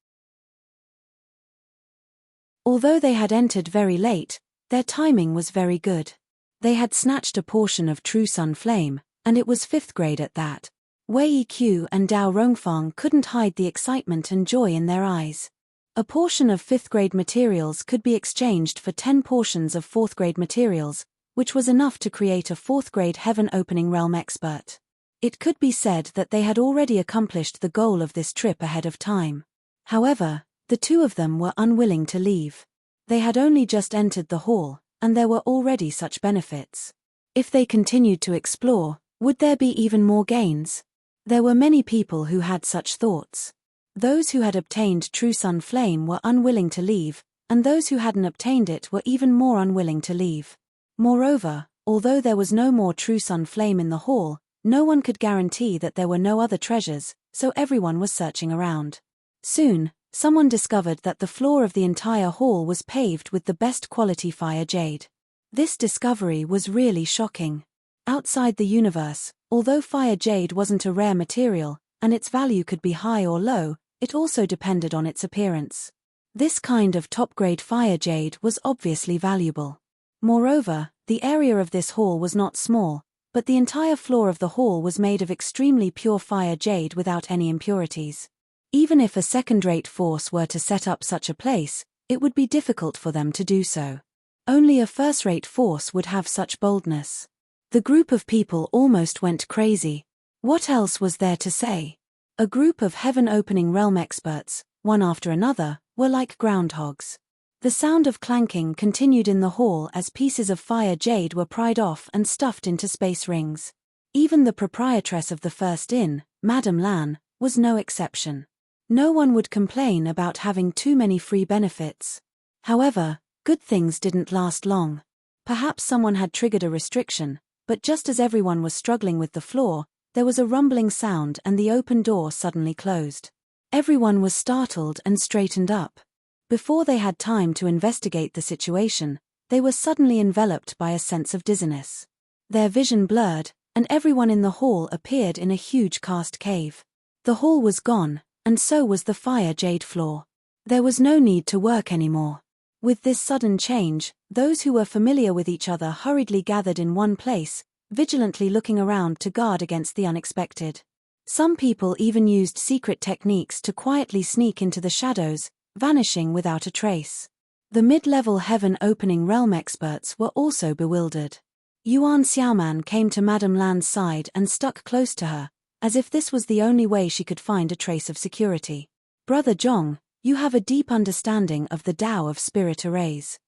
Although they had entered very late, their timing was very good. They had snatched a portion of true sun flame, and it was 5th grade at that. Wei Qiu and Dao Rongfang couldn't hide the excitement and joy in their eyes. A portion of 5th grade materials could be exchanged for 10 portions of 4th grade materials, which was enough to create a 4th grade Heaven Opening Realm expert. It could be said that they had already accomplished the goal of this trip ahead of time. However, the 2 of them were unwilling to leave. They had only just entered the hall, and there were already such benefits. If they continued to explore, would there be even more gains? There were many people who had such thoughts. Those who had obtained true sun flame were unwilling to leave, and those who hadn't obtained it were even more unwilling to leave. Moreover, although there was no more true sun flame in the hall, no one could guarantee that there were no other treasures, so everyone was searching around. Soon, someone discovered that the floor of the entire hall was paved with the best quality fire jade. This discovery was really shocking. Outside the universe, although fire jade wasn't a rare material, and its value could be high or low, it also depended on its appearance. This kind of top-grade fire jade was obviously valuable. Moreover, the area of this hall was not small, but the entire floor of the hall was made of extremely pure fire jade without any impurities. Even if a second-rate force were to set up such a place, it would be difficult for them to do so. Only a first-rate force would have such boldness. The group of people almost went crazy. What else was there to say? A group of Heaven Opening Realm experts, one after another, were like groundhogs. The sound of clanking continued in the hall as pieces of fire jade were pried off and stuffed into space rings. Even the proprietress of the first inn, Madame Lan, was no exception. No one would complain about having too many free benefits. However, good things didn't last long. Perhaps someone had triggered a restriction, but just as everyone was struggling with the floor, there was a rumbling sound and the open door suddenly closed. Everyone was startled and straightened up. Before they had time to investigate the situation, they were suddenly enveloped by a sense of dizziness. Their vision blurred, and everyone in the hall appeared in a huge cast cave. The hall was gone, and so was the fire jade floor. There was no need to work anymore. With this sudden change, those who were familiar with each other hurriedly gathered in one place, vigilantly looking around to guard against the unexpected. Some people even used secret techniques to quietly sneak into the shadows, vanishing without a trace. The mid-level Heaven Opening Realm experts were also bewildered. Yuan Xiaoman came to Madame Lan's side and stuck close to her, as if this was the only way she could find a trace of security. Brother Zhong, you have a deep understanding of the Tao of spirit arrays.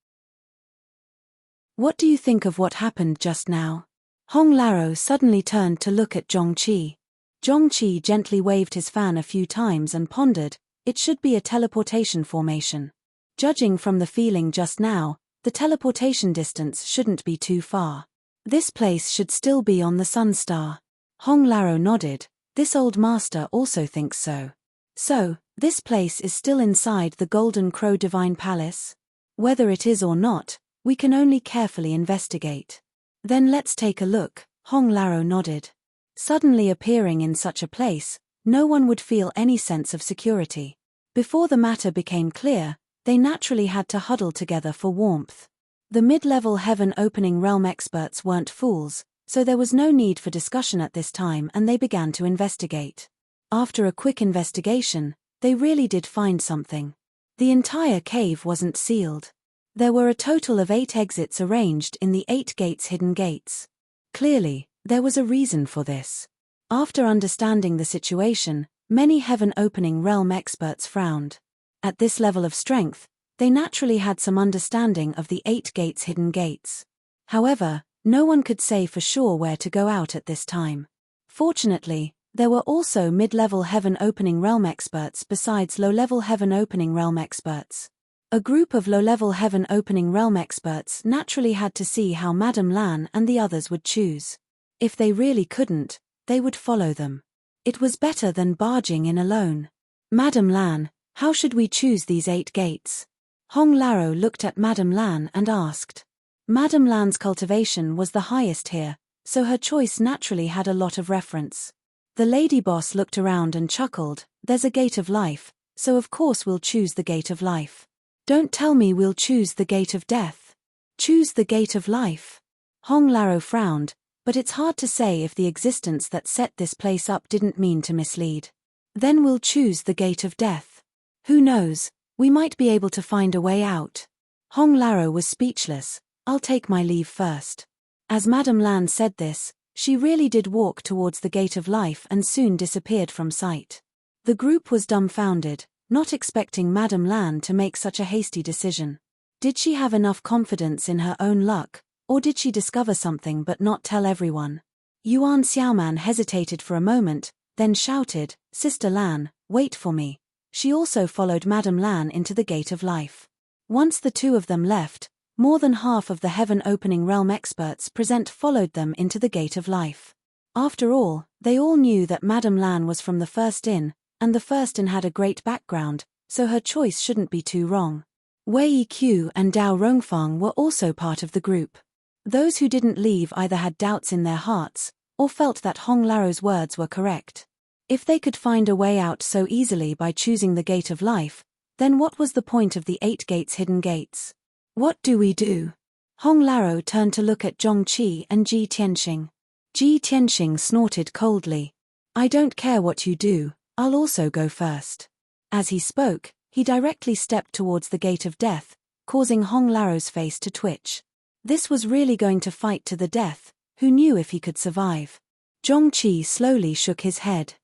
What do you think of what happened just now? Hong Laro suddenly turned to look at Zhong Qi. Zhong Qi gently waved his fan a few times and pondered, it should be a teleportation formation. Judging from the feeling just now, the teleportation distance shouldn't be too far. This place should still be on the Sun Star. Hong Laro nodded, this old master also thinks so. So, this place is still inside the Golden Crow Divine Palace? Whether it is or not, we can only carefully investigate. Then let's take a look, Hong Laro nodded. Suddenly appearing in such a place, no one would feel any sense of security. Before the matter became clear, they naturally had to huddle together for warmth. The mid-level Heaven Opening Realm experts weren't fools, so there was no need for discussion at this time and they began to investigate. After a quick investigation, they really did find something. The entire cave wasn't sealed. There were a total of 8 exits arranged in the 8 hidden gates. Clearly, there was a reason for this. After understanding the situation, many Heaven Opening Realm experts frowned. At this level of strength, they naturally had some understanding of the 8 hidden gates. However, No one could say for sure where to go out at this time. Fortunately, there were also mid-level Heaven Opening Realm experts besides low-level Heaven Opening Realm experts. A group of low-level Heaven Opening Realm experts naturally had to see how Madame Lan and the others would choose. If they really couldn't, they would follow them. It was better than barging in alone. Madame Lan, how should we choose these 8 gates? Hong Laro looked at Madame Lan and asked. Madame Lan's cultivation was the highest here, so her choice naturally had a lot of reference. The lady boss looked around and chuckled, there's a gate of life, so of course we'll choose the gate of life. Don't tell me we'll choose the gate of death. Choose the gate of life. Hong Laro frowned, but it's hard to say if the existence that set this place up didn't mean to mislead. Then we'll choose the gate of death. Who knows, we might be able to find a way out. Hong Laro was speechless. I'll take my leave first. As Madame Lan said this, she really did walk towards the gate of life and soon disappeared from sight. The group was dumbfounded, not expecting Madame Lan to make such a hasty decision. Did she have enough confidence in her own luck, or did she discover something but not tell everyone? Yuan Xiaoman hesitated for a moment, then shouted, Sister Lan, wait for me. She also followed Madame Lan into the gate of life. Once the two of them left, more than half of the Heaven Opening Realm experts present followed them into the gate of life. After all, they all knew that Madame Lan was from the First Inn, and the First Inn had a great background, so her choice shouldn't be too wrong. Wei Qiu and Dao Rongfang were also part of the group. Those who didn't leave either had doubts in their hearts, or felt that Hong Laro's words were correct. If they could find a way out so easily by choosing the gate of life, then what was the point of the 8 gates hidden gates? What do we do? Hong Laro turned to look at Zhong Qi and Ji Tianxing. Ji Tianxing snorted coldly. I don't care what you do, I'll also go first. As he spoke, he directly stepped towards the gate of death, causing Hong Laro's face to twitch. This was really going to fight to the death, who knew if he could survive. Zhong Qi slowly shook his head.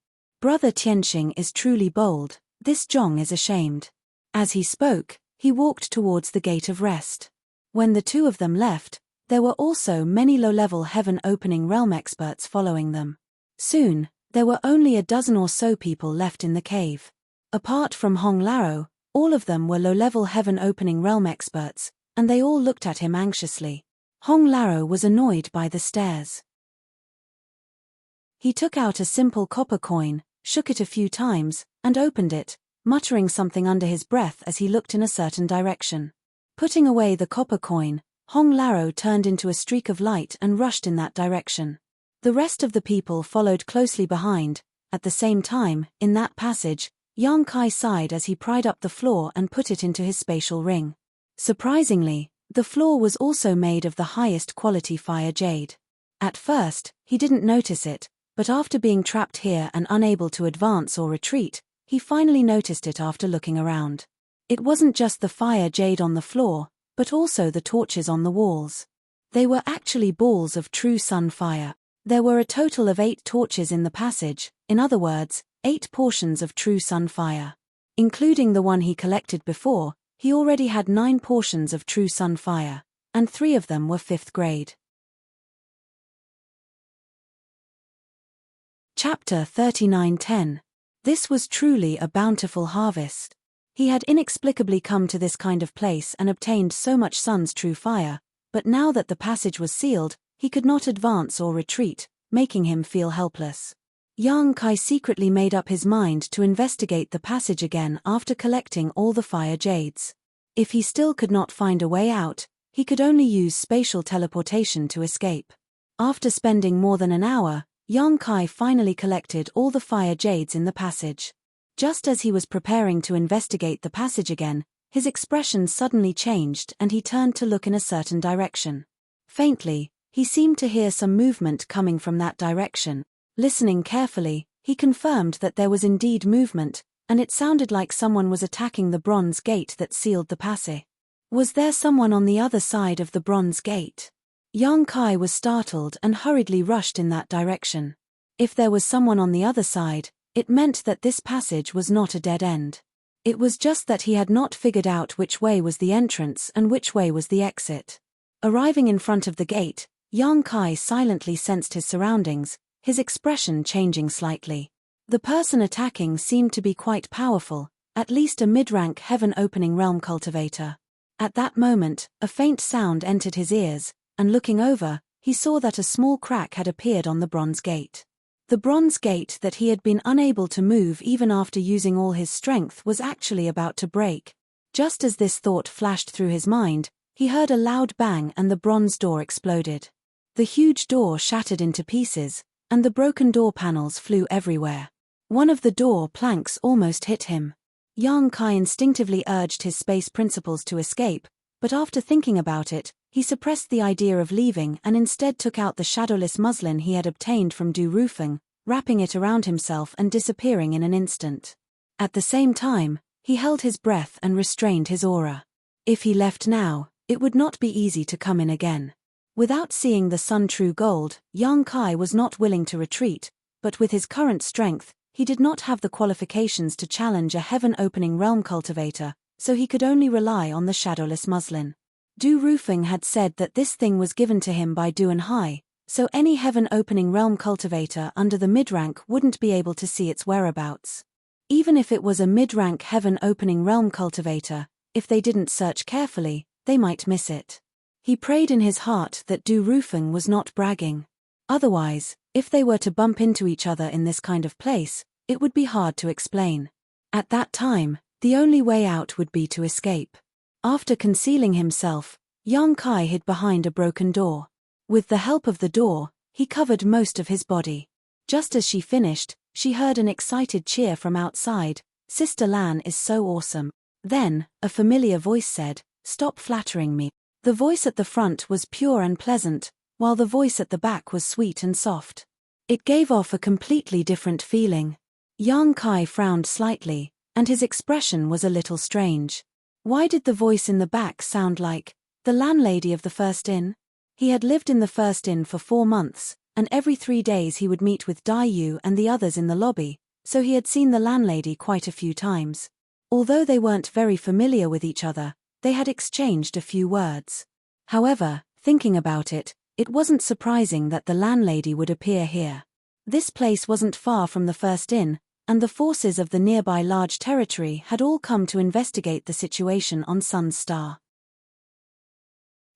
Brother Tianxing is truly bold, this Zhong is ashamed. As he spoke, he walked towards the gate of rest. When the two of them left, there were also many low-level Heaven Opening Realm experts following them. Soon, there were only a dozen or so people left in the cave. Apart from Hong Laro, all of them were low-level Heaven Opening Realm experts, and they all looked at him anxiously. Hong Laro was annoyed by the stares. He took out a simple copper coin, shook it a few times, and opened it, muttering something under his breath as he looked in a certain direction. Putting away the copper coin, Hong Laro turned into a streak of light and rushed in that direction. The rest of the people followed closely behind. At the same time, in that passage, Yang Kai sighed as he pried up the floor and put it into his spatial ring. Surprisingly, the floor was also made of the highest quality fire jade. At first, he didn't notice it, but after being trapped here and unable to advance or retreat, he finally noticed it after looking around. It wasn't just the fire jade on the floor, but also the torches on the walls. They were actually balls of true sun fire. There were a total of 8 torches in the passage, in other words, 8 portions of true sun fire. Including the one he collected before, he already had 9 portions of true sun fire, and 3 of them were 5th grade. Chapter 39:10. This was truly a bountiful harvest. He had inexplicably come to this kind of place and obtained so much sun's true fire, but now that the passage was sealed, he could not advance or retreat, making him feel helpless. Yang Kai secretly made up his mind to investigate the passage again after collecting all the fire jades. If he still could not find a way out, he could only use spatial teleportation to escape. After spending more than an hour, Yang Kai finally collected all the fire jades in the passage. Just as he was preparing to investigate the passage again, his expression suddenly changed and he turned to look in a certain direction. Faintly, he seemed to hear some movement coming from that direction. Listening carefully, he confirmed that there was indeed movement, and it sounded like someone was attacking the bronze gate that sealed the passage. Was there someone on the other side of the bronze gate? Yang Kai was startled and hurriedly rushed in that direction. If there was someone on the other side, it meant that this passage was not a dead end. It was just that he had not figured out which way was the entrance and which way was the exit. Arriving in front of the gate, Yang Kai silently sensed his surroundings, his expression changing slightly. The person attacking seemed to be quite powerful, at least a mid-rank heaven-opening realm cultivator. At that moment, a faint sound entered his ears, and looking over, he saw that a small crack had appeared on the bronze gate. The bronze gate that he had been unable to move even after using all his strength was actually about to break. Just as this thought flashed through his mind, he heard a loud bang and the bronze door exploded. The huge door shattered into pieces, and the broken door panels flew everywhere. One of the door planks almost hit him. Yang Kai instinctively urged his space principles to escape, but after thinking about it, he suppressed the idea of leaving and instead took out the shadowless muslin he had obtained from Du Rufeng, wrapping it around himself and disappearing in an instant. At the same time, he held his breath and restrained his aura. If he left now, it would not be easy to come in again. Without seeing the sun true gold, Yang Kai was not willing to retreat, but with his current strength, he did not have the qualifications to challenge a heaven-opening realm cultivator, so he could only rely on the shadowless muslin. Du Rufeng had said that this thing was given to him by Du Hai, so any heaven-opening realm cultivator under the mid-rank wouldn't be able to see its whereabouts. Even if it was a mid-rank heaven-opening realm cultivator, if they didn't search carefully, they might miss it. He prayed in his heart that Du Rufeng was not bragging. Otherwise, if they were to bump into each other in this kind of place, it would be hard to explain. At that time, the only way out would be to escape. After concealing himself, Yang Kai hid behind a broken door. With the help of the door, he covered most of his body. Just as she finished, she heard an excited cheer from outside. "Sister Lan is so awesome." Then, a familiar voice said, "Stop flattering me." The voice at the front was pure and pleasant, while the voice at the back was sweet and soft. It gave off a completely different feeling. Yang Kai frowned slightly, and his expression was a little strange. Why did the voice in the back sound like the landlady of the first inn? He had lived in the first inn for 4 months, and every 3 days he would meet with Dai Yu and the others in the lobby, so he had seen the landlady quite a few times. Although they weren't very familiar with each other, they had exchanged a few words. However, thinking about it, it wasn't surprising that the landlady would appear here. This place wasn't far from the first inn, and the forces of the nearby large territory had all come to investigate the situation on Sun's Star.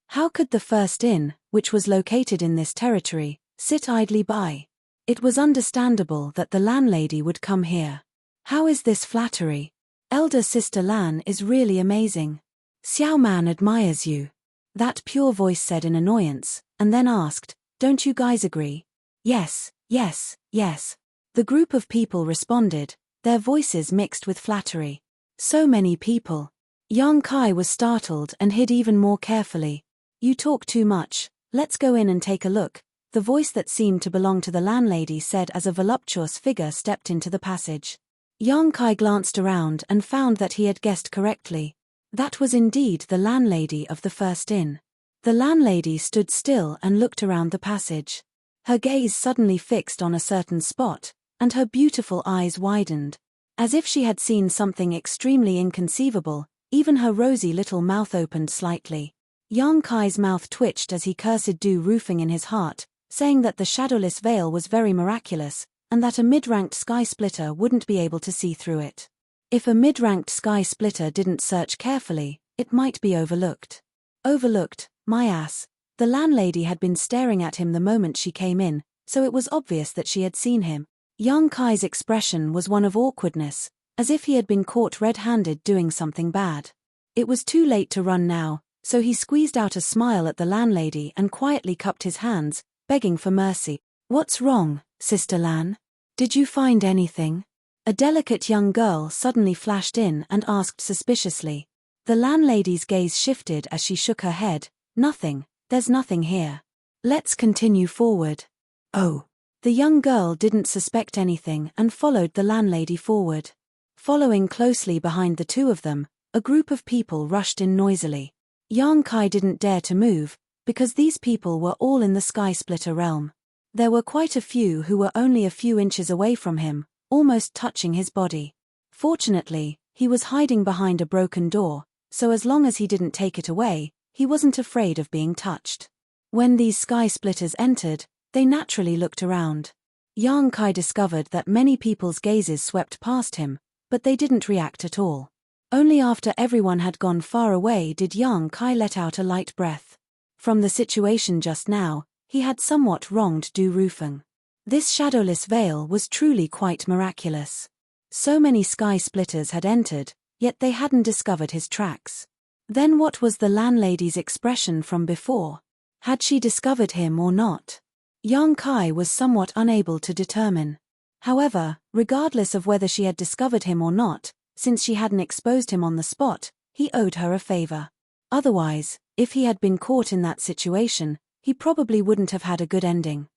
How could the first inn, which was located in this territory, sit idly by? It was understandable that the landlady would come here. How is this flattery? Elder Sister Lan is really amazing. Xiao Man admires you. That pure voice said in annoyance, and then asked, "Don't you guys agree?" "Yes, yes, yes." The group of people responded, their voices mixed with flattery. So many people. Yang Kai was startled and hid even more carefully. "You talk too much, let's go in and take a look," the voice that seemed to belong to the landlady said as a voluptuous figure stepped into the passage. Yang Kai glanced around and found that he had guessed correctly. That was indeed the landlady of the first inn. The landlady stood still and looked around the passage. Her gaze suddenly fixed on a certain spot, and her beautiful eyes widened. As if she had seen something extremely inconceivable, even her rosy little mouth opened slightly. Yang Kai's mouth twitched as he cursed Du Rufeng in his heart, saying that the shadowless veil was very miraculous, and that a mid-ranked sky splitter wouldn't be able to see through it. If a mid-ranked sky splitter didn't search carefully, it might be overlooked. Overlooked, my ass. The landlady had been staring at him the moment she came in, so it was obvious that she had seen him. Yang Kai's expression was one of awkwardness, as if he had been caught red-handed doing something bad. It was too late to run now, so he squeezed out a smile at the landlady and quietly cupped his hands, begging for mercy. "What's wrong, Sister Lan? Did you find anything?" A delicate young girl suddenly flashed in and asked suspiciously. The landlady's gaze shifted as she shook her head. "Nothing, there's nothing here. Let's continue forward." "Oh." The young girl didn't suspect anything and followed the landlady forward. Following closely behind the two of them, a group of people rushed in noisily. Yang Kai didn't dare to move, because these people were all in the Sky Splitter realm. There were quite a few who were only a few inches away from him, almost touching his body. Fortunately, he was hiding behind a broken door, so as long as he didn't take it away, he wasn't afraid of being touched. When these sky splitters entered, they naturally looked around. Yang Kai discovered that many people's gazes swept past him, but they didn't react at all. Only after everyone had gone far away did Yang Kai let out a light breath. From the situation just now, he had somewhat wronged Du Rufeng. This shadowless veil was truly quite miraculous. So many sky splitters had entered, yet they hadn't discovered his tracks. Then what was the landlady's expression from before? Had she discovered him or not? Yang Kai was somewhat unable to determine. However, regardless of whether she had discovered him or not, since she hadn't exposed him on the spot, he owed her a favor. Otherwise, if he had been caught in that situation, he probably wouldn't have had a good ending.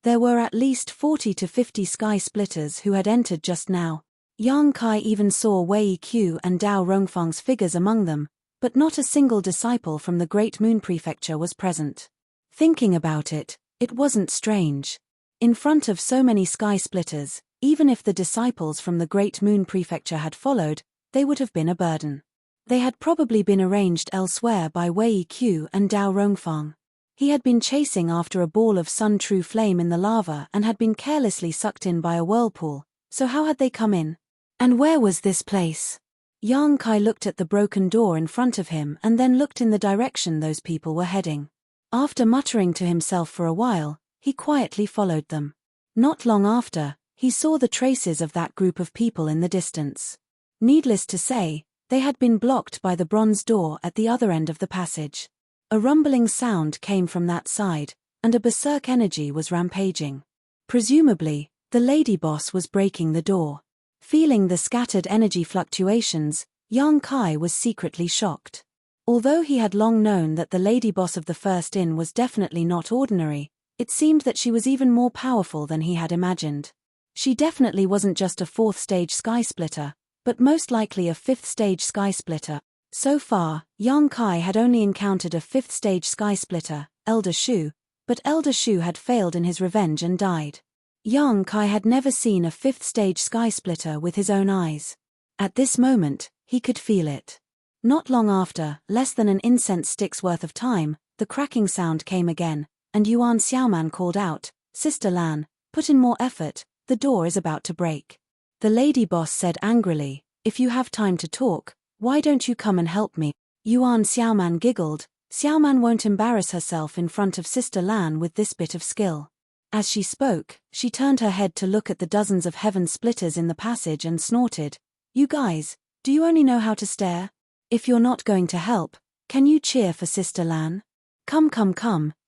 There were at least 40 to 50 sky splitters who had entered just now. Yang Kai even saw Wei Qiu and Dao Rongfang's figures among them, but not a single disciple from the Great Moon Prefecture was present. Thinking about it, it wasn't strange. In front of so many sky splitters, even if the disciples from the Great Moon Prefecture had followed, they would have been a burden. They had probably been arranged elsewhere by Wei Qiu and Dao Rongfang. He had been chasing after a ball of sun true flame in the lava and had been carelessly sucked in by a whirlpool, so how had they come in? And where was this place? Yang Kai looked at the broken door in front of him and then looked in the direction those people were heading. After muttering to himself for a while, he quietly followed them. Not long after, he saw the traces of that group of people in the distance. Needless to say, they had been blocked by the bronze door at the other end of the passage. A rumbling sound came from that side, and a berserk energy was rampaging. Presumably, the lady boss was breaking the door. Feeling the scattered energy fluctuations, Yang Kai was secretly shocked. Although he had long known that the lady boss of the First Inn was definitely not ordinary, it seemed that she was even more powerful than he had imagined. She definitely wasn't just a 4th stage sky splitter, but most likely a 5th stage sky splitter. So far, Yang Kai had only encountered a 5th stage sky splitter, Elder Shu, but Elder Shu had failed in his revenge and died. Yang Kai had never seen a 5th stage sky splitter with his own eyes. At this moment, he could feel it. Not long after, less than an incense stick's worth of time, the cracking sound came again, and Yuan Xiaoman called out, "Sister Lan, put in more effort, the door is about to break." The lady boss said angrily, "If you have time to talk, why don't you come and help me?" Yuan Xiaoman giggled. Xiaoman won't embarrass herself in front of Sister Lan with this bit of skill. As she spoke, she turned her head to look at the dozens of heaven splitters in the passage and snorted, "You guys, do you only know how to stare? If you're not going to help, can you cheer for Sister Lan? Come,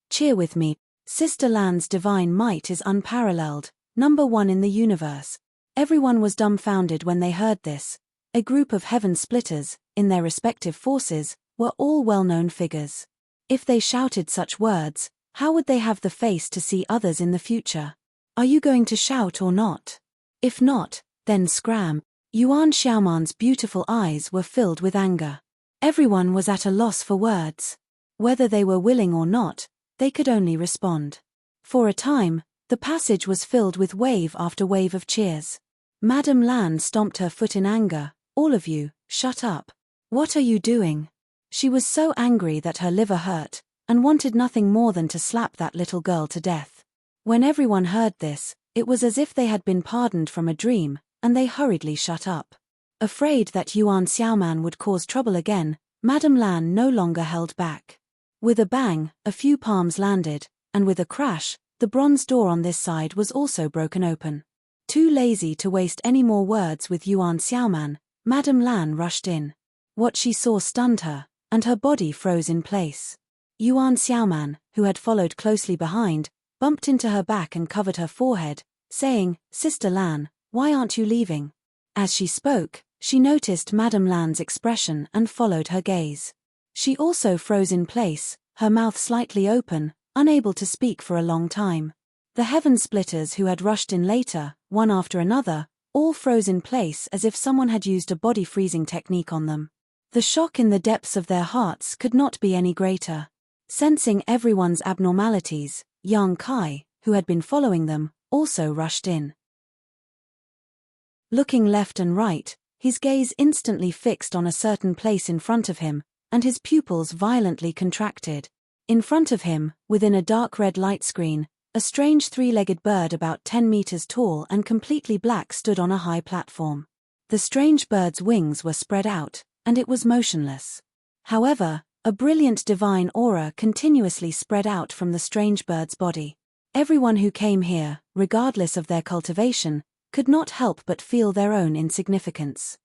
cheer with me. Sister Lan's divine might is unparalleled, #1 in the universe." Everyone was dumbfounded when they heard this. A group of heaven splitters, in their respective forces, were all well-known figures. If they shouted such words, how would they have the face to see others in the future? Are you going to shout or not? If not, then scram. Yuan Xiaoman's beautiful eyes were filled with anger. Everyone was at a loss for words. Whether they were willing or not, they could only respond. For a time, the passage was filled with wave after wave of cheers. Madame Lan stomped her foot in anger. "All of you, shut up. What are you doing?" She was so angry that her liver hurt, and wanted nothing more than to slap that little girl to death. When everyone heard this, it was as if they had been pardoned from a dream, and they hurriedly shut up. Afraid that Yuan Xiaoman would cause trouble again, Madame Lan no longer held back. With a bang, a few palms landed, and with a crash, the bronze door on this side was also broken open. Too lazy to waste any more words with Yuan Xiaoman, Madame Lan rushed in. What she saw stunned her, and her body froze in place. Yuan Xiaoman, who had followed closely behind, bumped into her back and covered her forehead, saying, "Sister Lan, why aren't you leaving?" As she spoke, she noticed Madame Lan's expression and followed her gaze. She also froze in place, her mouth slightly open, unable to speak for a long time. The heaven splitters who had rushed in later, one after another, all froze in place as if someone had used a body freezing technique on them. The shock in the depths of their hearts could not be any greater. Sensing everyone's abnormalities, Yang Kai, who had been following them, also rushed in. Looking left and right, his gaze instantly fixed on a certain place in front of him, and his pupils violently contracted. In front of him, within a dark red light screen, a strange three-legged bird about 10 meters tall and completely black stood on a high platform. The strange bird's wings were spread out, and it was motionless. However, a brilliant divine aura continuously spread out from the strange bird's body. Everyone who came here, regardless of their cultivation, could not help but feel their own insignificance.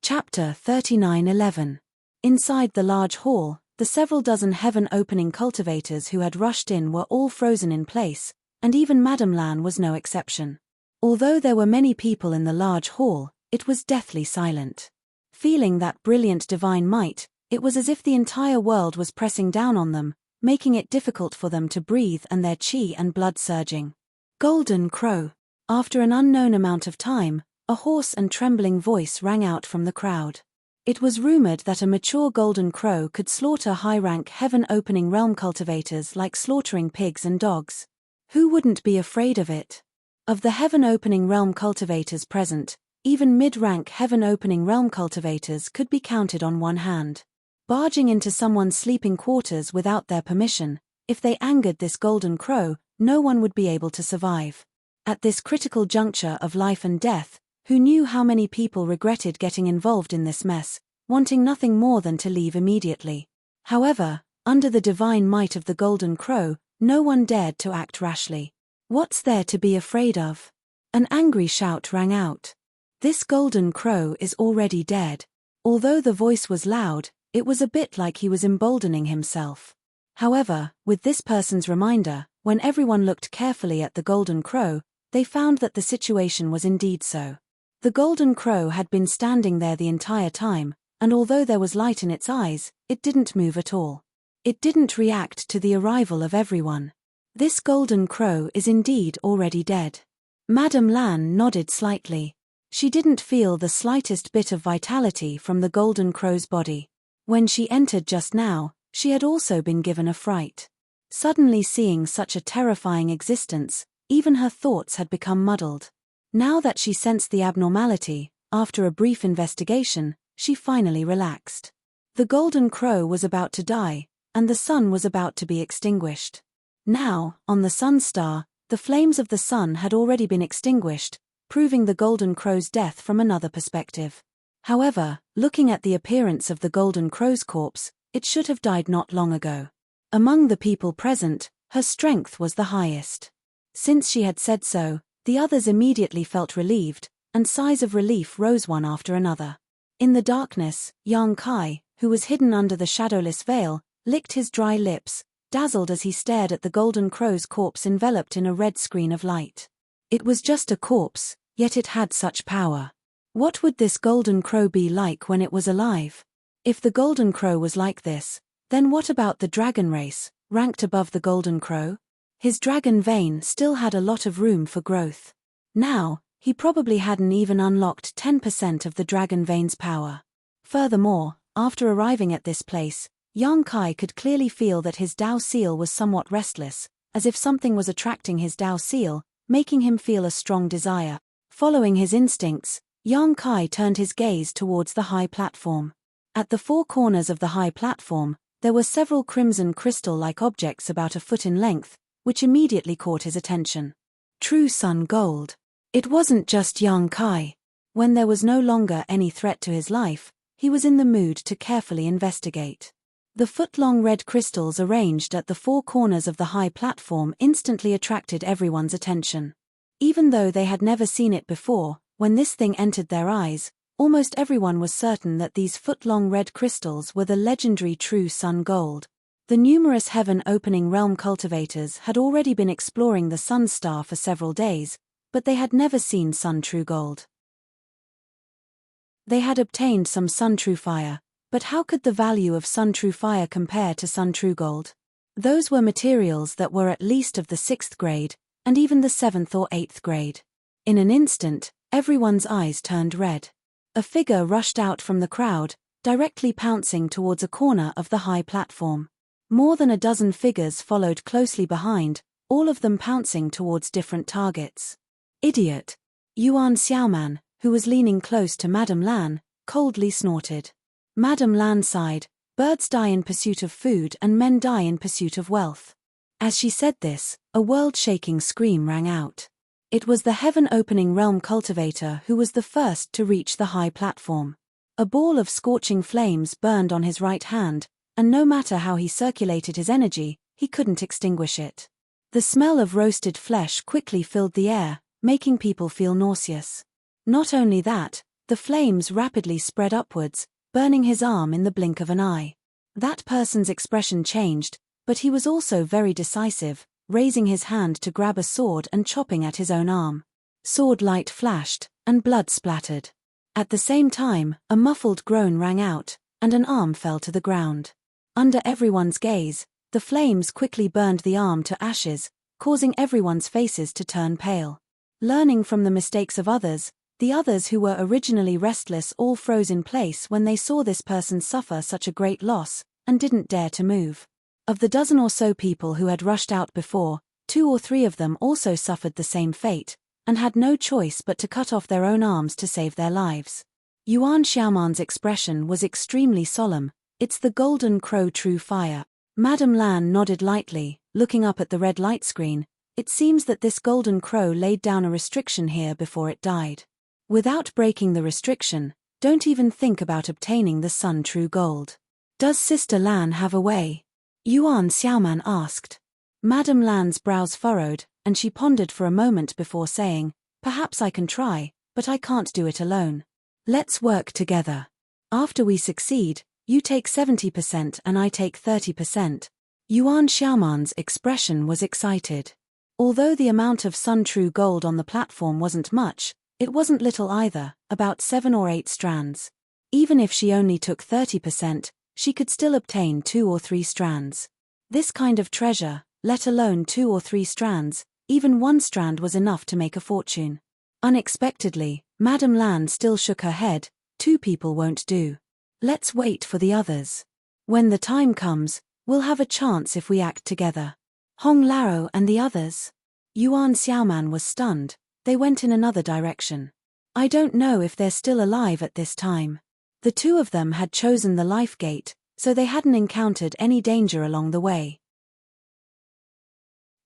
Chapter 39:11. Inside the large hall, the several dozen heaven-opening cultivators who had rushed in were all frozen in place, and even Madame Lan was no exception. Although there were many people in the large hall, it was deathly silent. Feeling that brilliant divine might, it was as if the entire world was pressing down on them, making it difficult for them to breathe and their chi and blood surging. Golden Crow. After an unknown amount of time, a hoarse and trembling voice rang out from the crowd. It was rumored that a mature golden crow could slaughter high-rank heaven-opening realm cultivators like slaughtering pigs and dogs. Who wouldn't be afraid of it? Of the heaven-opening realm cultivators present, even mid-rank heaven-opening realm cultivators could be counted on one hand. Barging into someone's sleeping quarters without their permission, if they angered this golden crow, no one would be able to survive. At this critical juncture of life and death, who knew how many people regretted getting involved in this mess, wanting nothing more than to leave immediately. However, under the divine might of the golden crow, no one dared to act rashly. What's there to be afraid of? An angry shout rang out. This golden crow is already dead. Although the voice was loud, it was a bit like he was emboldening himself. However, with this person's reminder, when everyone looked carefully at the golden crow, they found that the situation was indeed so. The golden crow had been standing there the entire time, and although there was light in its eyes, it didn't move at all. It didn't react to the arrival of everyone. This golden crow is indeed already dead. Madame Lan nodded slightly. She didn't feel the slightest bit of vitality from the golden crow's body. When she entered just now, she had also been given a fright. Suddenly seeing such a terrifying existence, even her thoughts had become muddled. Now that she sensed the abnormality, after a brief investigation, she finally relaxed. The golden crow was about to die, and the sun was about to be extinguished. Now, on the sun star, the flames of the sun had already been extinguished, proving the golden crow's death from another perspective. However, looking at the appearance of the golden crow's corpse, it should have died not long ago. Among the people present, her strength was the highest. Since she had said so, the others immediately felt relieved, and sighs of relief rose one after another. In the darkness, Yang Kai, who was hidden under the shadowless veil, licked his dry lips, dazzled as he stared at the golden crow's corpse enveloped in a red screen of light. It was just a corpse, yet it had such power. What would this golden crow be like when it was alive? If the golden crow was like this, then what about the dragon race, ranked above the golden crow? His dragon vein still had a lot of room for growth. Now, he probably hadn't even unlocked 10% of the dragon vein's power. Furthermore, after arriving at this place, Yang Kai could clearly feel that his Dao seal was somewhat restless, as if something was attracting his Dao seal, making him feel a strong desire. Following his instincts, Yang Kai turned his gaze towards the high platform. At the four corners of the high platform, there were several crimson crystal-like objects about a foot in length, which immediately caught his attention. True sun gold. It wasn't just Yang Kai. When there was no longer any threat to his life, he was in the mood to carefully investigate. The foot-long red crystals arranged at the four corners of the high platform instantly attracted everyone's attention. Even though they had never seen it before, when this thing entered their eyes, almost everyone was certain that these foot-long red crystals were the legendary true sun gold. The numerous heaven-opening realm cultivators had already been exploring the sun star for several days, but they had never seen sun true gold. They had obtained some sun true fire, but how could the value of sun true fire compare to sun true gold? Those were materials that were at least of the 6th grade, and even the 7th or 8th grade. In an instant, everyone's eyes turned red. A figure rushed out from the crowd, directly pouncing towards a corner of the high platform. More than a dozen figures followed closely behind, all of them pouncing towards different targets. Idiot! Yuan Xiaoman, who was leaning close to Madame Lan, coldly snorted. Madame Lan sighed, birds die in pursuit of food and men die in pursuit of wealth. As she said this, a world-shaking scream rang out. It was the heaven-opening realm cultivator who was the first to reach the high platform. A ball of scorching flames burned on his right hand, and no matter how he circulated his energy, he couldn't extinguish it. The smell of roasted flesh quickly filled the air, making people feel nauseous. Not only that, the flames rapidly spread upwards, burning his arm in the blink of an eye. That person's expression changed, but he was also very decisive, raising his hand to grab a sword and chopping at his own arm. Sword light flashed, and blood splattered. At the same time, a muffled groan rang out, and an arm fell to the ground. Under everyone's gaze, the flames quickly burned the arm to ashes, causing everyone's faces to turn pale. Learning from the mistakes of others, the others who were originally restless all froze in place when they saw this person suffer such a great loss, and didn't dare to move. Of the dozen or so people who had rushed out before, 2 or 3 of them also suffered the same fate, and had no choice but to cut off their own arms to save their lives. Yuan Xiaoman's expression was extremely solemn. It's the golden crow true fire. Madame Lan nodded lightly, looking up at the red light screen. It seems that this golden crow laid down a restriction here before it died. Without breaking the restriction, don't even think about obtaining the sun true gold. Does Sister Lan have a way? Yuan Xiaoman asked. Madame Lan's brows furrowed, and she pondered for a moment before saying, "Perhaps I can try, but I can't do it alone. Let's work together. After we succeed, you take 70% and I take 30%. Yuan Xiaoman's expression was excited. Although the amount of sun true gold on the platform wasn't much, it wasn't little either, about 7 or 8 strands. Even if she only took 30%, she could still obtain 2 or 3 strands. This kind of treasure, let alone 2 or 3 strands, even 1 strand was enough to make a fortune. Unexpectedly, Madame Lan still shook her head. 2 people won't do. Let's wait for the others. When the time comes, we'll have a chance if we act together. Hong Lao and the others? Yuan Xiaoman was stunned. They went in another direction. I don't know if they're still alive at this time. The 2 of them had chosen the life gate, so they hadn't encountered any danger along the way.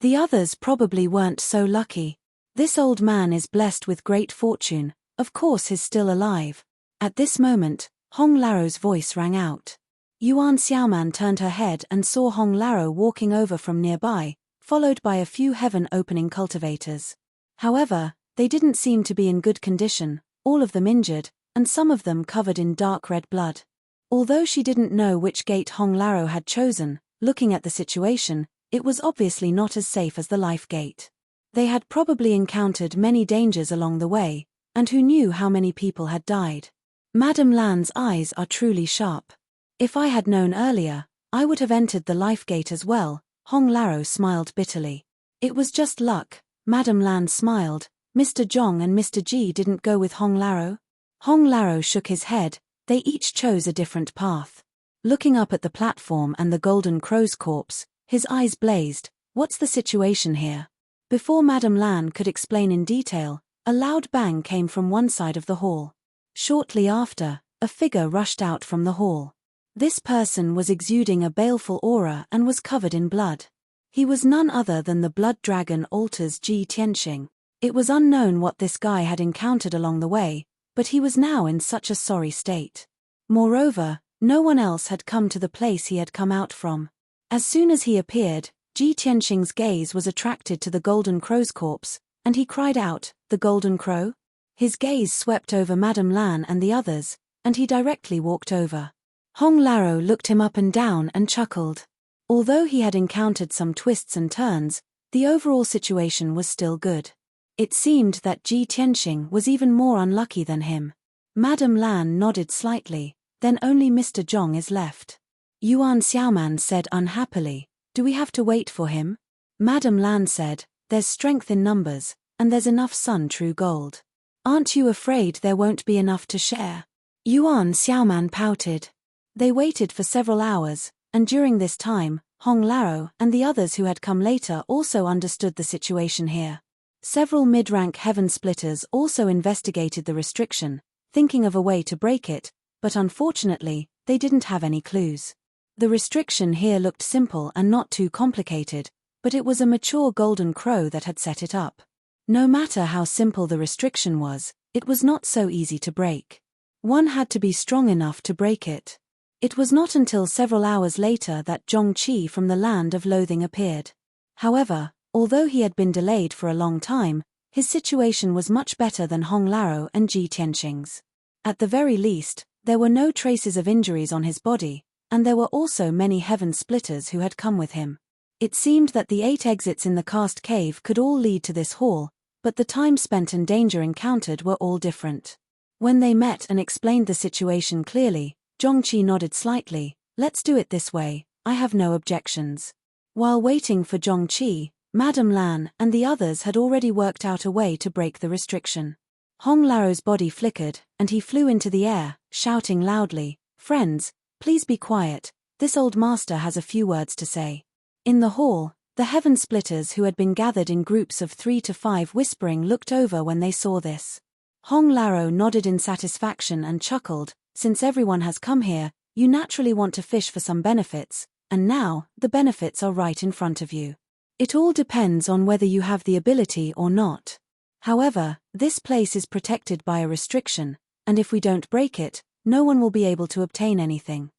The others probably weren't so lucky. This old man is blessed with great fortune, of course he's still alive. At this moment, Hong Lao's voice rang out. Yuan Xiaoman turned her head and saw Hong Lao walking over from nearby, followed by a few heaven-opening cultivators. However, they didn't seem to be in good condition, all of them injured, and some of them covered in dark red blood. Although she didn't know which gate Hong Lao had chosen, looking at the situation, it was obviously not as safe as the life gate. They had probably encountered many dangers along the way, and who knew how many people had died. Madame Lan's eyes are truly sharp. If I had known earlier, I would have entered the life gate as well. Hong Lao smiled bitterly. It was just luck. Madame Lan smiled. Mr. Zhong and Mr. Ji didn't go with Hong Lao. Hong Lao shook his head. They each chose a different path. Looking up at the platform and the golden crow's corpse, his eyes blazed. What's the situation here? Before Madame Lan could explain in detail, a loud bang came from one side of the hall. Shortly after, a figure rushed out from the hall. This person was exuding a baleful aura and was covered in blood. He was none other than the blood dragon Alters Ji Tianxing. It was unknown what this guy had encountered along the way, but he was now in such a sorry state. Moreover, no one else had come to the place he had come out from. As soon as he appeared, Ji Tianxing's gaze was attracted to the golden crow's corpse, and he cried out, "The golden crow?" His gaze swept over Madame Lan and the others, and he directly walked over. Hong Lao looked him up and down and chuckled. Although he had encountered some twists and turns, the overall situation was still good. It seemed that Ji Tianxing was even more unlucky than him. Madame Lan nodded slightly. Then only Mr. Zhong is left. Yuan Xiaoman said unhappily, "Do we have to wait for him?" Madame Lan said, "There's strength in numbers, and there's enough sun true gold. Aren't you afraid there won't be enough to share?" Yuan Xiaoman pouted. They waited for several hours, and during this time, Hong Lao and the others who had come later also understood the situation here. Several mid-rank heaven splitters also investigated the restriction, thinking of a way to break it, but unfortunately, they didn't have any clues. The restriction here looked simple and not too complicated, but it was a mature golden crow that had set it up. No matter how simple the restriction was, it was not so easy to break. One had to be strong enough to break it. It was not until several hours later that Zhongqi from the land of loathing appeared. However, although he had been delayed for a long time, his situation was much better than Hong Laro and Ji Tianqing's. At the very least, there were no traces of injuries on his body, and there were also many heaven splitters who had come with him. It seemed that the 8 exits in the cast cave could all lead to this hall, but the time spent and danger encountered were all different. When they met and explained the situation clearly, Zhongqi nodded slightly. "Let's do it this way, I have no objections." While waiting for Zhongqi, Madame Lan and the others had already worked out a way to break the restriction. Hong Laro's body flickered, and he flew into the air, shouting loudly, "Friends, please be quiet, this old master has a few words to say." In the hall, the heaven splitters who had been gathered in groups of 3 to 5 whispering looked over when they saw this. Hong Laro nodded in satisfaction and chuckled, "Since everyone has come here, you naturally want to fish for some benefits, and now, the benefits are right in front of you. It all depends on whether you have the ability or not. However, this place is protected by a restriction, and if we don't break it, no one will be able to obtain anything.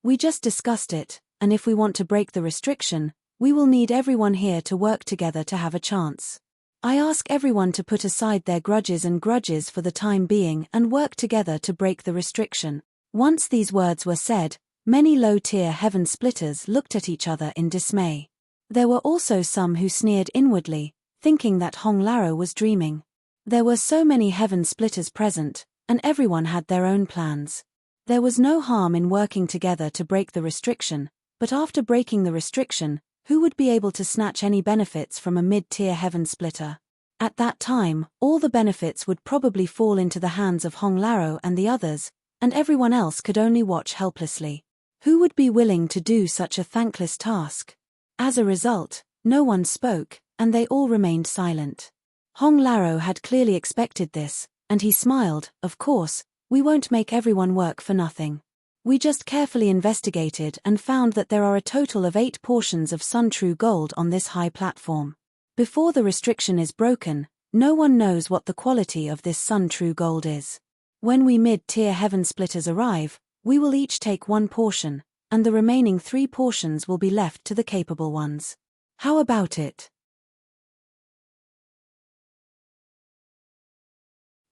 We just discussed it, and if we want to break the restriction, we will need everyone here to work together to have a chance. I ask everyone to put aside their grudges for the time being and work together to break the restriction." Once these words were said, many low-tier heaven splitters looked at each other in dismay. There were also some who sneered inwardly, thinking that Hong Laro was dreaming. There were so many heaven splitters present, and everyone had their own plans. There was no harm in working together to break the restriction, but after breaking the restriction, who would be able to snatch any benefits from a mid-tier heaven splitter? At that time, all the benefits would probably fall into the hands of Hong Laro and the others, and everyone else could only watch helplessly. Who would be willing to do such a thankless task? As a result, no one spoke, and they all remained silent. Hong Laro had clearly expected this, and he smiled. "Of course, we won't make everyone work for nothing. We just carefully investigated and found that there are a total of 8 portions of sun-true gold on this high platform. Before the restriction is broken, no one knows what the quality of this sun-true gold is. When we mid-tier heaven splitters arrive, we will each take 1 portion, and the remaining 3 portions will be left to the capable ones. How about it?"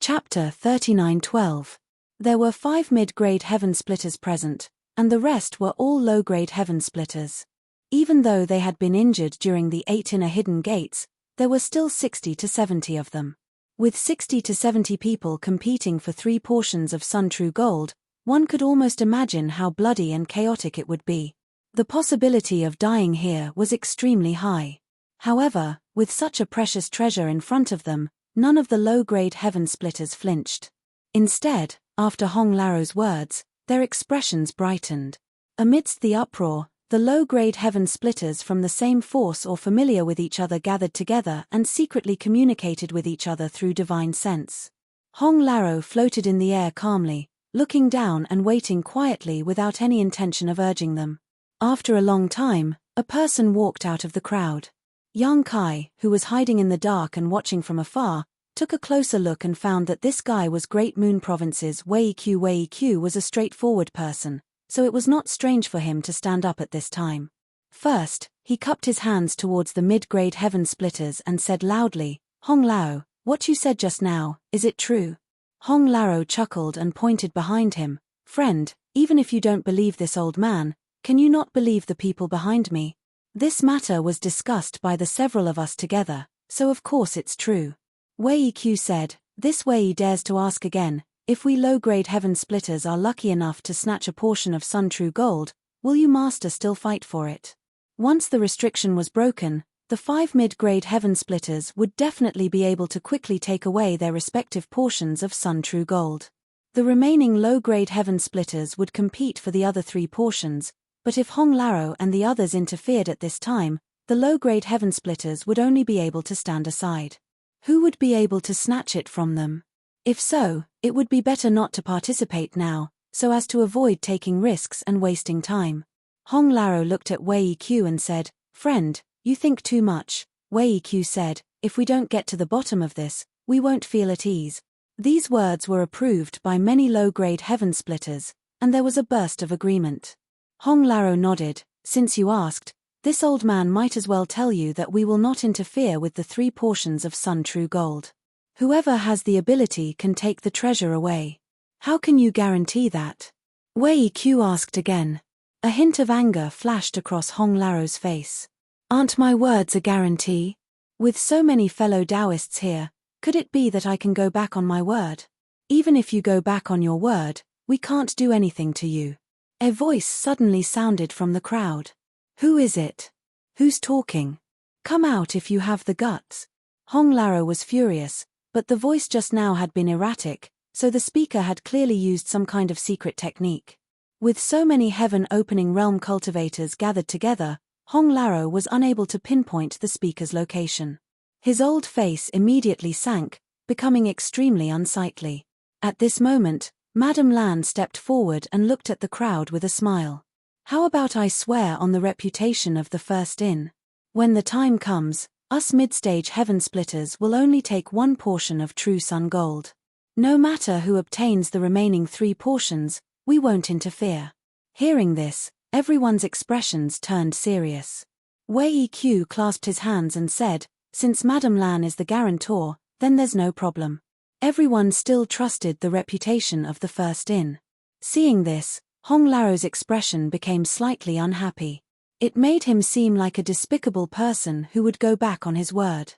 Chapter 39:12. There were 5 mid-grade heaven splitters present, and the rest were all low-grade heaven splitters. Even though they had been injured during the 8 inner hidden gates, there were still 60 to 70 of them. With 60 to 70 people competing for 3 portions of sun-true gold, one could almost imagine how bloody and chaotic it would be. The possibility of dying here was extremely high. However, with such a precious treasure in front of them, none of the low-grade heaven splitters flinched. Instead, after Hong Laro's words, their expressions brightened. Amidst the uproar, the low-grade heaven splitters from the same force or familiar with each other gathered together and secretly communicated with each other through divine sense. Hong Laro floated in the air calmly, looking down and waiting quietly without any intention of urging them. After a long time, a person walked out of the crowd. Yang Kai, who was hiding in the dark and watching from afar, took a closer look and found that this guy was Great Moon Province's Wei Q. Wei Q was a straightforward person, so it was not strange for him to stand up at this time. First, he cupped his hands towards the mid-grade heaven splitters and said loudly, "Hong Lao, what you said just now, is it true?" Hong Laro chuckled and pointed behind him. "Friend, even if you don't believe this old man, can you not believe the people behind me? This matter was discussed by the several of us together, so of course it's true." Wei Q said, "This Wei dares to ask again, if we low-grade heaven splitters are lucky enough to snatch a portion of sun-true gold, will you master still fight for it?" Once the restriction was broken, the 5 mid-grade heaven splitters would definitely be able to quickly take away their respective portions of sun-true gold. The remaining low-grade heaven splitters would compete for the other 3 portions, but if Hong Laro and the others interfered at this time, the low-grade heaven splitters would only be able to stand aside. Who would be able to snatch it from them? If so, it would be better not to participate now, so as to avoid taking risks and wasting time. Hong Laro looked at Wei Q and said, "Friend, you think too much." Wei Q said, "If we don't get to the bottom of this, we won't feel at ease." These words were approved by many low-grade heaven splitters, and there was a burst of agreement. Hong Laro nodded. "Since you asked, this old man might as well tell you that we will not interfere with the 3 portions of Sun True Gold. Whoever has the ability can take the treasure away." "How can you guarantee that?" Wei Q asked again. A hint of anger flashed across Hong Laro's face. "Aren't my words a guarantee? With so many fellow Taoists here, could it be that I can go back on my word? Even if you go back on your word, we can't do anything to you." A voice suddenly sounded from the crowd. "Who is it? Who's talking? Come out if you have the guts." Hong Laro was furious, but the voice just now had been erratic, so the speaker had clearly used some kind of secret technique. With so many heaven-opening realm cultivators gathered together, Hong Laro was unable to pinpoint the speaker's location. His old face immediately sank, becoming extremely unsightly. At this moment, Madame Lan stepped forward and looked at the crowd with a smile. "How about I swear on the reputation of the first in? When the time comes, us mid-stage heaven splitters will only take 1 portion of true sun gold. No matter who obtains the remaining 3 portions, we won't interfere." Hearing this, everyone's expressions turned serious. Wei Q clasped his hands and said, "Since Madame Lan is the guarantor, then there's no problem." Everyone still trusted the reputation of the first in. Seeing this, Hong Laro's expression became slightly unhappy. It made him seem like a despicable person who would go back on his word.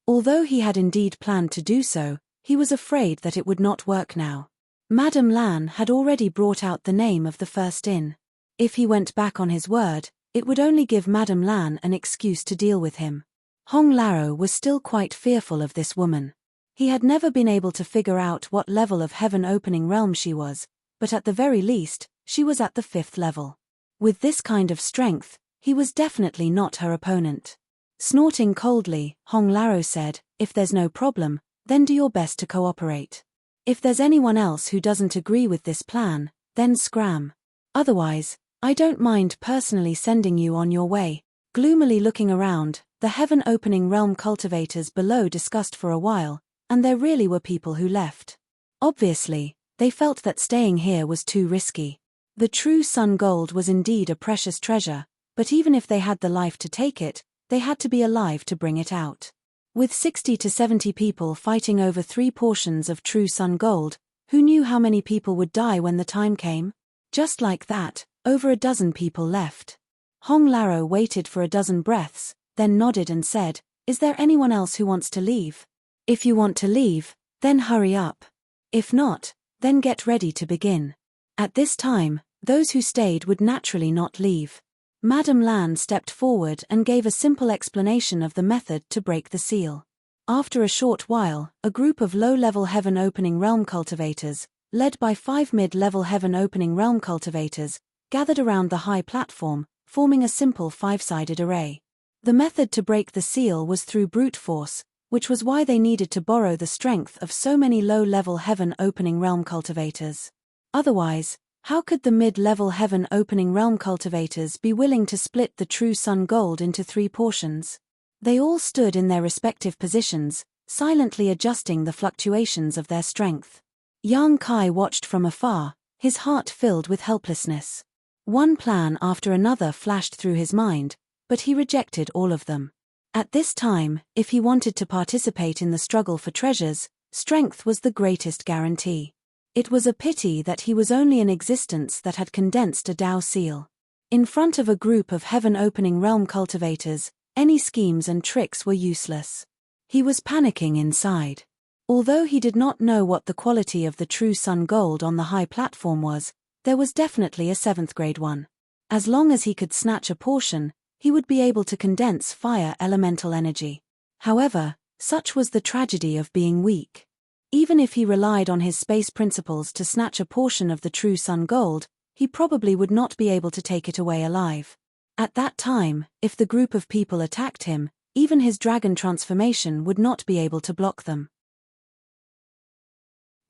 Although he had indeed planned to do so, he was afraid that it would not work now. Madame Lan had already brought out the name of the first in. If he went back on his word, it would only give Madame Lan an excuse to deal with him. Hong Laro was still quite fearful of this woman. He had never been able to figure out what level of heaven-opening realm she was, but at the very least, she was at the 5th level. With this kind of strength, he was definitely not her opponent. Snorting coldly, Hong Laro said, "If there's no problem, then do your best to cooperate. If there's anyone else who doesn't agree with this plan, then scram. Otherwise, I don't mind personally sending you on your way." Gloomily looking around, the heaven-opening realm cultivators below discussed for a while, and there really were people who left. Obviously, they felt that staying here was too risky. The true sun gold was indeed a precious treasure, but even if they had the life to take it, they had to be alive to bring it out. With 60 to 70 people fighting over 3 portions of true sun gold, who knew how many people would die when the time came? Just like that, over a dozen people left. Hong Laro waited for a dozen breaths, then nodded and said, "Is there anyone else who wants to leave? If you want to leave, then hurry up. If not, then get ready to begin." At this time, those who stayed would naturally not leave. Madame Lan stepped forward and gave a simple explanation of the method to break the seal. After a short while, a group of low-level heaven-opening realm cultivators, led by 5 mid-level heaven-opening realm cultivators, gathered around the high platform, forming a simple 5-sided array. The method to break the seal was through brute force, which was why they needed to borrow the strength of so many low-level heaven-opening realm cultivators. Otherwise, how could the mid-level heaven-opening realm cultivators be willing to split the true sun gold into 3 portions? They all stood in their respective positions, silently adjusting the fluctuations of their strength. Yang Kai watched from afar, his heart filled with helplessness. One plan after another flashed through his mind, but he rejected all of them. At this time, if he wanted to participate in the struggle for treasures, strength was the greatest guarantee. It was a pity that he was only in existence that had condensed a Tao seal. In front of a group of heaven-opening realm cultivators, any schemes and tricks were useless. He was panicking inside. Although he did not know what the quality of the true sun gold on the high platform was, there was definitely a 7th grade one. As long as he could snatch a portion, he would be able to condense fire elemental energy. However, such was the tragedy of being weak. Even if he relied on his space principles to snatch a portion of the true sun gold, he probably would not be able to take it away alive. At that time, if the group of people attacked him, even his dragon transformation would not be able to block them.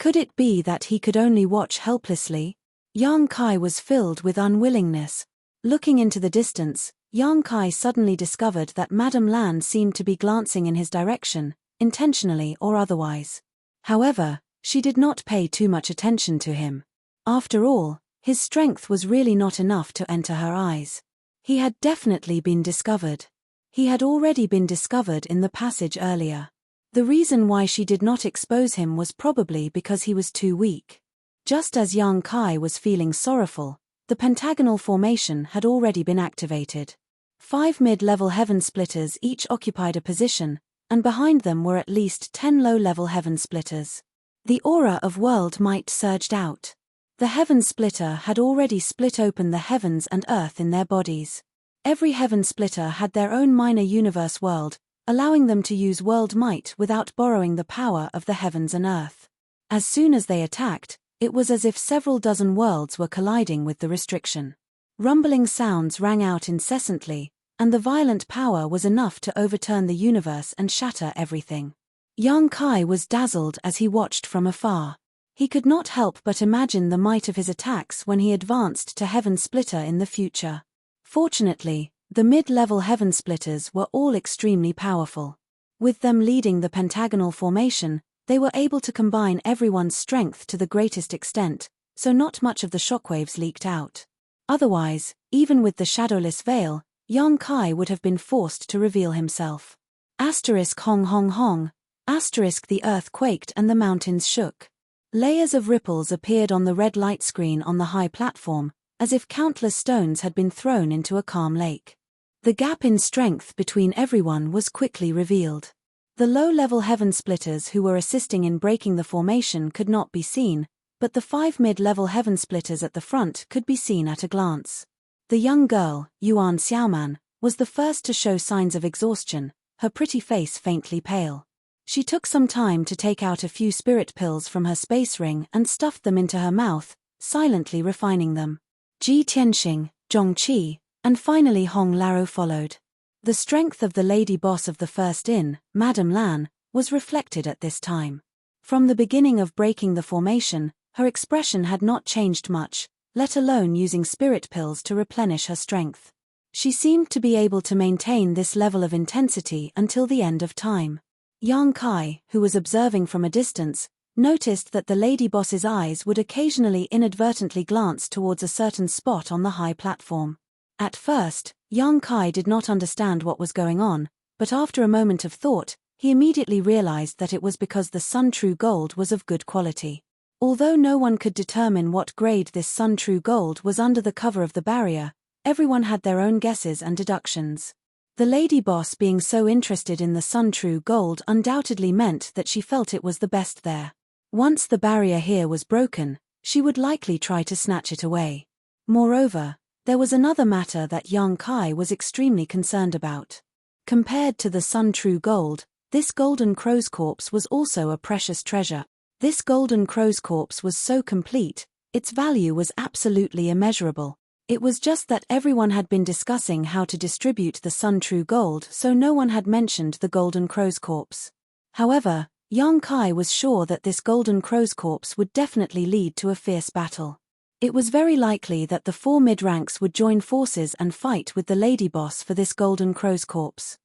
Could it be that he could only watch helplessly? Yang Kai was filled with unwillingness. Looking into the distance, Yang Kai suddenly discovered that Madame Lan seemed to be glancing in his direction, intentionally or otherwise. However, she did not pay too much attention to him. After all, his strength was really not enough to enter her eyes. He had definitely been discovered. He had already been discovered in the passage earlier. The reason why she did not expose him was probably because he was too weak. Just as Yang Kai was feeling sorrowful, the pentagonal formation had already been activated. 5 mid-level heaven splitters each occupied a position, and behind them were at least 10 low-level heaven splitters. The aura of world might surged out. The heaven splitter had already split open the heavens and earth in their bodies. Every heaven splitter had their own minor universe world, allowing them to use world might without borrowing the power of the heavens and earth. As soon as they attacked, it was as if several dozen worlds were colliding with the restriction. Rumbling sounds rang out incessantly, and the violent power was enough to overturn the universe and shatter everything. Yang Kai was dazzled as he watched from afar. He could not help but imagine the might of his attacks when he advanced to Heaven Splitter in the future. Fortunately, the mid-level Heaven Splitters were all extremely powerful. With them leading the pentagonal formation, they were able to combine everyone's strength to the greatest extent, so not much of the shockwaves leaked out. Otherwise, even with the shadowless veil, Yang Kai would have been forced to reveal himself. Hong hong hong. The earth quaked and the mountains shook. Layers of ripples appeared on the red light screen on the high platform, as if countless stones had been thrown into a calm lake. The gap in strength between everyone was quickly revealed. The low-level heaven splitters who were assisting in breaking the formation could not be seen, but the 5 mid-level heaven splitters at the front could be seen at a glance. The young girl, Yuan Xiaoman, was the first to show signs of exhaustion, her pretty face faintly pale. She took some time to take out a few spirit pills from her space ring and stuffed them into her mouth, silently refining them. Ji Tianxing, Zhong Qi, and finally Hong Laro followed. The strength of the lady boss of the first inn, Madame Lan, was reflected at this time. From the beginning of breaking the formation, her expression had not changed much, let alone using spirit pills to replenish her strength. She seemed to be able to maintain this level of intensity until the end of time. Yang Kai, who was observing from a distance, noticed that the lady boss's eyes would occasionally inadvertently glance towards a certain spot on the high platform. At first, Yang Kai did not understand what was going on, but after a moment of thought, he immediately realized that it was because the Sun True Gold was of good quality. Although no one could determine what grade this Sun True Gold was under the cover of the barrier, everyone had their own guesses and deductions. The lady boss being so interested in the Sun True Gold undoubtedly meant that she felt it was the best there. Once the barrier here was broken, she would likely try to snatch it away. Moreover, there was another matter that Yang Kai was extremely concerned about. Compared to the Sun True Gold, this golden crow's corpse was also a precious treasure. This golden crow's corpse was so complete, its value was absolutely immeasurable. It was just that everyone had been discussing how to distribute the Sun True Gold, so no one had mentioned the golden crow's corpse. However, Yang Kai was sure that this golden crow's corpse would definitely lead to a fierce battle. It was very likely that the 4 mid-ranks would join forces and fight with the lady boss for this golden crow's corpse.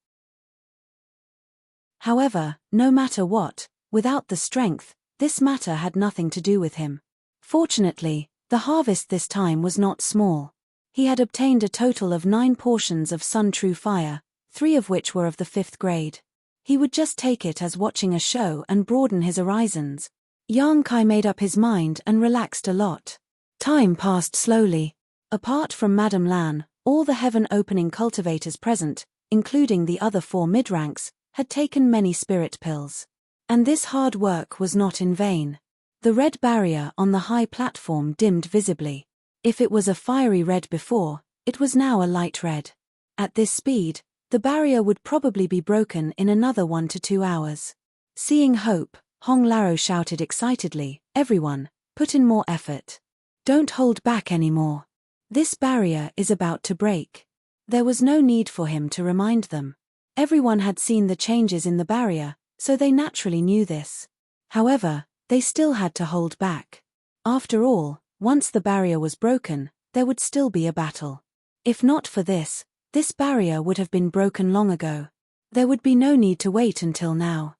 However, no matter what, without the strength, this matter had nothing to do with him. Fortunately, the harvest this time was not small. He had obtained a total of 9 portions of Sun True Fire, 3 of which were of the 5th grade. He would just take it as watching a show and broaden his horizons. Yang Kai made up his mind and relaxed a lot. Time passed slowly. Apart from Madame Lan, all the heaven-opening cultivators present, including the other 4 mid-ranks, had taken many spirit pills. And this hard work was not in vain. The red barrier on the high platform dimmed visibly. If it was a fiery red before, it was now a light red. At this speed, the barrier would probably be broken in another 1 to 2 hours. Seeing hope, Hong Laro shouted excitedly, "Everyone, put in more effort. Don't hold back anymore. This barrier is about to break." There was no need for him to remind them. Everyone had seen the changes in the barrier, so they naturally knew this. However, They still had to hold back. After all, once the barrier was broken, there would still be a battle. If not for this barrier would have been broken long ago. There would be no need to wait until now.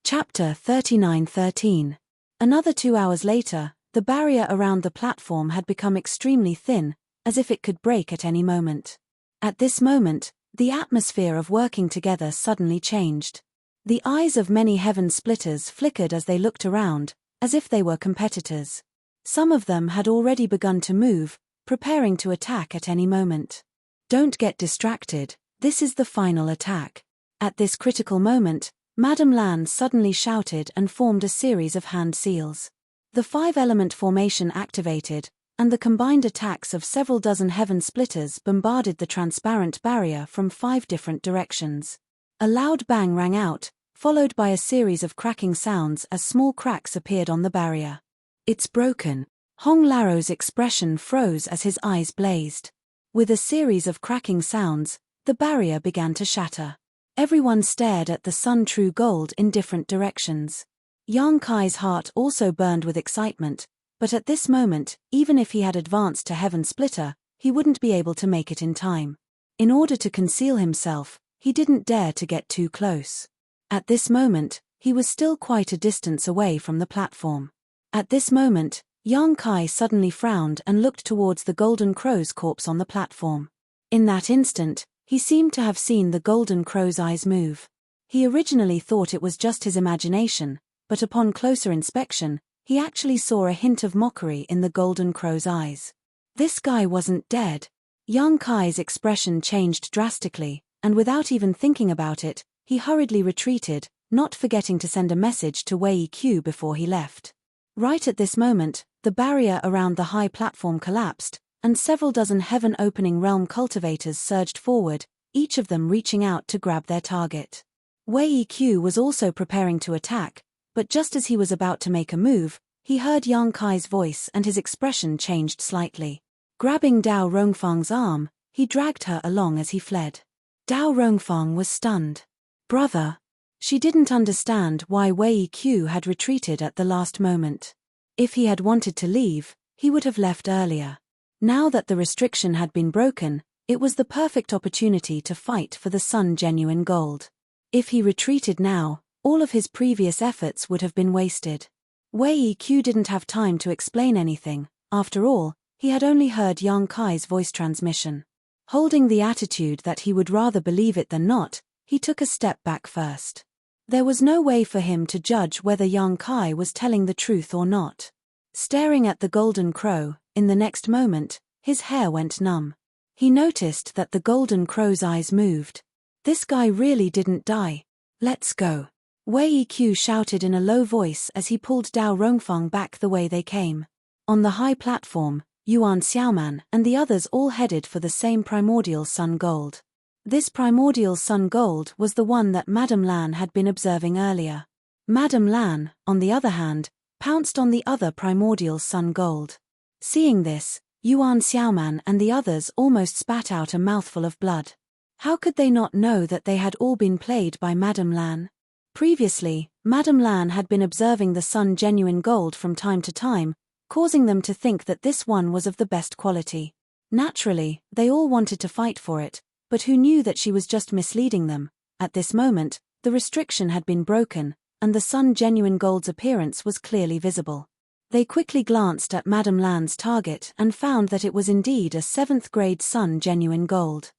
Chapter 39:13. Another 2 hours later, the barrier around the platform had become extremely thin, as if it could break at any moment. At this moment, the atmosphere of working together suddenly changed. The eyes of many heaven splitters flickered as they looked around, as if they were competitors. Some of them had already begun to move, preparing to attack at any moment. Don't get distracted, this is the final attack. At this critical moment, Madame Lan suddenly shouted and formed a series of hand seals. The 5-element formation activated, and the combined attacks of several dozen heaven splitters bombarded the transparent barrier from 5 different directions. A loud bang rang out, followed by a series of cracking sounds as small cracks appeared on the barrier. It's broken. Hong Laro's expression froze as his eyes blazed. With a series of cracking sounds, the barrier began to shatter. Everyone stared at the sun true gold in different directions. Yang Kai's heart also burned with excitement, but at this moment, even if he had advanced to Heaven Splitter, he wouldn't be able to make it in time. In order to conceal himself, he didn't dare to get too close. At this moment, he was still quite a distance away from the platform. At this moment, Yang Kai suddenly frowned and looked towards the Golden Crow's corpse on the platform. In that instant, he seemed to have seen the Golden Crow's eyes move. He originally thought it was just his imagination, but upon closer inspection, he actually saw a hint of mockery in the Golden Crow's eyes. This guy wasn't dead. Yang Kai's expression changed drastically, and without even thinking about it, he hurriedly retreated, not forgetting to send a message to Wei Q before he left. Right at this moment, the barrier around the high platform collapsed, and several dozen heaven-opening realm cultivators surged forward, each of them reaching out to grab their target. Wei Q was also preparing to attack, but just as he was about to make a move, he heard Yang Kai's voice and his expression changed slightly. Grabbing Dao Rongfang's arm, he dragged her along as he fled. Dao Rongfang was stunned. Brother. She didn't understand why Wei Q had retreated at the last moment. If he had wanted to leave, he would have left earlier. Now that the restriction had been broken, it was the perfect opportunity to fight for the Sun Genuine Gold. If he retreated now, all of his previous efforts would have been wasted. Wei Q didn't have time to explain anything. After all, he had only heard Yang Kai's voice transmission. Holding the attitude that he would rather believe it than not, he took a step back first. There was no way for him to judge whether Yang Kai was telling the truth or not. Staring at the Golden Crow, in the next moment, his hair went numb. He noticed that the Golden Crow's eyes moved. This guy really didn't die. Let's go. Wei Q shouted in a low voice as he pulled Dao Rongfang back the way they came. On the high platform, Yuan Xiaoman and the others all headed for the same primordial sun gold. This primordial sun gold was the one that Madame Lan had been observing earlier. Madame Lan, on the other hand, pounced on the other primordial sun gold. Seeing this, Yuan Xiaoman and the others almost spat out a mouthful of blood. How could they not know that they had all been played by Madame Lan? Previously, Madame Lan had been observing the Sun Genuine Gold from time to time, causing them to think that this one was of the best quality. Naturally, they all wanted to fight for it, but who knew that she was just misleading them? At this moment, the restriction had been broken, and the Sun Genuine Gold's appearance was clearly visible. They quickly glanced at Madame Lan's target and found that it was indeed a 7th grade Sun Genuine Gold.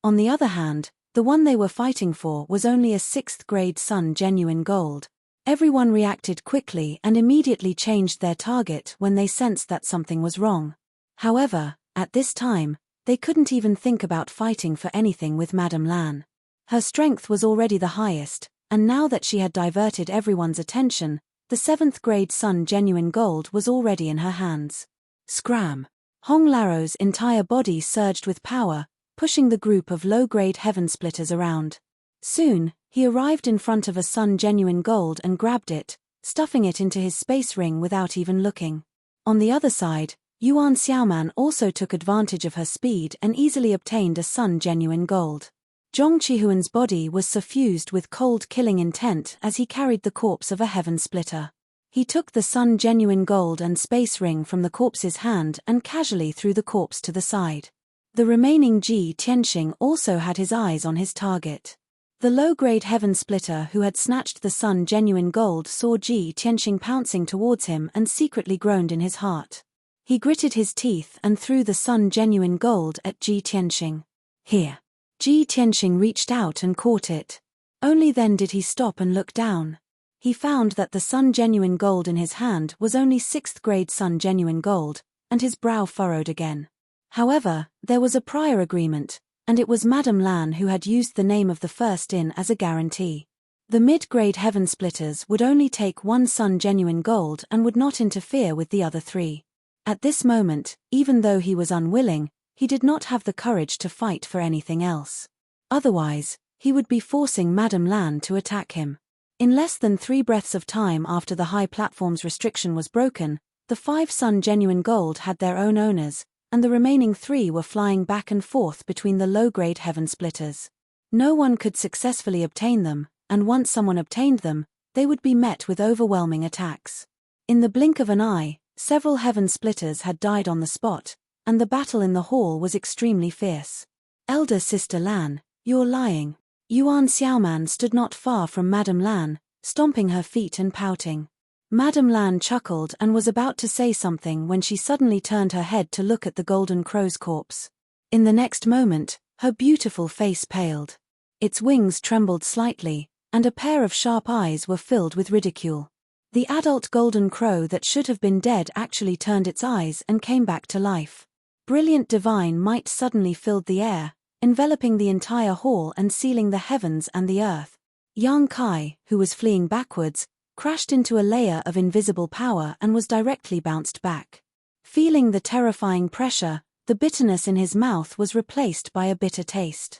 On the other hand, the one they were fighting for was only a 6th grade Sun Genuine Gold. Everyone reacted quickly and immediately changed their target when they sensed that something was wrong. However, at this time, they couldn't even think about fighting for anything with Madame Lan. Her strength was already the highest, and now that she had diverted everyone's attention, the 7th grade Sun Genuine Gold was already in her hands. Scram! Hong Laro's entire body surged with power, pushing the group of low-grade heaven splitters around. Soon, he arrived in front of a Sun Genuine Gold and grabbed it, stuffing it into his space ring without even looking. On the other side, Yuan Xiaoman also took advantage of her speed and easily obtained a Sun Genuine Gold. Zhong Chihuan's body was suffused with cold killing intent as he carried the corpse of a heaven splitter. He took the sun genuine gold and space ring from the corpse's hand and casually threw the corpse to the side. The remaining Ji Tianxing also had his eyes on his target. The low-grade heaven splitter who had snatched the sun genuine gold saw Ji Tianxing pouncing towards him and secretly groaned in his heart. He gritted his teeth and threw the sun genuine gold at Ji Tianxing. Here. Ji Tianxing reached out and caught it. Only then did he stop and look down. He found that the sun genuine gold in his hand was only 6th grade sun genuine gold, and his brow furrowed again. However, there was a prior agreement, and it was Madame Lan who had used the name of the first in as a guarantee. The mid-grade heaven splitters would only take 1 sun genuine gold and would not interfere with the other 3. At this moment, even though he was unwilling, he did not have the courage to fight for anything else. Otherwise, he would be forcing Madame Lan to attack him. In less than 3 breaths of time after the high platform's restriction was broken, the 5 sun genuine gold had their own owners, and the remaining 3 were flying back and forth between the low-grade heaven splitters. No one could successfully obtain them, and once someone obtained them, they would be met with overwhelming attacks. In the blink of an eye, several heaven splitters had died on the spot, and the battle in the hall was extremely fierce. Elder Sister Lan, you're lying. Yuan Xiaoman stood not far from Madame Lan, stomping her feet and pouting. Madame Lan chuckled and was about to say something when she suddenly turned her head to look at the golden crow's corpse. In the next moment, her beautiful face paled. Its wings trembled slightly, and a pair of sharp eyes were filled with ridicule. The adult golden crow that should have been dead actually turned its eyes and came back to life. Brilliant divine might suddenly filled the air, enveloping the entire hall and sealing the heavens and the earth. Yang Kai, who was fleeing backwards, crashed into a layer of invisible power and was directly bounced back. Feeling the terrifying pressure, the bitterness in his mouth was replaced by a bitter taste.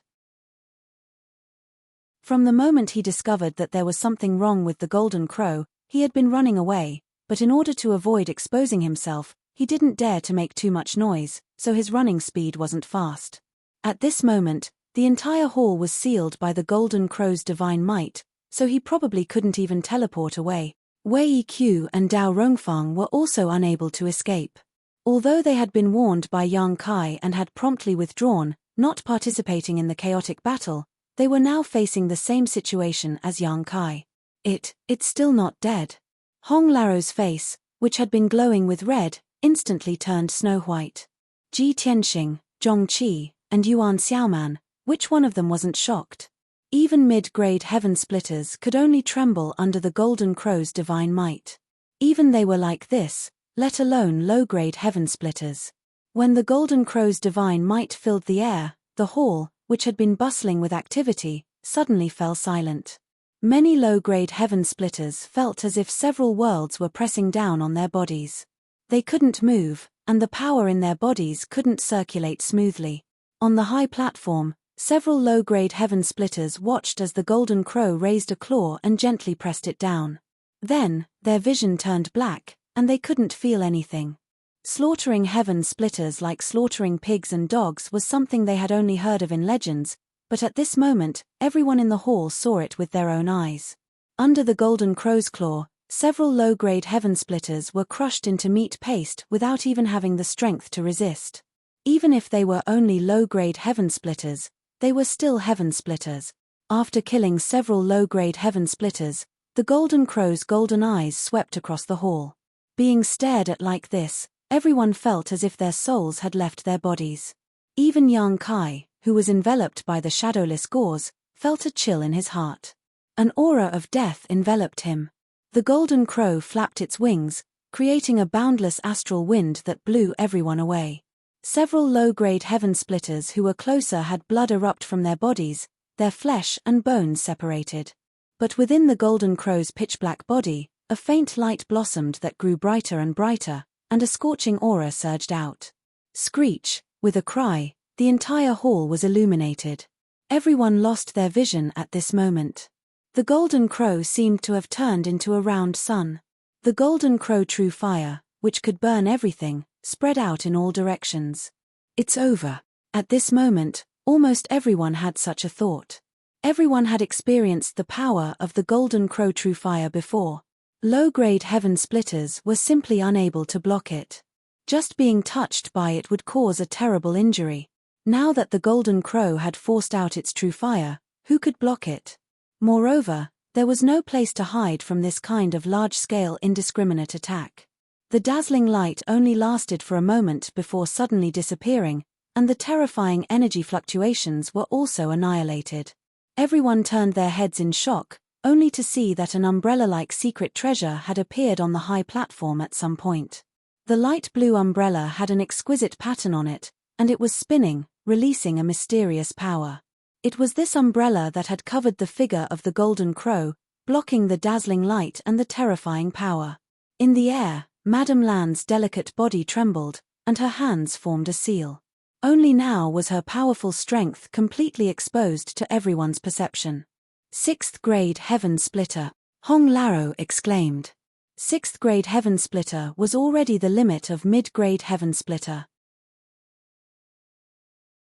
From the moment he discovered that there was something wrong with the golden crow, he had been running away, but in order to avoid exposing himself, he didn't dare to make too much noise, so his running speed wasn't fast. At this moment, the entire hall was sealed by the golden crow's divine might, so he probably couldn't even teleport away. Wei Qiu and Dao Rongfang were also unable to escape. Although they had been warned by Yang Kai and had promptly withdrawn, not participating in the chaotic battle, they were now facing the same situation as Yang Kai. It's still not dead. Hong Laro's face, which had been glowing with red, instantly turned snow white. Ji Tianxing, Zhong Qi, and Yuan Xiaoman, which one of them wasn't shocked? Even mid-grade heaven splitters could only tremble under the golden crow's divine might. Even they were like this, let alone low-grade heaven splitters. When the golden crow's divine might filled the air, the hall, which had been bustling with activity, suddenly fell silent. Many low-grade heaven splitters felt as if several worlds were pressing down on their bodies. They couldn't move, and the power in their bodies couldn't circulate smoothly. On the high platform, several low-grade heaven splitters watched as the golden crow raised a claw and gently pressed it down. Then, their vision turned black, and they couldn't feel anything. Slaughtering heaven splitters like slaughtering pigs and dogs was something they had only heard of in legends, but at this moment, everyone in the hall saw it with their own eyes. Under the golden crow's claw, several low-grade heaven splitters were crushed into meat paste without even having the strength to resist. Even if they were only low-grade heaven splitters, they were still heaven splitters. After killing several low-grade heaven splitters, the golden crow's golden eyes swept across the hall. Being stared at like this, everyone felt as if their souls had left their bodies. Even Yang Kai, who was enveloped by the shadowless gauze, felt a chill in his heart. An aura of death enveloped him. The golden crow flapped its wings, creating a boundless astral wind that blew everyone away. Several low-grade heaven splitters who were closer had blood erupt from their bodies, their flesh and bones separated. But within the golden crow's pitch-black body, a faint light blossomed that grew brighter and brighter, and a scorching aura surged out. Screech, with a cry, the entire hall was illuminated. Everyone lost their vision at this moment. The golden crow seemed to have turned into a round sun. The golden crow true fire, which could burn everything, spread out in all directions. It's over. At this moment, Almost everyone had such a thought. Everyone had experienced the power of the Golden Crow true fire before. Low-grade heaven splitters were simply unable to block it. Just being touched by it would cause a terrible injury. Now that the Golden Crow had forced out its true fire, who could block it? Moreover, there was no place to hide from this kind of large-scale indiscriminate attack. The dazzling light only lasted for a moment before suddenly disappearing, and the terrifying energy fluctuations were also annihilated. Everyone turned their heads in shock, only to see that an umbrella-like secret treasure had appeared on the high platform at some point. The light blue umbrella had an exquisite pattern on it, and it was spinning, releasing a mysterious power. It was this umbrella that had covered the figure of the Golden Crow, blocking the dazzling light and the terrifying power. In the air, Madame Lan's delicate body trembled, and her hands formed a seal. Only now was her powerful strength completely exposed to everyone's perception. Sixth grade heaven splitter, Hong Laro exclaimed. Sixth grade heaven splitter was already the limit of mid-grade heaven splitter.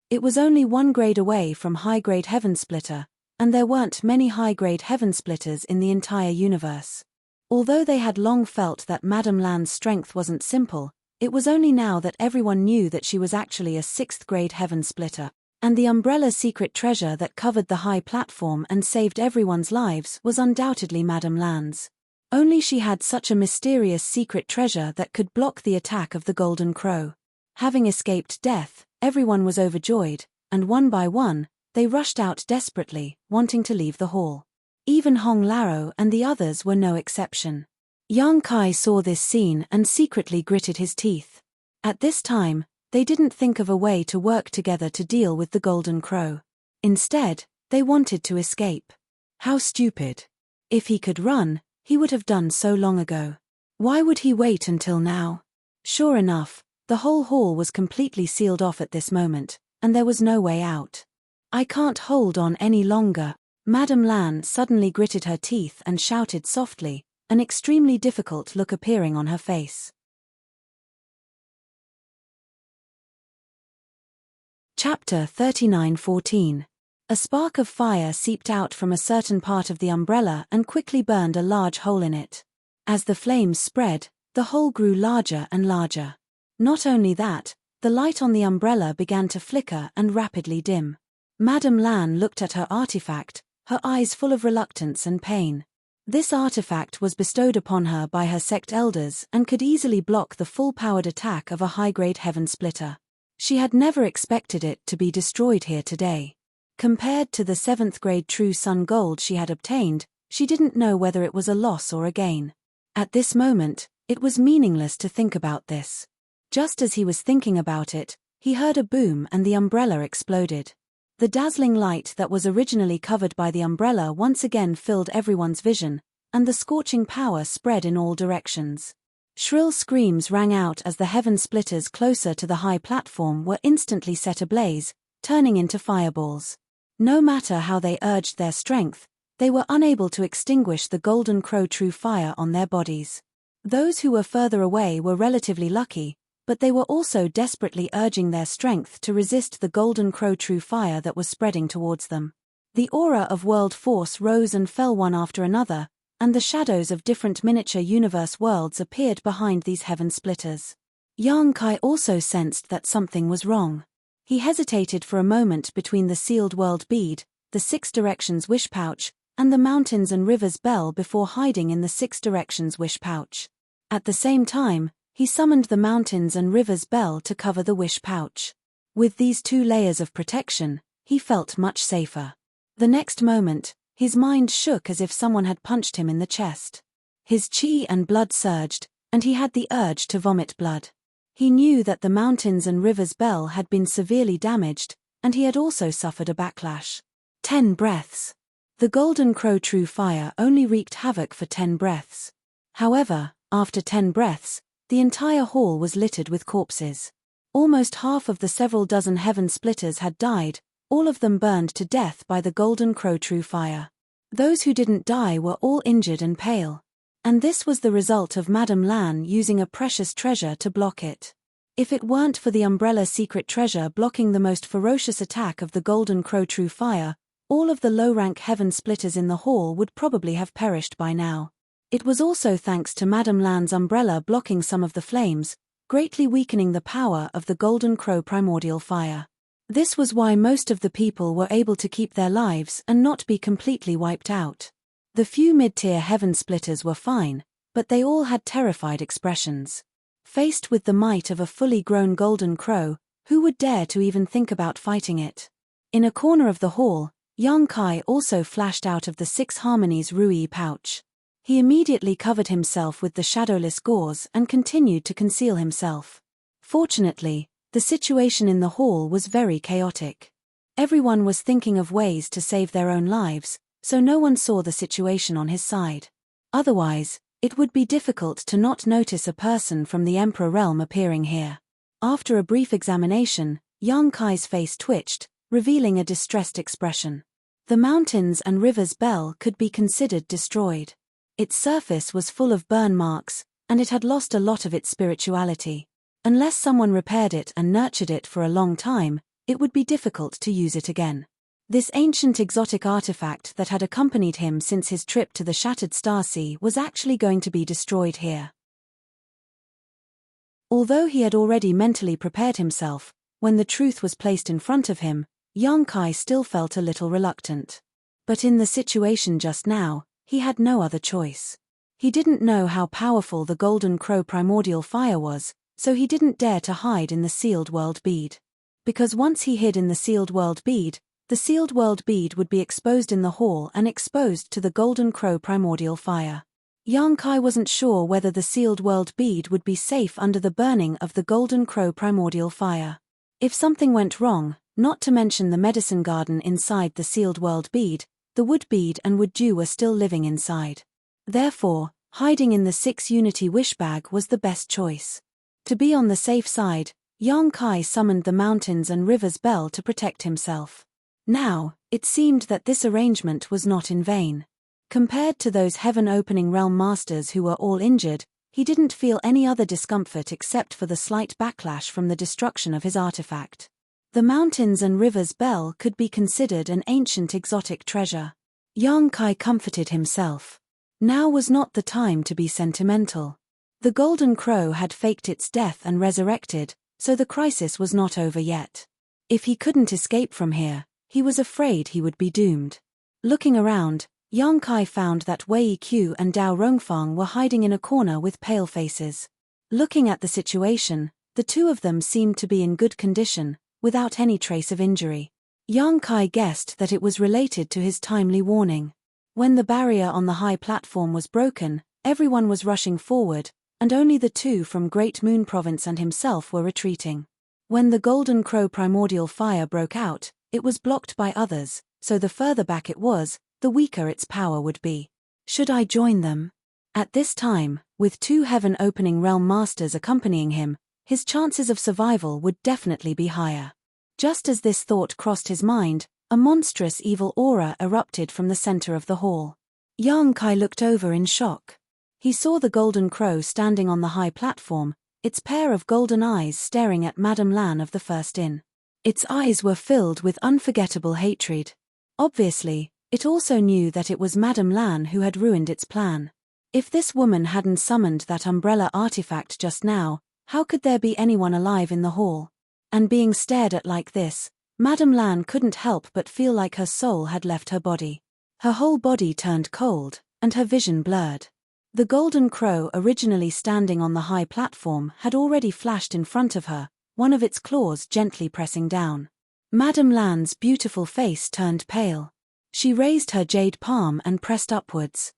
It was only one grade away from high-grade heaven splitter, and there weren't many high-grade heaven splitters in the entire universe. Although they had long felt that Madame Lan's strength wasn't simple, it was only now that everyone knew that she was actually a sixth-grade heaven splitter, and the umbrella secret treasure that covered the high platform and saved everyone's lives was undoubtedly Madame Lan's. Only she had such a mysterious secret treasure that could block the attack of the Golden Crow. Having escaped death, everyone was overjoyed, and one by one, they rushed out desperately, wanting to leave the hall. Even Hong Laro and the others were no exception. Yang Kai saw this scene and secretly gritted his teeth. At this time, they didn't think of a way to work together to deal with the Golden Crow. Instead, they wanted to escape. How stupid. If he could run, he would have done so long ago. Why would he wait until now? Sure enough, the whole hall was completely sealed off at this moment, and there was no way out. I can't hold on any longer. Madame Lan suddenly gritted her teeth and shouted softly, an extremely difficult look appearing on her face. Chapter 39:14. A spark of fire seeped out from a certain part of the umbrella and quickly burned a large hole in it. As the flames spread, the hole grew larger and larger. Not only that, the light on the umbrella began to flicker and rapidly dim. Madame Lan looked at her artifact, her eyes full of reluctance and pain. This artifact was bestowed upon her by her sect elders and could easily block the full-powered attack of a high-grade heaven splitter. She had never expected it to be destroyed here today. Compared to the 7th-grade true sun gold she had obtained, she didn't know whether it was a loss or a gain. At this moment, it was meaningless to think about this. Just as he was thinking about it, he heard a boom and the umbrella exploded. The dazzling light that was originally covered by the umbrella once again filled everyone's vision, and the scorching power spread in all directions. Shrill screams rang out as the heaven splitters closer to the high platform were instantly set ablaze, turning into fireballs. No matter how they urged their strength, they were unable to extinguish the Golden Crow true fire on their bodies. Those who were further away were relatively lucky, but they were also desperately urging their strength to resist the Golden Crow true fire that was spreading towards them. The aura of world force rose and fell one after another, and the shadows of different miniature universe worlds appeared behind these heaven splitters. Yang Kai also sensed that something was wrong. He hesitated for a moment between the sealed world bead, the Six Directions wish pouch, and the mountains and rivers bell before hiding in the Six Directions wish pouch. At the same time, he summoned the mountains and rivers bell to cover the wish pouch. With these two layers of protection, he felt much safer. The next moment, his mind shook as if someone had punched him in the chest. His chi and blood surged, and he had the urge to vomit blood. He knew that the mountains and rivers bell had been severely damaged, and he had also suffered a backlash. 10 breaths. The Golden Crow true fire only wreaked havoc for 10 breaths. However, after 10 breaths, the entire hall was littered with corpses. Almost half of the several dozen heaven splitters had died, all of them burned to death by the Golden Crow true fire. Those who didn't die were all injured and pale. And this was the result of Madame Lan using a precious treasure to block it. If it weren't for the umbrella secret treasure blocking the most ferocious attack of the Golden Crow true fire, all of the low-rank heaven splitters in the hall would probably have perished by now. It was also thanks to Madame Lan's umbrella blocking some of the flames, greatly weakening the power of the Golden Crow primordial fire. This was why most of the people were able to keep their lives and not be completely wiped out. The few mid-tier heaven splitters were fine, but they all had terrified expressions. Faced with the might of a fully grown Golden Crow, who would dare to even think about fighting it? In a corner of the hall, young Kai also flashed out of the Six Harmonies Rui pouch. He immediately covered himself with the shadowless gauze and continued to conceal himself. Fortunately, the situation in the hall was very chaotic. Everyone was thinking of ways to save their own lives, so no one saw the situation on his side. Otherwise, it would be difficult to not notice a person from the Emperor realm appearing here. After a brief examination, young Kai's face twitched, revealing a distressed expression. The mountains and rivers bell could be considered destroyed. Its surface was full of burn marks, and it had lost a lot of its spirituality. Unless someone repaired it and nurtured it for a long time, it would be difficult to use it again. This ancient exotic artifact that had accompanied him since his trip to the Shattered Starsea was actually going to be destroyed here. Although he had already mentally prepared himself, when the truth was placed in front of him, young Kai still felt a little reluctant. But in the situation just now, he had no other choice. He didn't know how powerful the Golden Crow primordial fire was, so he didn't dare to hide in the sealed world bead. Because once he hid in the sealed world bead, the sealed world bead would be exposed in the hall and exposed to the Golden Crow primordial fire. Young Kai wasn't sure whether the sealed world bead would be safe under the burning of the Golden Crow primordial fire. If something went wrong, not to mention the medicine garden inside the sealed world bead, the wood bead and wood dew were still living inside. Therefore, hiding in the 6-unity wish bag was the best choice. To be on the safe side, young Kai summoned the mountains and rivers bell to protect himself. Now, it seemed that this arrangement was not in vain. Compared to those heaven-opening realm masters who were all injured, he didn't feel any other discomfort except for the slight backlash from the destruction of his artifact. The mountains and rivers bell could be considered an ancient exotic treasure. Young Kai comforted himself. Now was not the time to be sentimental. The Golden Crow had faked its death and resurrected, so the crisis was not over yet. If he couldn't escape from here, he was afraid he would be doomed. Looking around, young Kai found that Wei Qiu and Dao Rongfang were hiding in a corner with pale faces. Looking at the situation, the two of them seemed to be in good condition, without any trace of injury. Young Kai guessed that it was related to his timely warning. When the barrier on the high platform was broken, everyone was rushing forward, and only the two from Great Moon Province and himself were retreating. When the Golden Crow primordial fire broke out, it was blocked by others, so the further back it was, the weaker its power would be. Should I join them? At this time, with 2 heaven-opening realm masters accompanying him, his chances of survival would definitely be higher. Just as this thought crossed his mind, a monstrous evil aura erupted from the center of the hall. Young Kai looked over in shock. He saw the Golden Crow standing on the high platform, its pair of golden eyes staring at Madame Lan of the First Inn. Its eyes were filled with unforgettable hatred. Obviously, it also knew that it was Madame Lan who had ruined its plan. If this woman hadn't summoned that umbrella artifact just now, how could there be anyone alive in the hall? And being stared at like this, Madame Lan couldn't help but feel like her soul had left her body. Her whole body turned cold, and her vision blurred. The Golden Crow, originally standing on the high platform, had already flashed in front of her, one of its claws gently pressing down. Madame Lan's beautiful face turned pale. She raised her jade palm and pressed upwards.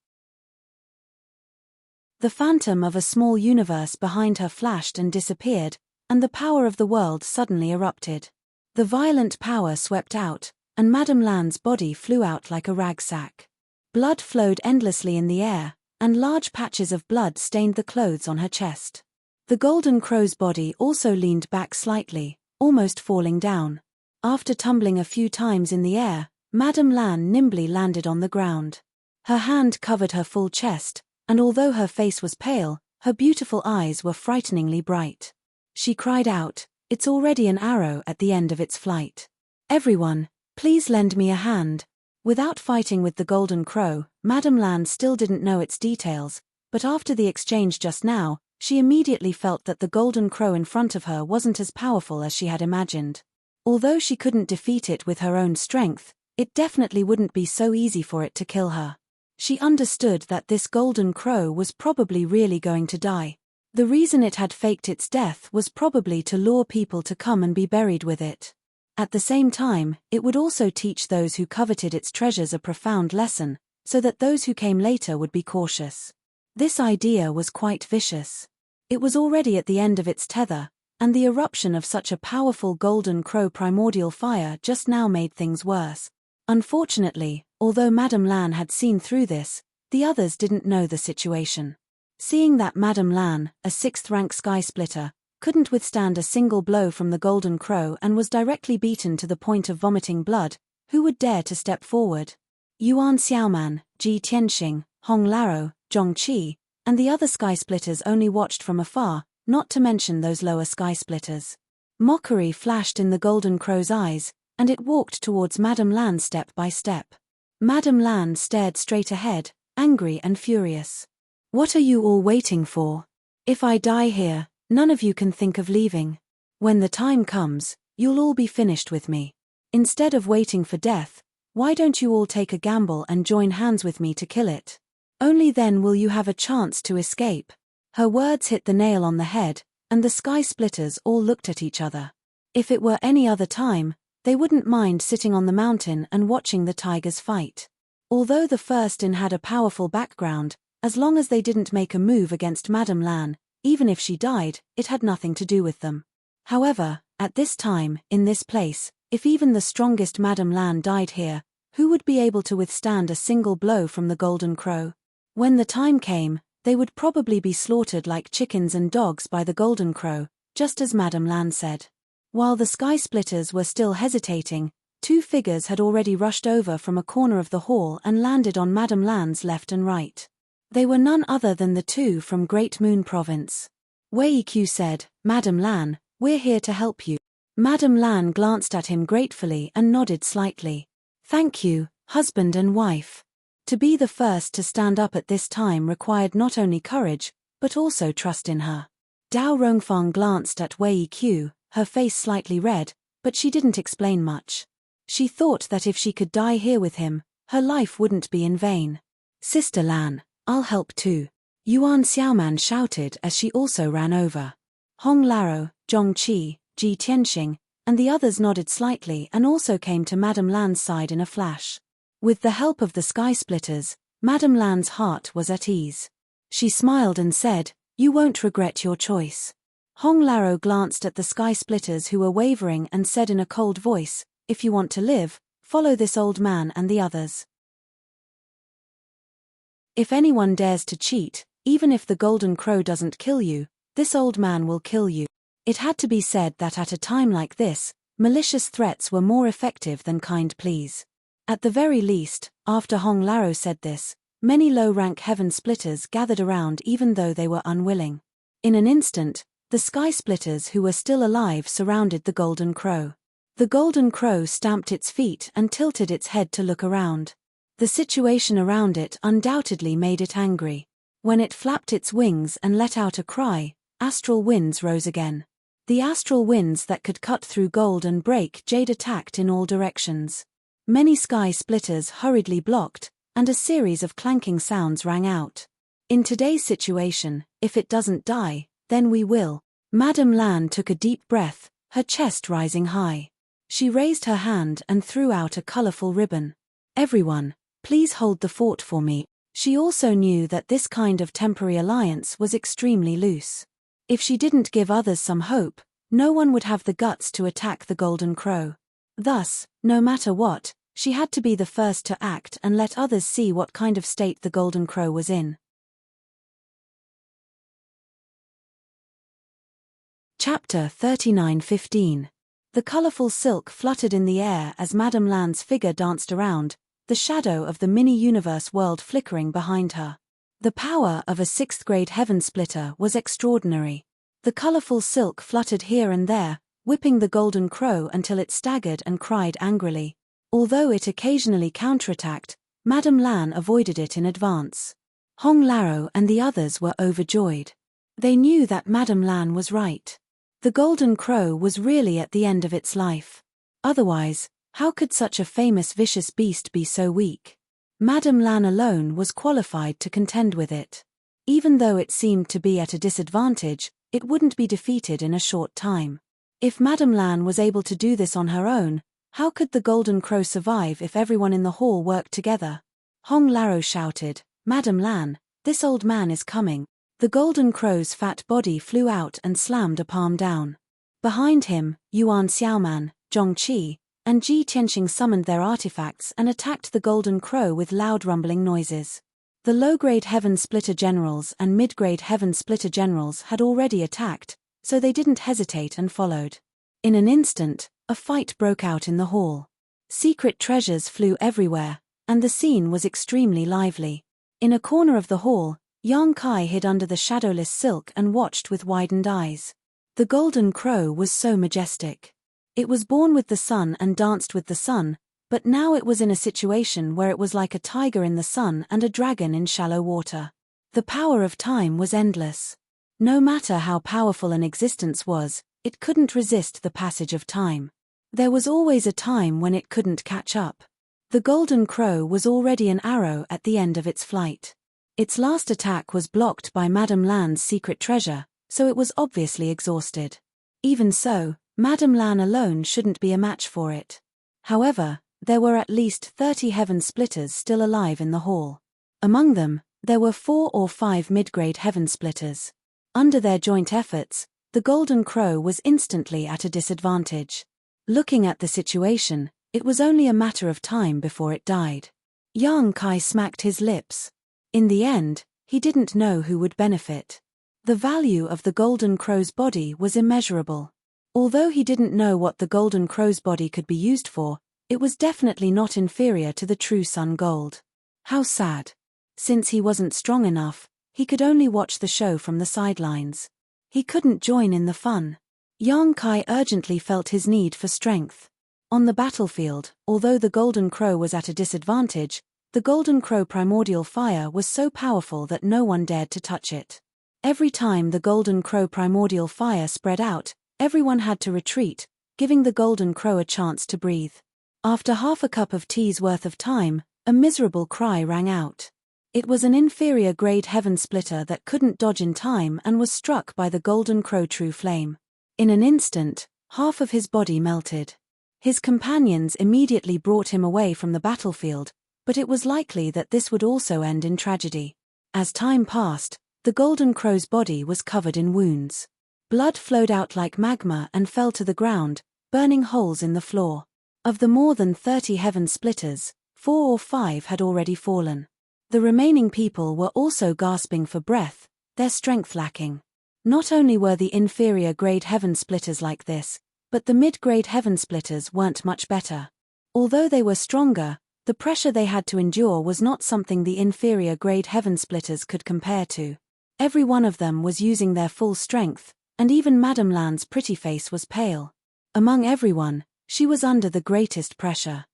The phantom of a small universe behind her flashed and disappeared, and the power of the world suddenly erupted. The violent power swept out, and Madame Lan's body flew out like a rag sack. Blood flowed endlessly in the air, and large patches of blood stained the clothes on her chest. The Golden Crow's body also leaned back slightly, almost falling down. After tumbling a few times in the air, Madame Lan nimbly landed on the ground. Her hand covered her full chest, and although her face was pale, her beautiful eyes were frighteningly bright. She cried out, "It's already an arrow at the end of its flight. Everyone, please lend me a hand." Without fighting with the golden crow, Madame Lan still didn't know its details, but after the exchange just now, she immediately felt that the golden crow in front of her wasn't as powerful as she had imagined. Although she couldn't defeat it with her own strength, it definitely wouldn't be so easy for it to kill her. She understood that this golden crow was probably really going to die. The reason it had faked its death was probably to lure people to come and be buried with it. At the same time, it would also teach those who coveted its treasures a profound lesson, so that those who came later would be cautious. This idea was quite vicious. It was already at the end of its tether, and the eruption of such a powerful golden crow primordial fire just now made things worse. Unfortunately, although Madame Lan had seen through this, the others didn't know the situation. Seeing that Madame Lan, a 6th-rank sky splitter, couldn't withstand a single blow from the golden crow and was directly beaten to the point of vomiting blood, who would dare to step forward? Yuan Xiaoman, Ji Tianxing, Hong Laro, Zhong Qi, and the other sky splitters only watched from afar, not to mention those lower sky splitters. Mockery flashed in the golden crow's eyes, and it walked towards Madame Lan step by step. Madame Lan stared straight ahead, angry and furious. "What are you all waiting for? If I die here, none of you can think of leaving. When the time comes, you'll all be finished with me. Instead of waiting for death, why don't you all take a gamble and join hands with me to kill it? Only then will you have a chance to escape." Her words hit the nail on the head, and the sky splitters all looked at each other. If it were any other time, they wouldn't mind sitting on the mountain and watching the tigers fight. Although the first-in had a powerful background, as long as they didn't make a move against Madame Lan, even if she died, it had nothing to do with them. However, at this time, in this place, if even the strongest Madame Lan died here, who would be able to withstand a single blow from the golden crow? When the time came, they would probably be slaughtered like chickens and dogs by the golden crow, just as Madame Lan said. While the sky splitters were still hesitating, 2 figures had already rushed over from a corner of the hall and landed on Madame Lan's left and right. They were none other than the 2 from Great Moon Province. Wei Qiu said, "Madame Lan, we're here to help you." Madame Lan glanced at him gratefully and nodded slightly. "Thank you, husband and wife." To be the first to stand up at this time required not only courage, but also trust in her. Dao Rongfang glanced at Wei Qiu, her face slightly red, but she didn't explain much. She thought that if she could die here with him, her life wouldn't be in vain. "Sister Lan, I'll help too," Yuan Xiaoman shouted as she also ran over. Hong Laro, Zhong Qi, Ji Tianxing, and the others nodded slightly and also came to Madame Lan's side in a flash. With the help of the sky splitters, Madame Lan's heart was at ease. She smiled and said, "You won't regret your choice." Hong Laro glanced at the sky splitters who were wavering and said in a cold voice, "If you want to live, follow this old man and the others. If anyone dares to cheat, even if the golden crow doesn't kill you, this old man will kill you." It had to be said that at a time like this, malicious threats were more effective than kind pleas. At the very least, after Hong Laro said this, many low-rank heaven splitters gathered around even though they were unwilling. In an instant, the sky splitters who were still alive surrounded the golden crow. The golden crow stamped its feet and tilted its head to look around. The situation around it undoubtedly made it angry. When it flapped its wings and let out a cry, astral winds rose again. The astral winds that could cut through gold and break jade attacked in all directions. Many sky splitters hurriedly blocked, and a series of clanking sounds rang out. In today's situation, if it doesn't die, then we will. Madame Lan took a deep breath, her chest rising high. She raised her hand and threw out a colorful ribbon. "Everyone, please hold the fort for me." She also knew that this kind of temporary alliance was extremely loose. If she didn't give others some hope, no one would have the guts to attack the golden crow. Thus, no matter what, she had to be the first to act and let others see what kind of state the golden crow was in. Chapter 39:15. The colorful silk fluttered in the air as Madame Lan's figure danced around, the shadow of the mini-universe world flickering behind her. The power of a 6th-grade heaven splitter was extraordinary. The colorful silk fluttered here and there, whipping the golden crow until it staggered and cried angrily. Although it occasionally counterattacked, Madame Lan avoided it in advance. Hong Laro and the others were overjoyed. They knew that Madame Lan was right. The golden crow was really at the end of its life. Otherwise, how could such a famous vicious beast be so weak? Madame Lan alone was qualified to contend with it. Even though it seemed to be at a disadvantage, it wouldn't be defeated in a short time. If Madame Lan was able to do this on her own, how could the golden crow survive if everyone in the hall worked together? Hong Laro shouted, "Madame Lan, this old man is coming." The golden crow's fat body flew out and slammed a palm down. Behind him, Yuan Xiaoman, Zhong Qi, and Ji Tianxing summoned their artifacts and attacked the golden crow with loud rumbling noises. The low-grade Heaven Splitter generals and mid-grade Heaven Splitter generals had already attacked, so they didn't hesitate and followed. In an instant, a fight broke out in the hall. Secret treasures flew everywhere, and the scene was extremely lively. In a corner of the hall, Yang Kai hid under the shadowless silk and watched with widened eyes. The golden crow was so majestic. It was born with the sun and danced with the sun, but now it was in a situation where it was like a tiger in the sun and a dragon in shallow water. The power of time was endless. No matter how powerful an existence was, it couldn't resist the passage of time. There was always a time when it couldn't catch up. The golden crow was already an arrow at the end of its flight. Its last attack was blocked by Madame Lan's secret treasure, so it was obviously exhausted. Even so, Madame Lan alone shouldn't be a match for it. However, there were at least 30 Heaven Splitters still alive in the hall. Among them, there were 4 or 5 mid-grade Heaven Splitters. Under their joint efforts, the golden crow was instantly at a disadvantage. Looking at the situation, it was only a matter of time before it died. Yang Kai smacked his lips. In the end, he didn't know who would benefit. The value of the golden crow's body was immeasurable. Although he didn't know what the golden crow's body could be used for, it was definitely not inferior to the true sun gold. How sad. Since he wasn't strong enough, he could only watch the show from the sidelines. He couldn't join in the fun. Yang Kai urgently felt his need for strength. On the battlefield, although the golden crow was at a disadvantage, the golden crow primordial fire was so powerful that no one dared to touch it. Every time the golden crow primordial fire spread out, everyone had to retreat, giving the golden crow a chance to breathe. After half a cup of tea's worth of time, a miserable cry rang out. It was an inferior grade Heaven Splitter that couldn't dodge in time and was struck by the golden crow true flame. In an instant, half of his body melted. His companions immediately brought him away from the battlefield, but it was likely that this would also end in tragedy. As time passed, the golden crow's body was covered in wounds. Blood flowed out like magma and fell to the ground, burning holes in the floor. Of the more than 30 Heaven Splitters, 4 or 5 had already fallen. The remaining people were also gasping for breath, their strength lacking. Not only were the inferior grade Heaven Splitters like this, but the mid-grade Heaven Splitters weren't much better. Although they were stronger, the pressure they had to endure was not something the inferior grade Heaven Splitters could compare to. Every one of them was using their full strength, and even Madame Lan's pretty face was pale. Among everyone, she was under the greatest pressure.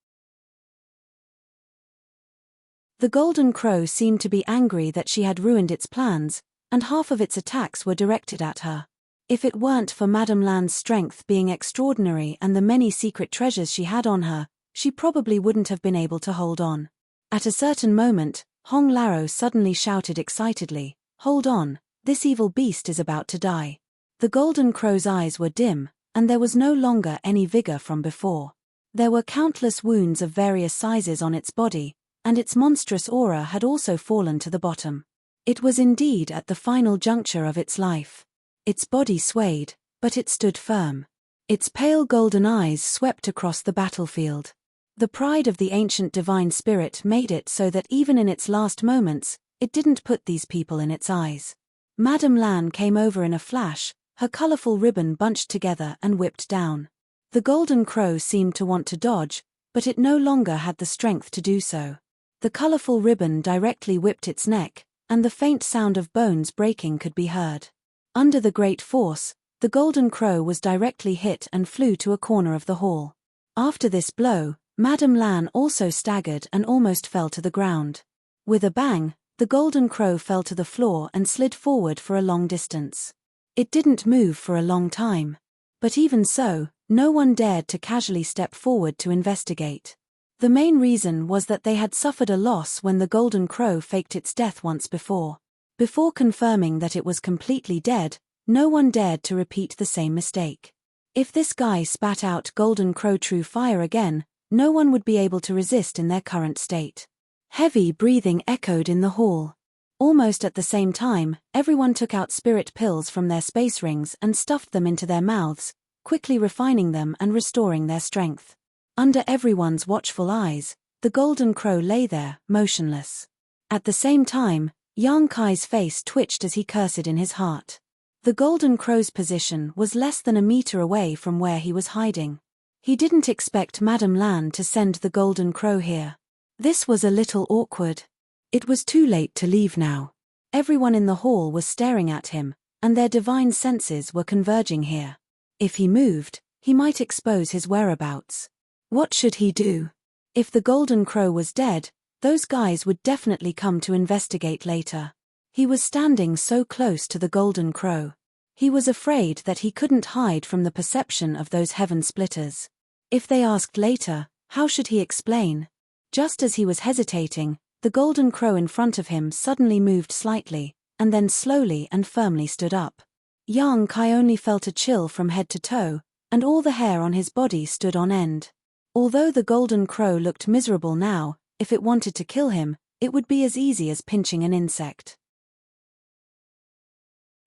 The golden crow seemed to be angry that she had ruined its plans, and half of its attacks were directed at her. If it weren't for Madame Lan's strength being extraordinary and the many secret treasures she had on her, she probably wouldn't have been able to hold on. At a certain moment, Hong Laro suddenly shouted excitedly, "Hold on, this evil beast is about to die." The golden crow's eyes were dim, and there was no longer any vigor from before. There were countless wounds of various sizes on its body, and its monstrous aura had also fallen to the bottom. It was indeed at the final juncture of its life. Its body swayed, but it stood firm. Its pale golden eyes swept across the battlefield. The pride of the ancient divine spirit made it so that even in its last moments, it didn't put these people in its eyes. Madame Lan came over in a flash, her colorful ribbon bunched together and whipped down. The golden crow seemed to want to dodge, but it no longer had the strength to do so. The colorful ribbon directly whipped its neck, and the faint sound of bones breaking could be heard. Under the great force, the golden crow was directly hit and flew to a corner of the hall. After this blow, Madame Lan also staggered and almost fell to the ground. With a bang, the golden crow fell to the floor and slid forward for a long distance. It didn't move for a long time. But even so, no one dared to casually step forward to investigate. The main reason was that they had suffered a loss when the golden crow faked its death once before. Before confirming that it was completely dead, no one dared to repeat the same mistake. If this guy spat out golden crow true fire again, no one would be able to resist in their current state. Heavy breathing echoed in the hall. Almost at the same time, everyone took out spirit pills from their space rings and stuffed them into their mouths, quickly refining them and restoring their strength. Under everyone's watchful eyes, the golden crow lay there, motionless. At the same time, Yang Kai's face twitched as he cursed in his heart. The golden crow's position was less than a meter away from where he was hiding. He didn't expect Madame Lan to send the golden crow here. This was a little awkward. It was too late to leave now. Everyone in the hall was staring at him, and their divine senses were converging here. If he moved, he might expose his whereabouts. What should he do? If the golden crow was dead, those guys would definitely come to investigate later. He was standing so close to the golden crow. He was afraid that he couldn't hide from the perception of those heaven splitters. If they asked later, how should he explain? Just as he was hesitating, the golden crow in front of him suddenly moved slightly, and then slowly and firmly stood up. Yang Kai only felt a chill from head to toe, and all the hair on his body stood on end. Although the golden crow looked miserable now, if it wanted to kill him, it would be as easy as pinching an insect.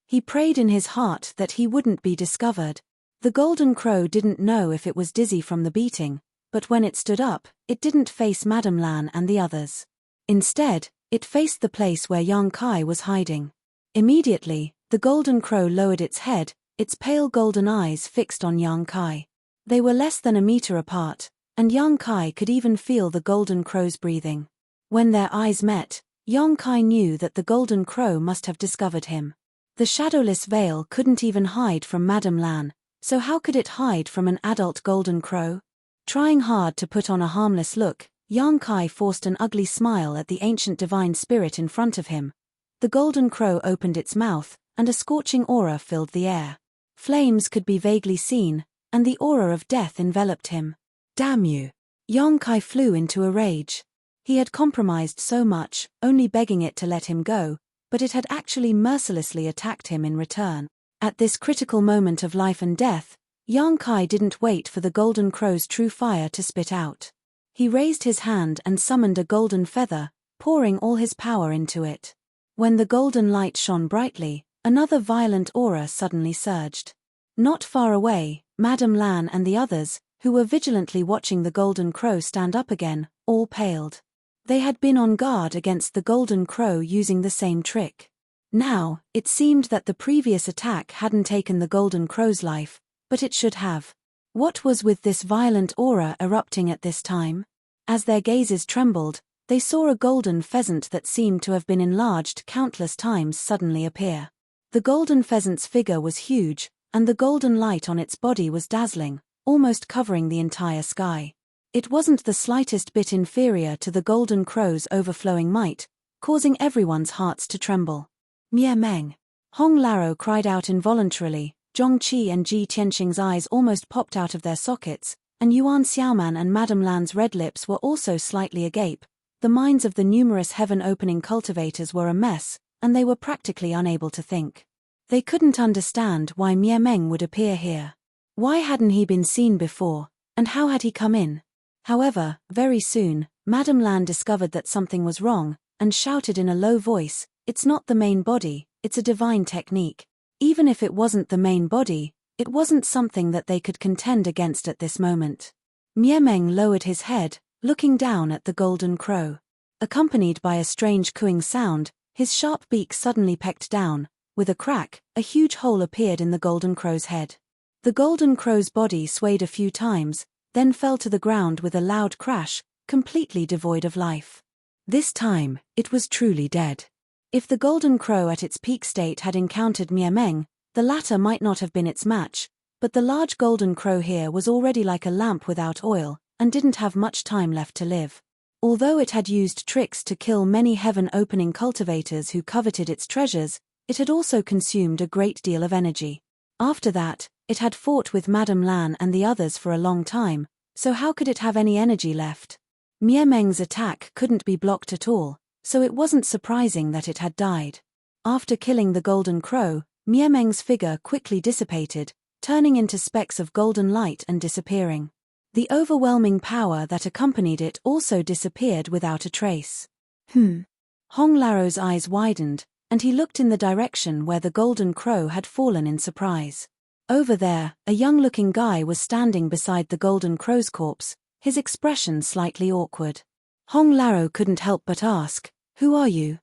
He prayed in his heart that he wouldn't be discovered. The golden crow didn't know if it was dizzy from the beating, but when it stood up, it didn't face Madame Lan and the others. Instead, it faced the place where Yang Kai was hiding. Immediately, the golden crow lowered its head, its pale golden eyes fixed on Yang Kai. They were less than a meter apart, and Yang Kai could even feel the golden crow's breathing. When their eyes met, Yang Kai knew that the golden crow must have discovered him. The shadowless veil couldn't even hide from Madame Lan, so how could it hide from an adult golden crow? Trying hard to put on a harmless look, Yang Kai forced an ugly smile at the ancient divine spirit in front of him. The golden crow opened its mouth, and a scorching aura filled the air. Flames could be vaguely seen, and the aura of death enveloped him. Damn you! Yang Kai flew into a rage. He had compromised so much, only begging it to let him go, but it had actually mercilessly attacked him in return. At this critical moment of life and death, Yang Kai didn't wait for the golden crow's true fire to spit out. He raised his hand and summoned a golden feather, pouring all his power into it. When the golden light shone brightly, another violent aura suddenly surged. Not far away, Madame Lan and the others, who were vigilantly watching the golden crow stand up again, all paled. They had been on guard against the golden crow using the same trick. Now, it seemed that the previous attack hadn't taken the golden crow's life, but it should have. What was with this violent aura erupting at this time? As their gazes trembled, they saw a golden pheasant that seemed to have been enlarged countless times suddenly appear. The golden pheasant's figure was huge, and the golden light on its body was dazzling, almost covering the entire sky. It wasn't the slightest bit inferior to the golden crow's overflowing might, causing everyone's hearts to tremble. Mie Meng! Hong Laro cried out involuntarily. Zhong Qi and Ji Tianqing's eyes almost popped out of their sockets, and Yuan Xiaoman and Madame Lan's red lips were also slightly agape. The minds of the numerous heaven-opening cultivators were a mess, and they were practically unable to think. They couldn't understand why Mie Meng would appear here. Why hadn't he been seen before, and how had he come in? However, very soon, Madame Lan discovered that something was wrong, and shouted in a low voice, "It's not the main body, it's a divine technique." Even if it wasn't the main body, it wasn't something that they could contend against at this moment. Mie Meng lowered his head, looking down at the golden crow. Accompanied by a strange cooing sound, his sharp beak suddenly pecked down. With a crack, a huge hole appeared in the golden crow's head. The golden crow's body swayed a few times, then fell to the ground with a loud crash, completely devoid of life. This time, it was truly dead. If the golden crow at its peak state had encountered Mie Meng, The latter might not have been its match, but the large golden crow here was already like a lamp without oil, and didn't have much time left to live. Although it had used tricks to kill many heaven-opening cultivators who coveted its treasures, it had also consumed a great deal of energy. After that, it had fought with Madame Lan and the others for a long time, so how could it have any energy left? Miemeng's attack couldn't be blocked at all, so it wasn't surprising that it had died. After killing the golden crow, Miemeng's figure quickly dissipated, turning into specks of golden light and disappearing. The overwhelming power that accompanied it also disappeared without a trace. Hong Laro's eyes widened, and he looked in the direction where the golden crow had fallen in surprise. Over there, a young-looking guy was standing beside the golden crow's corpse, his expression slightly awkward. Hong Laro couldn't help but ask, "Who are you?"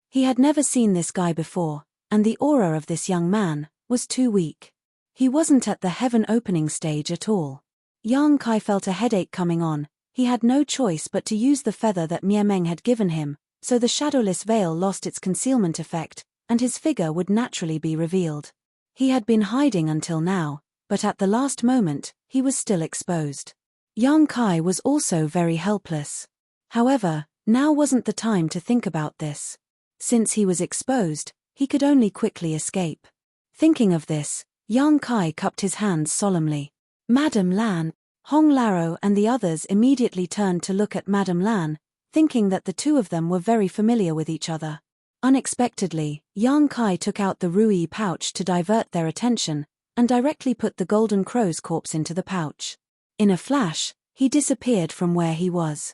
He had never seen this guy before, and the aura of this young man was too weak. He wasn't at the heaven-opening stage at all. Yang Kai felt a headache coming on. He had no choice but to use the feather that Miemeng had given him, so the shadowless veil lost its concealment effect, and his figure would naturally be revealed. He had been hiding until now, but at the last moment, he was still exposed. Yang Kai was also very helpless. However, now wasn't the time to think about this. Since he was exposed, he could only quickly escape. Thinking of this, Yang Kai cupped his hands solemnly. Madame Lan. Hong Laro and the others immediately turned to look at Madame Lan, thinking that the two of them were very familiar with each other. Unexpectedly, Yang Kai took out the Rui pouch to divert their attention, and directly put the golden crow's corpse into the pouch. In a flash, he disappeared from where he was.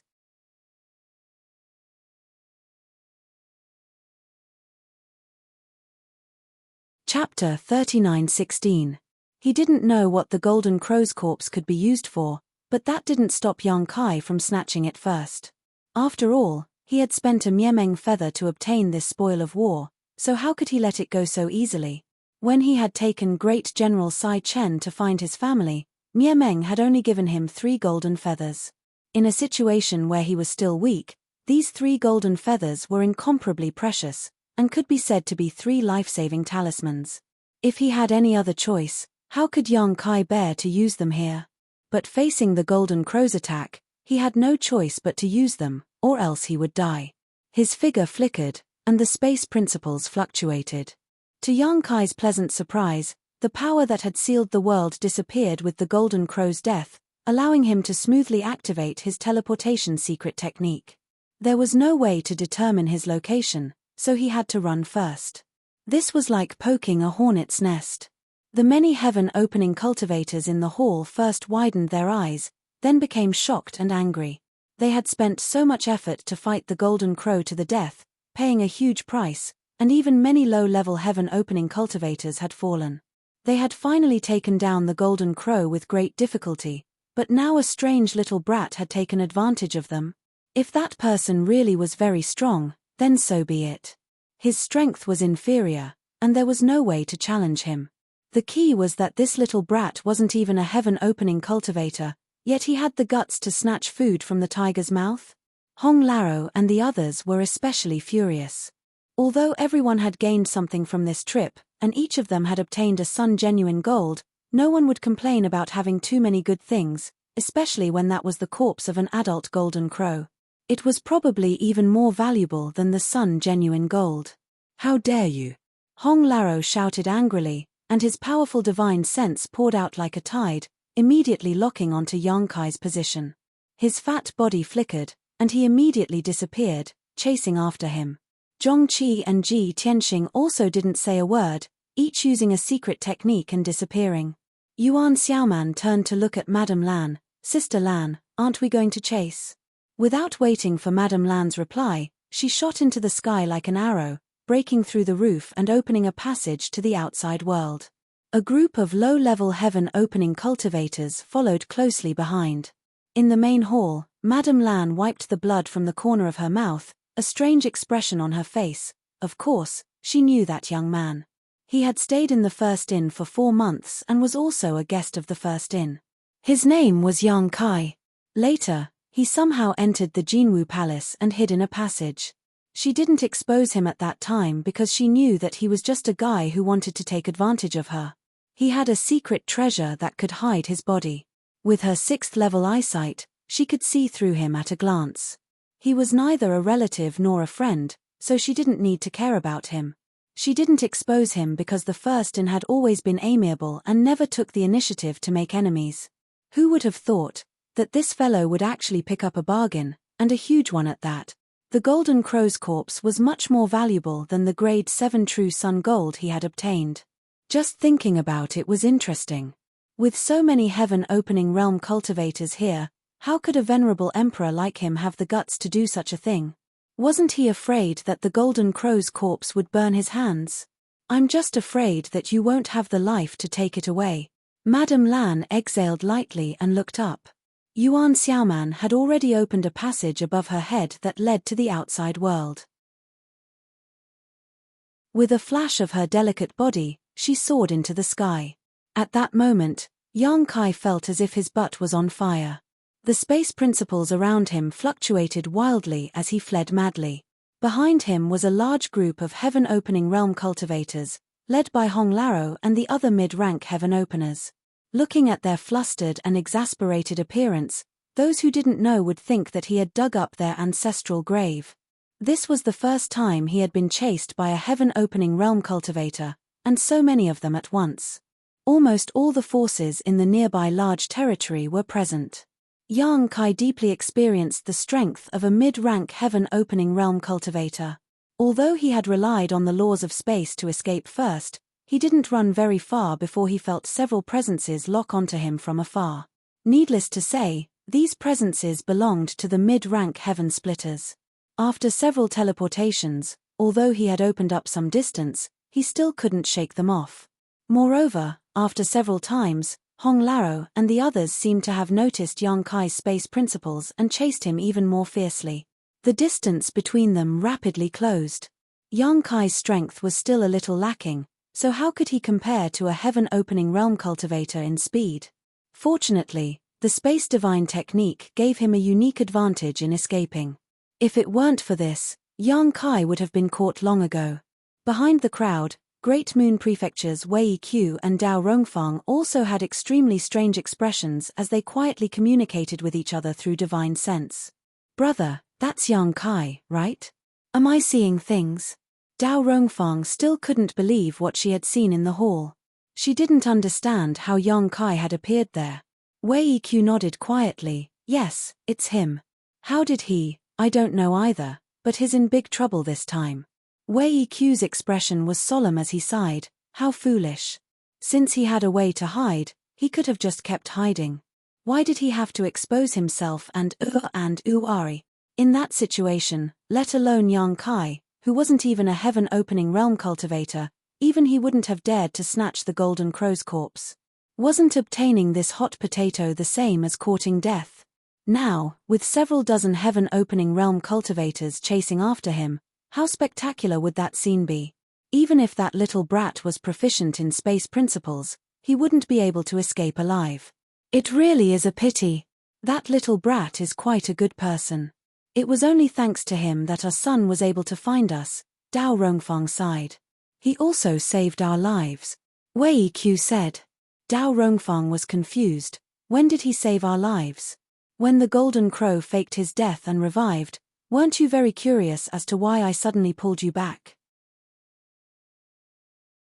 Chapter 39:16. He didn't know what the golden crow's corpse could be used for, but that didn't stop Yang Kai from snatching it first. After all, he had spent a Miemeng feather to obtain this spoil of war, so how could he let it go so easily? When he had taken Great General Sai Chen to find his family, Miemeng had only given him 3 golden feathers. In a situation where he was still weak, these 3 golden feathers were incomparably precious, and could be said to be 3 life-saving talismans. If he had any other choice, how could Yang Kai bear to use them here? But facing the golden crow's attack, he had no choice but to use them, or else he would die. His figure flickered, and the space principles fluctuated. To Yang Kai's pleasant surprise, the power that had sealed the world disappeared with the golden crow's death, allowing him to smoothly activate his teleportation secret technique. There was no way to determine his location, so he had to run first. This was like poking a hornet's nest. The many heaven-opening cultivators in the hall first widened their eyes, then became shocked and angry. They had spent so much effort to fight the golden crow to the death, paying a huge price, and even many low-level heaven-opening cultivators had fallen. They had finally taken down the golden crow with great difficulty, but now a strange little brat had taken advantage of them. If that person really was very strong, then so be it. His strength was inferior, and there was no way to challenge him. The key was that this little brat wasn't even a heaven-opening cultivator, yet he had the guts to snatch food from the tiger's mouth. Hong Laro and the others were especially furious. Although everyone had gained something from this trip, and each of them had obtained a Sun genuine gold, no one would complain about having too many good things, especially when that was the corpse of an adult golden crow. It was probably even more valuable than the Sun genuine gold. How dare you? Hong Laro shouted angrily, and his powerful divine sense poured out like a tide, immediately locking onto Yang Kai's position. His fat body flickered, and he immediately disappeared, chasing after him. Zhongqi and Ji Tianxing also didn't say a word, each using a secret technique and disappearing. Yuan Xiaoman turned to look at Madame Lan. "Sister Lan, aren't we going to chase?" Without waiting for Madame Lan's reply, she shot into the sky like an arrow, breaking through the roof and opening a passage to the outside world. A group of low-level heaven-opening cultivators followed closely behind. In the main hall, Madame Lan wiped the blood from the corner of her mouth, a strange expression on her face. Of course, she knew that young man. He had stayed in the first inn for 4 months and was also a guest of the first inn. His name was Yang Kai. Later, he somehow entered the Jinwu Palace and hid in a passage. She didn't expose him at that time because she knew that he was just a guy who wanted to take advantage of her. He had a secret treasure that could hide his body. With her 6th level eyesight, she could see through him at a glance. He was neither a relative nor a friend, so she didn't need to care about him. She didn't expose him because the first-in had always been amiable and never took the initiative to make enemies. Who would have thought that this fellow would actually pick up a bargain, and a huge one at that? The Golden Crow's corpse was much more valuable than the grade 7 true sun gold he had obtained. Just thinking about it was interesting. With so many heaven-opening realm cultivators here, how could a venerable emperor like him have the guts to do such a thing? Wasn't he afraid that the Golden Crow's corpse would burn his hands? I'm just afraid that you won't have the life to take it away. Madame Lan exhaled lightly and looked up. Yuan Xiaoman had already opened a passage above her head that led to the outside world. With a flash of her delicate body, she soared into the sky. At that moment, Yang Kai felt as if his butt was on fire. The space principles around him fluctuated wildly as he fled madly. Behind him was a large group of heaven-opening realm cultivators, led by Hong Laro and the other mid-rank heaven openers. Looking at their flustered and exasperated appearance, those who didn't know would think that he had dug up their ancestral grave. This was the first time he had been chased by a heaven-opening realm cultivator, and so many of them at once. Almost all the forces in the nearby large territory were present. Yang Kai deeply experienced the strength of a mid-rank heaven-opening realm cultivator. Although he had relied on the laws of space to escape first, he didn't run very far before he felt several presences lock onto him from afar. Needless to say, these presences belonged to the mid-rank heaven splitters. After several teleportations, although he had opened up some distance, he still couldn't shake them off. Moreover, after several times, Hong Laro and the others seemed to have noticed Yang Kai's space principles and chased him even more fiercely. The distance between them rapidly closed. Yang Kai's strength was still a little lacking, so how could he compare to a heaven-opening realm cultivator in speed? Fortunately, the space divine technique gave him a unique advantage in escaping. If it weren't for this, Yang Kai would have been caught long ago. Behind the crowd, Great Moon Prefecture's Wei Qiu and Dao Rongfang also had extremely strange expressions as they quietly communicated with each other through divine sense. Brother, that's Yang Kai, right? Am I seeing things? Dao Rongfang still couldn't believe what she had seen in the hall. She didn't understand how Yang Kai had appeared there. Wei Qiu nodded quietly. Yes, it's him. How did he? I don't know either, but he's in big trouble this time. Wei Qiu's expression was solemn as he sighed. How foolish. Since he had a way to hide, he could have just kept hiding. Why did he have to expose himself and Uari? In that situation, let alone Yang Kai, who wasn't even a heaven-opening realm cultivator, even he wouldn't have dared to snatch the Golden Crow's corpse. Wasn't obtaining this hot potato the same as courting death? Now, with several dozen heaven-opening realm cultivators chasing after him, how spectacular would that scene be? Even if that little brat was proficient in space principles, he wouldn't be able to escape alive. It really is a pity. That little brat is quite a good person. It was only thanks to him that our son was able to find us, Dao Rongfang sighed. He also saved our lives. Wei Qiu said. Dao Rongfang was confused. When did he save our lives? When the Golden Crow faked his death and revived, weren't you very curious as to why I suddenly pulled you back?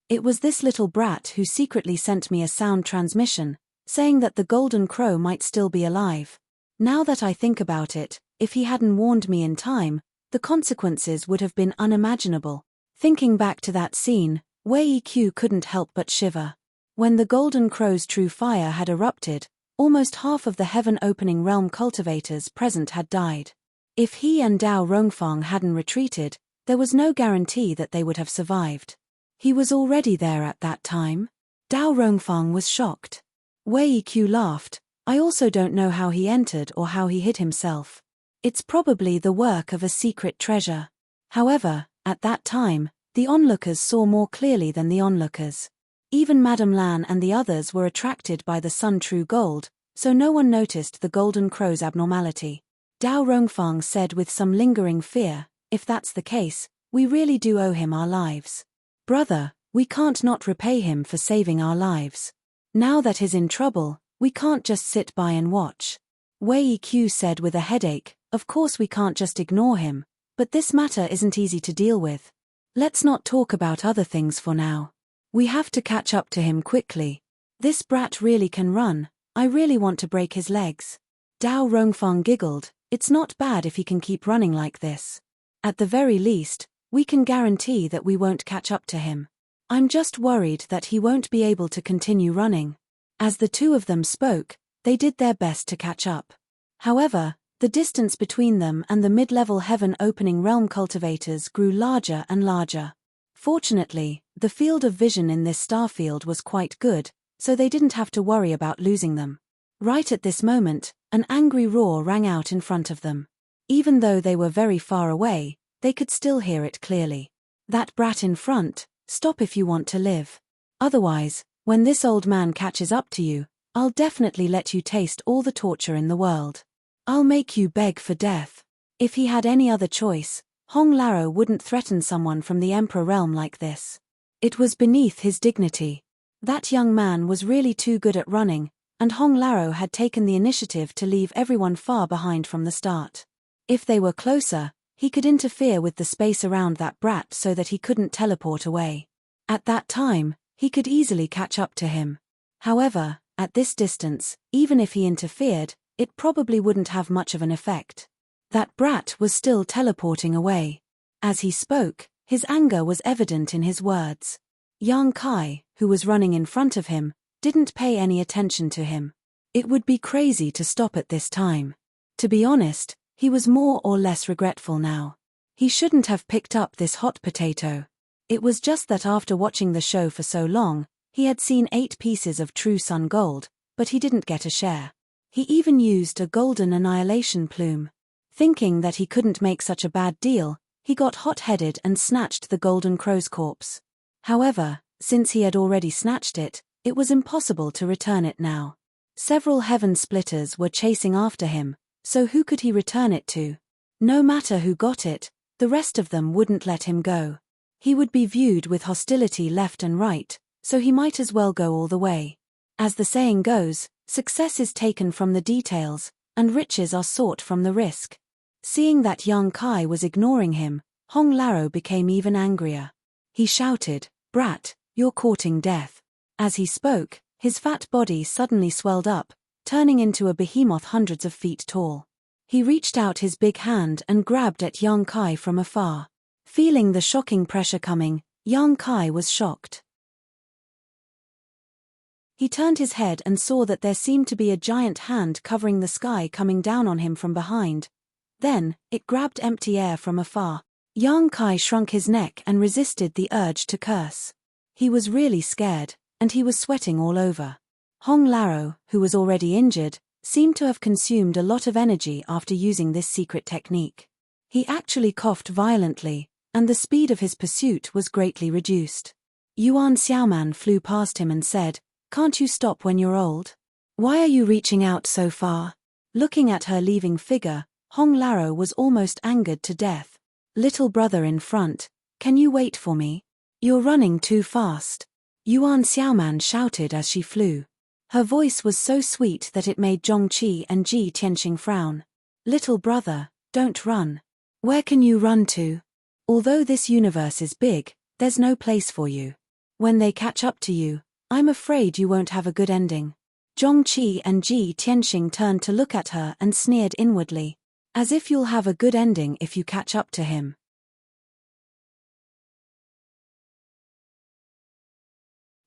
It was this little brat who secretly sent me a sound transmission, saying that the Golden Crow might still be alive. Now that I think about it, if he hadn't warned me in time, the consequences would have been unimaginable. Thinking back to that scene, Wei Qiu couldn't help but shiver. When the Golden Crow's true fire had erupted, almost half of the heaven-opening realm cultivators present had died. If he and Dao Rongfang hadn't retreated, there was no guarantee that they would have survived. He was already there at that time? Dao Rongfang was shocked. Wei Qiu laughed. I also don't know how he entered or how he hid himself. It's probably the work of a secret treasure. However, at that time, the onlookers saw more clearly than the onlookers. Even Madame Lan and the others were attracted by the sun true gold, so no one noticed the Golden Crow's abnormality. Dao Rongfang said with some lingering fear, If that's the case, we really do owe him our lives. Brother, we can't not repay him for saving our lives. Now that he's in trouble, we can't just sit by and watch. Wei Q said with a headache, of course we can't just ignore him, but this matter isn't easy to deal with. Let's not talk about other things for now. We have to catch up to him quickly. This brat really can run, I really want to break his legs. Dao Rongfang giggled, it's not bad if he can keep running like this. At the very least, we can guarantee that we won't catch up to him. I'm just worried that he won't be able to continue running. As the two of them spoke, they did their best to catch up. However, the distance between them and the mid-level heaven opening realm cultivators grew larger and larger. Fortunately, the field of vision in this starfield was quite good, so they didn't have to worry about losing them. Right at this moment, an angry roar rang out in front of them. Even though they were very far away, they could still hear it clearly. That brat in front, stop if you want to live. Otherwise, when this old man catches up to you, I'll definitely let you taste all the torture in the world. I'll make you beg for death. If he had any other choice, Hong Laro wouldn't threaten someone from the Emperor realm like this. It was beneath his dignity. That young man was really too good at running, and Hong Laro had taken the initiative to leave everyone far behind from the start. If they were closer, he could interfere with the space around that brat so that he couldn't teleport away. At that time, he could easily catch up to him. However, at this distance, even if he interfered, it probably wouldn't have much of an effect. That brat was still teleporting away. As he spoke, his anger was evident in his words. Yang Kai, who was running in front of him, didn't pay any attention to him. It would be crazy to stop at this time. To be honest, he was more or less regretful now. He shouldn't have picked up this hot potato. It was just that after watching the show for so long, he had seen 8 pieces of true sun gold, but he didn't get a share. He even used a golden annihilation plume. Thinking that he couldn't make such a bad deal, he got hot-headed and snatched the golden crow's corpse. However, since he had already snatched it, it was impossible to return it now. Several heaven splitters were chasing after him, so who could he return it to? No matter who got it, the rest of them wouldn't let him go. He would be viewed with hostility left and right, so he might as well go all the way. As the saying goes, success is taken from the details, and riches are sought from the risk. Seeing that Yang Kai was ignoring him, Hong Laro became even angrier. He shouted, "Brat, you're courting death." As he spoke, his fat body suddenly swelled up, turning into a behemoth hundreds of feet tall. He reached out his big hand and grabbed at Yang Kai from afar. Feeling the shocking pressure coming, Yang Kai was shocked. He turned his head and saw that there seemed to be a giant hand covering the sky coming down on him from behind. Then, it grabbed empty air from afar. Yang Kai shrunk his neck and resisted the urge to curse. He was really scared, and he was sweating all over. Hong Laro, who was already injured, seemed to have consumed a lot of energy after using this secret technique. He actually coughed violently, and the speed of his pursuit was greatly reduced. Yuan Xiaoman flew past him and said, "Can't you stop when you're old? Why are you reaching out so far?" Looking at her leaving figure, Hong Laro was almost angered to death. "Little brother in front, can you wait for me? You're running too fast." Yuan Xiaoman shouted as she flew. Her voice was so sweet that it made Zhongqi and Ji Tianxing frown. "Little brother, don't run. Where can you run to? Although this universe is big, there's no place for you. When they catch up to you, I'm afraid you won't have a good ending." Zhongqi and Ji Tianxing turned to look at her and sneered inwardly. As if you'll have a good ending if you catch up to him.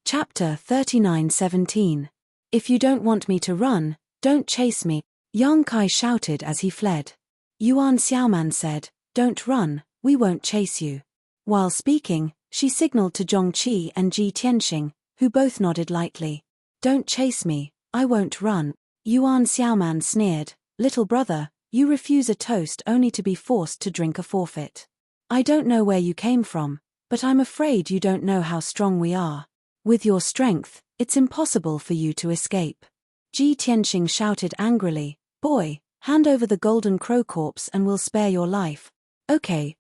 Chapter 39:17. If you don't want me to run, don't chase me, Yang Kai shouted as he fled. Yuan Xiaoman said, "Don't run, we won't chase you." While speaking, she signaled to Zhongqi and Ji Tianxing, who both nodded lightly. "Don't chase me, I won't run." Yuan Xiaoman sneered, "Little brother, you refuse a toast only to be forced to drink a forfeit. I don't know where you came from, but I'm afraid you don't know how strong we are. With your strength, it's impossible for you to escape." Ji Tianxing shouted angrily, "Boy, hand over the golden crow corpse and we'll spare your life." Okay,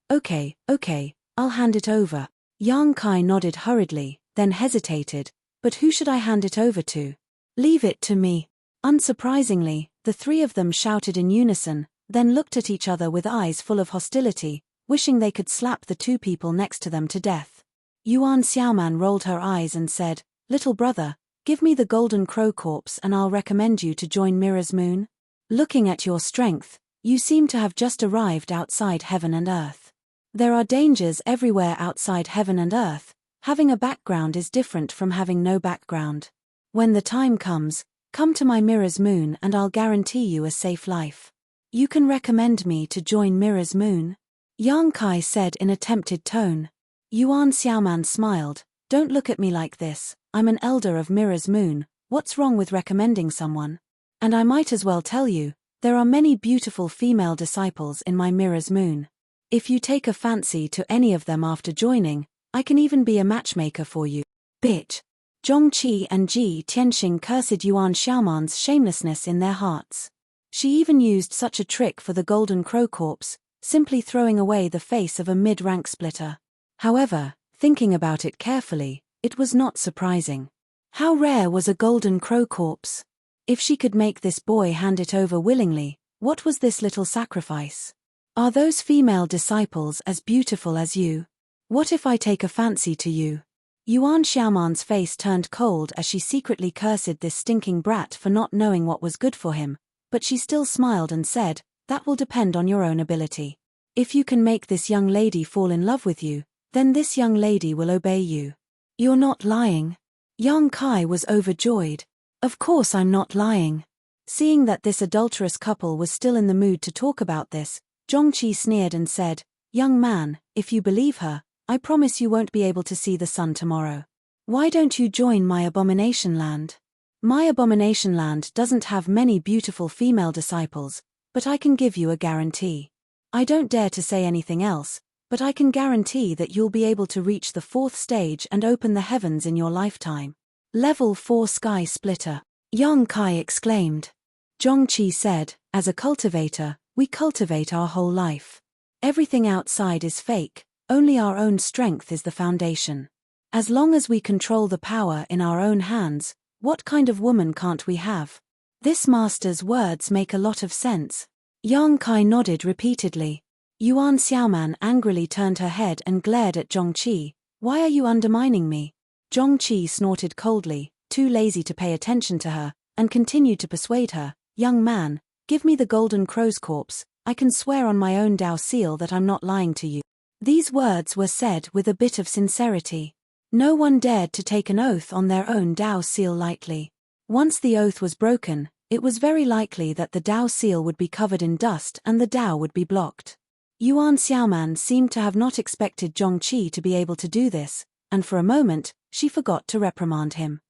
I'll hand it over. Yang Kai nodded hurriedly, then hesitated. But who should I hand it over to? Leave it to me. Unsurprisingly, the three of them shouted in unison, then looked at each other with eyes full of hostility, wishing they could slap the two people next to them to death. Yuan Xiaoman rolled her eyes and said, "Little brother, give me the Golden Crow Corpse and I'll recommend you to join Mirror's Moon. Looking at your strength, you seem to have just arrived outside heaven and earth. There are dangers everywhere outside heaven and earth. Having a background is different from having no background. When the time comes, come to my Mirror's Moon and I'll guarantee you a safe life. You can recommend me to join Mirror's Moon?" Yang Kai said in a tempted tone. Yuan Xiaoman smiled. "Don't look at me like this, I'm an elder of Mirror's Moon, what's wrong with recommending someone? And I might as well tell you, there are many beautiful female disciples in my Mirror's Moon. If you take a fancy to any of them after joining, I can even be a matchmaker for you." Bitch. Zhongqi and Ji Tianxing cursed Yuan Xiaoman's shamelessness in their hearts. She even used such a trick for the Golden Crow Corpse, simply throwing away the face of a mid-rank splitter. However, thinking about it carefully, it was not surprising. How rare was a Golden Crow Corpse? If she could make this boy hand it over willingly, what was this little sacrifice? Are those female disciples as beautiful as you? What if I take a fancy to you? Yuan Xiaoman's face turned cold as she secretly cursed this stinking brat for not knowing what was good for him, but she still smiled and said, "That will depend on your own ability. If you can make this young lady fall in love with you, then this young lady will obey you." "You're not lying?" Yang Kai was overjoyed. "Of course I'm not lying." Seeing that this adulterous couple was still in the mood to talk about this, Zhongqi sneered and said, "Young man, if you believe her, I promise you won't be able to see the sun tomorrow. Why don't you join my abomination land? My abomination land doesn't have many beautiful female disciples, but I can give you a guarantee. I don't dare to say anything else, but I can guarantee that you'll be able to reach the 4th stage and open the heavens in your lifetime." "Level 4 Sky Splitter," Yang Kai exclaimed. Zhongqi said, "As a cultivator, we cultivate our whole life. Everything outside is fake, only our own strength is the foundation. As long as we control the power in our own hands, what kind of woman can't we have?" This master's words make a lot of sense. Yang Kai nodded repeatedly. Yuan Xiaoman angrily turned her head and glared at Zhongqi. "Why are you undermining me?" Zhongqi snorted coldly, too lazy to pay attention to her, and continued to persuade her, "Young man, give me the Golden Crow's corpse, I can swear on my own Dao seal that I'm not lying to you." These words were said with a bit of sincerity. No one dared to take an oath on their own Dao seal lightly. Once the oath was broken, it was very likely that the Dao seal would be covered in dust and the Dao would be blocked. Yuan Xiaoman seemed to have not expected Zhongqi to be able to do this, and for a moment, she forgot to reprimand him.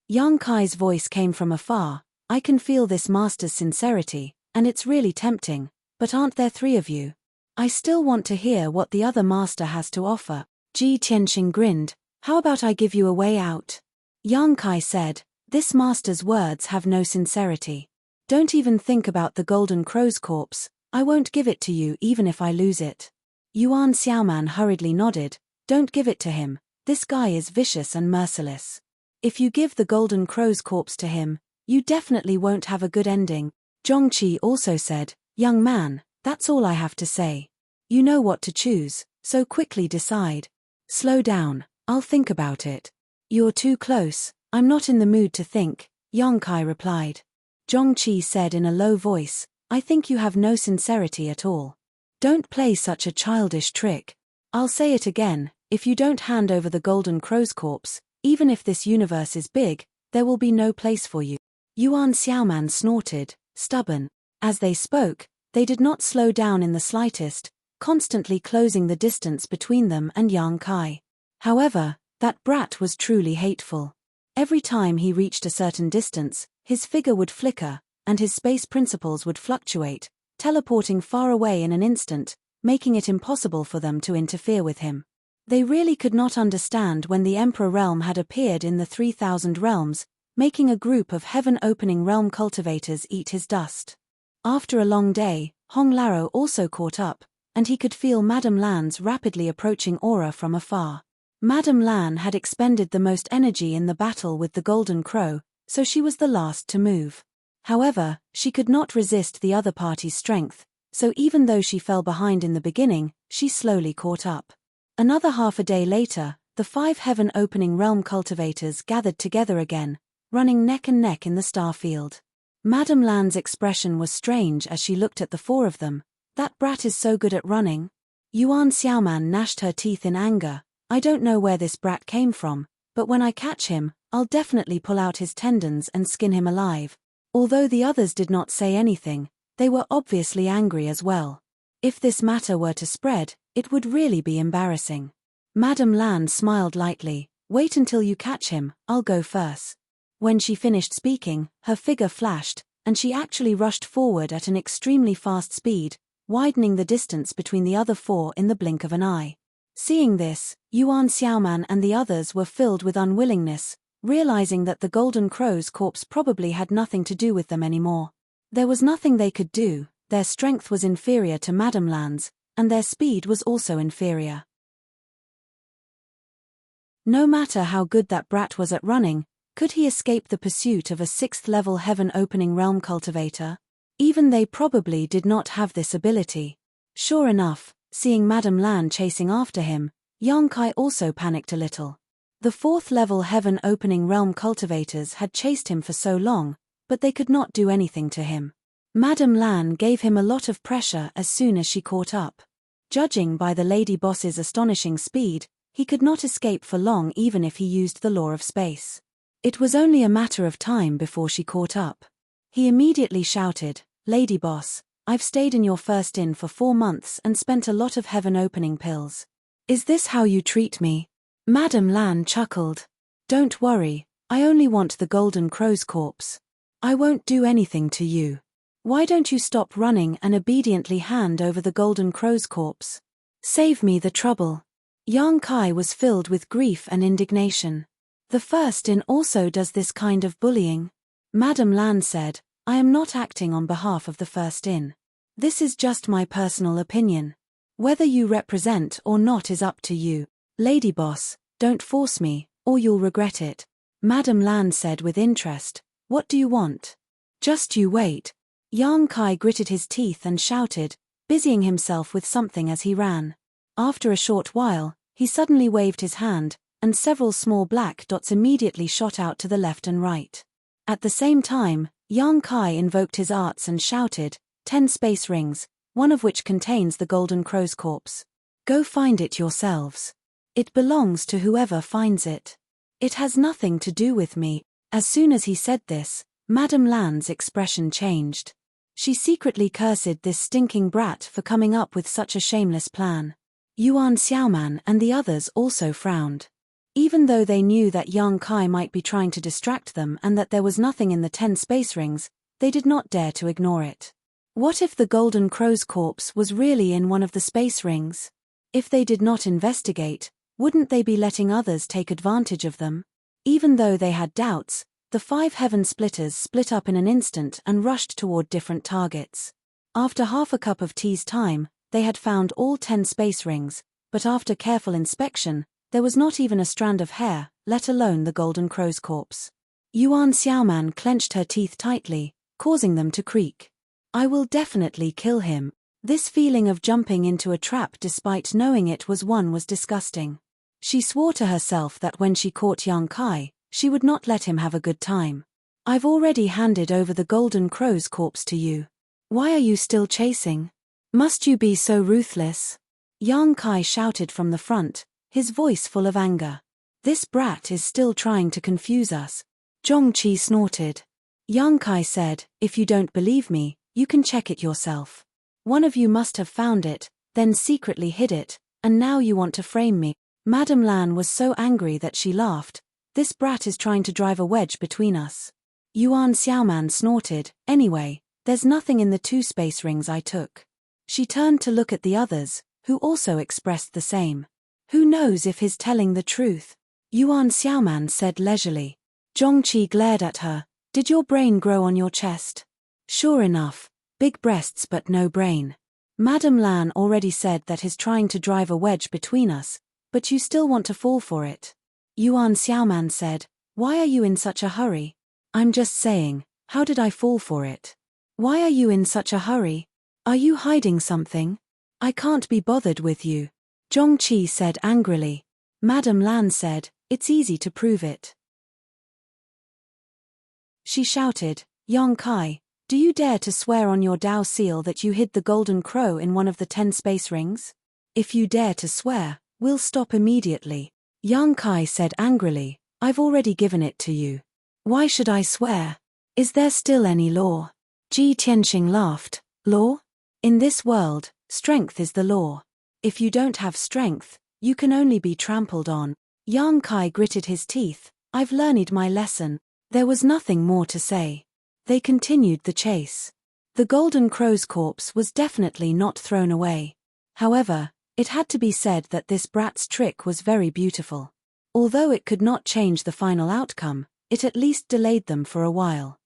Yang Kai's voice came from afar. "I can feel this master's sincerity, and it's really tempting, but aren't there 3 of you? I still want to hear what the other master has to offer." Ji Tianxing grinned. "How about I give you a way out?" Yang Kai said, "This master's words have no sincerity. Don't even think about the Golden Crow's corpse, I won't give it to you even if I lose it." Yuan Xiaoman hurriedly nodded. "Don't give it to him, this guy is vicious and merciless. If you give the Golden Crow's corpse to him, you definitely won't have a good ending." Zhongqi also said, "Young man, that's all I have to say. You know what to choose, so quickly decide." "Slow down, I'll think about it." "You're too close, I'm not in the mood to think," Yang Kai replied. Zhongqi said in a low voice, "I think you have no sincerity at all. Don't play such a childish trick. I'll say it again, if you don't hand over the Golden Crow's corpse, even if this universe is big, there will be no place for you." Yuan Xiaoman snorted, stubborn. As they spoke, they did not slow down in the slightest, constantly closing the distance between them and Yang Kai. However, that brat was truly hateful. Every time he reached a certain distance, his figure would flicker, and his space principles would fluctuate, teleporting far away in an instant, making it impossible for them to interfere with him. They really could not understand when the Emperor realm had appeared in the 3,000 realms, making a group of heaven-opening realm cultivators eat his dust. After a long day, Hong Laro also caught up, and he could feel Madame Lan's rapidly approaching aura from afar. Madame Lan had expended the most energy in the battle with the Golden Crow, so she was the last to move. However, she could not resist the other party's strength, so even though she fell behind in the beginning, she slowly caught up. Another half a day later, the 5 heaven-opening realm cultivators gathered together again, running neck and neck in the star field. Madame Lan's expression was strange as she looked at the 4 of them. That brat is so good at running. Yuan Xiaoman gnashed her teeth in anger. I don't know where this brat came from, but when I catch him, I'll definitely pull out his tendons and skin him alive. Although the others did not say anything, they were obviously angry as well. If this matter were to spread, it would really be embarrassing. Madame Lan smiled lightly. Wait until you catch him, I'll go first. When she finished speaking, her figure flashed, and she actually rushed forward at an extremely fast speed, widening the distance between the other 4 in the blink of an eye. Seeing this, Yuan Xiaoman and the others were filled with unwillingness, realizing that the Golden Crow's corpse probably had nothing to do with them anymore. There was nothing they could do, their strength was inferior to Madame Lan's, and their speed was also inferior. No matter how good that brat was at running, could he escape the pursuit of a 6th-level heaven-opening realm cultivator? Even they probably did not have this ability. Sure enough, seeing Madame Lan chasing after him, Yang Kai also panicked a little. The 4th-level heaven-opening realm cultivators had chased him for so long, but they could not do anything to him. Madame Lan gave him a lot of pressure as soon as she caught up. Judging by the lady boss's astonishing speed, he could not escape for long even if he used the law of space. It was only a matter of time before she caught up. He immediately shouted, "Lady boss, I've stayed in your first inn for 4 months and spent a lot of heaven-opening pills. Is this how you treat me?" Madame Lan chuckled. "Don't worry, I only want the Golden Crow's corpse. I won't do anything to you. Why don't you stop running and obediently hand over the Golden Crow's corpse? Save me the trouble." Yang Kai was filled with grief and indignation. The first inn also does this kind of bullying. Madame Lan said, "I am not acting on behalf of the first inn. This is just my personal opinion. Whether you represent or not is up to you. Lady boss, don't force me, or you'll regret it." Madame Lan said with interest, "What do you want?" "Just you wait." Yang Kai gritted his teeth and shouted, busying himself with something as he ran. After a short while, he suddenly waved his hand, and several small black dots immediately shot out to the left and right. At the same time, Yang Kai invoked his arts and shouted, 10 space rings, one of which contains the Golden Crow's corpse. Go find it yourselves. It belongs to whoever finds it. It has nothing to do with me." As soon as he said this, Madame Lan's expression changed. She secretly cursed this stinking brat for coming up with such a shameless plan. Yuan Xiaoman and the others also frowned. Even though they knew that Yang Kai might be trying to distract them and that there was nothing in the 10 space rings, they did not dare to ignore it. What if the Golden Crow's corpse was really in one of the space rings? If they did not investigate, wouldn't they be letting others take advantage of them? Even though they had doubts, the 5 heaven splitters split up in an instant and rushed toward different targets. After half a cup of tea's time, they had found all 10 space rings, but after careful inspection, there was not even a strand of hair, let alone the Golden Crow's corpse. Yuan Xiaoman clenched her teeth tightly, causing them to creak. "I will definitely kill him." This feeling of jumping into a trap despite knowing it was disgusting. She swore to herself that when she caught Yang Kai, she would not let him have a good time. "I've already handed over the Golden Crow's corpse to you. Why are you still chasing? Must you be so ruthless?" Yang Kai shouted from the front, his voice full of anger. "This brat is still trying to confuse us." Zhongqi snorted. Yang Kai said, "If you don't believe me, you can check it yourself. One of you must have found it, then secretly hid it, and now you want to frame me." Madame Lan was so angry that she laughed. "This brat is trying to drive a wedge between us." Yuan Xiaoman snorted, "Anyway, there's nothing in the 2 space rings I took." She turned to look at the others, who also expressed the same. "Who knows if he's telling the truth?" Yuan Xiaoman said leisurely. Zhongqi glared at her. "Did your brain grow on your chest?" Sure enough, Big breasts but no brain. Madame Lan already said that he's trying to drive a wedge between us, but you still want to fall for it. Yuan Xiaoman said, why are you in such a hurry? I'm just saying, how did I fall for it? Why are you in such a hurry? Are you hiding something? I can't be bothered with you. Zhongqi said angrily. Madame Lan said, it's easy to prove it. She shouted, Yang Kai, do you dare to swear on your Dao seal that you hid the golden crow in one of the 10 space rings? If you dare to swear, we'll stop immediately. Yang Kai said angrily, I've already given it to you. Why should I swear? Is there still any law? Ji Tianxing laughed, law? In this world, strength is the law. If you don't have strength, you can only be trampled on. Yang Kai gritted his teeth, I've learned my lesson. There was nothing more to say. They continued the chase. The golden crow's corpse was definitely not thrown away. However, it had to be said that this brat's trick was very beautiful. Although it could not change the final outcome, it at least delayed them for a while.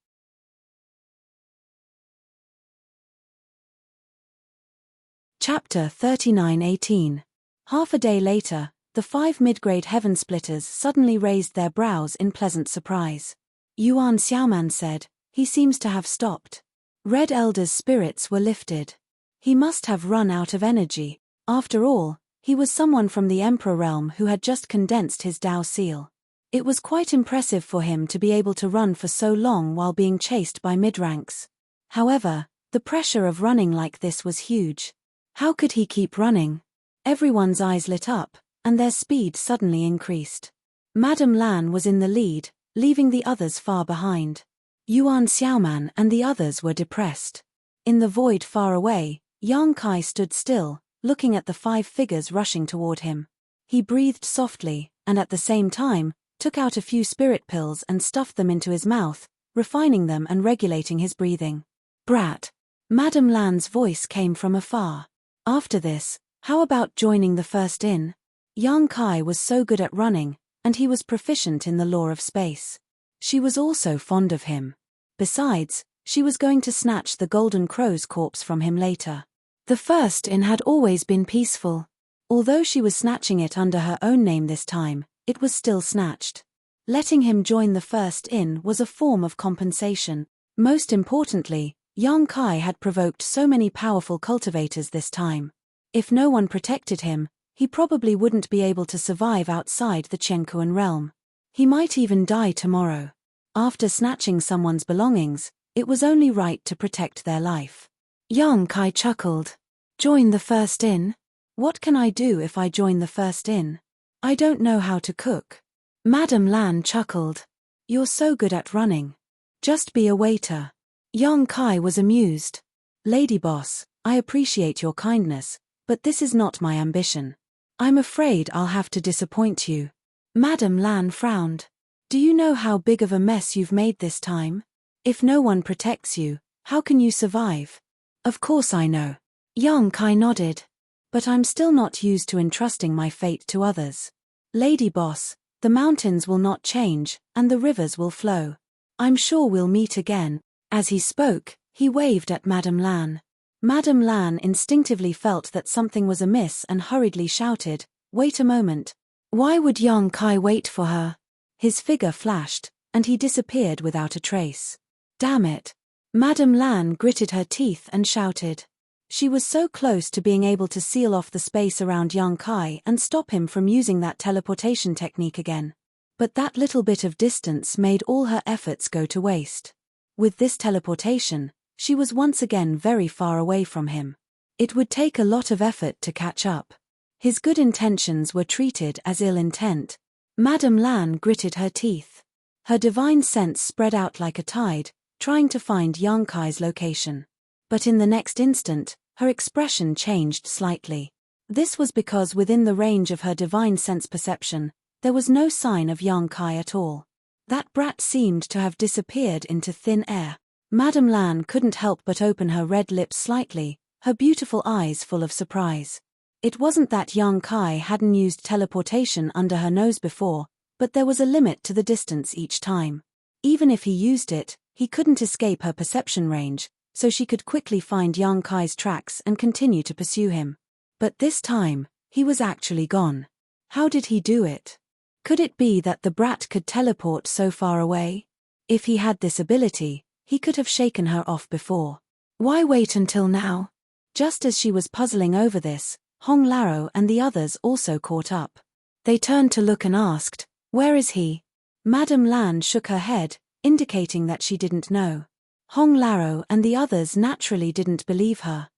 Chapter 39:18. Half a day later, the 5 mid-grade heaven splitters suddenly raised their brows in pleasant surprise. Yuan Xiaoman said, he seems to have stopped. Red Elder's spirits were lifted. He must have run out of energy. After all, he was someone from the Emperor realm who had just condensed his Dao seal. It was quite impressive for him to be able to run for so long while being chased by mid-ranks. However, the pressure of running like this was huge. How could he keep running? Everyone's eyes lit up, and their speed suddenly increased. Madame Lan was in the lead, leaving the others far behind. Yuan Xiaoman and the others were depressed. In the void far away, Yang Kai stood still, looking at the 5 figures rushing toward him. He breathed softly, and at the same time, took out a few spirit pills and stuffed them into his mouth, refining them and regulating his breathing. Brat! Madame Lan's voice came from afar. After this, how about joining the first in? Yang Kai was so good at running, and he was proficient in the law of space. She was also fond of him. Besides, she was going to snatch the golden crow's corpse from him later. The first in had always been peaceful. Although she was snatching it under her own name this time, it was still snatched. Letting him join the first in was a form of compensation. Most importantly, Yang Kai had provoked so many powerful cultivators this time. If no one protected him, he probably wouldn't be able to survive outside the Chenkuan realm. He might even die tomorrow. After snatching someone's belongings, it was only right to protect their life. Yang Kai chuckled. Join the first in? What can I do if I join the first in? I don't know how to cook. Madame Lan chuckled. You're so good at running. Just be a waiter. Yang Kai was amused. Lady boss, I appreciate your kindness, but this is not my ambition. I'm afraid I'll have to disappoint you. Madame Lan frowned. Do you know how big of a mess you've made this time? If no one protects you, how can you survive? Of course I know. Yang Kai nodded. But I'm still not used to entrusting my fate to others. Lady boss, the mountains will not change, and the rivers will flow. I'm sure we'll meet again. As he spoke, he waved at Madame Lan. Madame Lan instinctively felt that something was amiss and hurriedly shouted, Wait a moment. Why would Yang Kai wait for her? His figure flashed, and he disappeared without a trace. Damn it. Madame Lan gritted her teeth and shouted. She was so close to being able to seal off the space around Yang Kai and stop him from using that teleportation technique again. But that little bit of distance made all her efforts go to waste. With this teleportation, she was once again very far away from him. It would take a lot of effort to catch up. His good intentions were treated as ill intent. Madame Lan gritted her teeth. Her divine sense spread out like a tide, trying to find Yang Kai's location. But in the next instant, her expression changed slightly. This was because within the range of her divine sense perception, there was no sign of Yang Kai at all. That brat seemed to have disappeared into thin air. Madame Lan couldn't help but open her red lips slightly, her beautiful eyes full of surprise. It wasn't that Yang Kai hadn't used teleportation under her nose before, but there was a limit to the distance each time. Even if he used it, he couldn't escape her perception range, so she could quickly find Yang Kai's tracks and continue to pursue him. But this time, he was actually gone. How did he do it? Could it be that the brat could teleport so far away? If he had this ability, he could have shaken her off before. Why wait until now? Just as she was puzzling over this, Hong Laro and the others also caught up. They turned to look and asked, "Where is he?" Madame Lan shook her head, indicating that she didn't know. Hong Laro and the others naturally didn't believe her.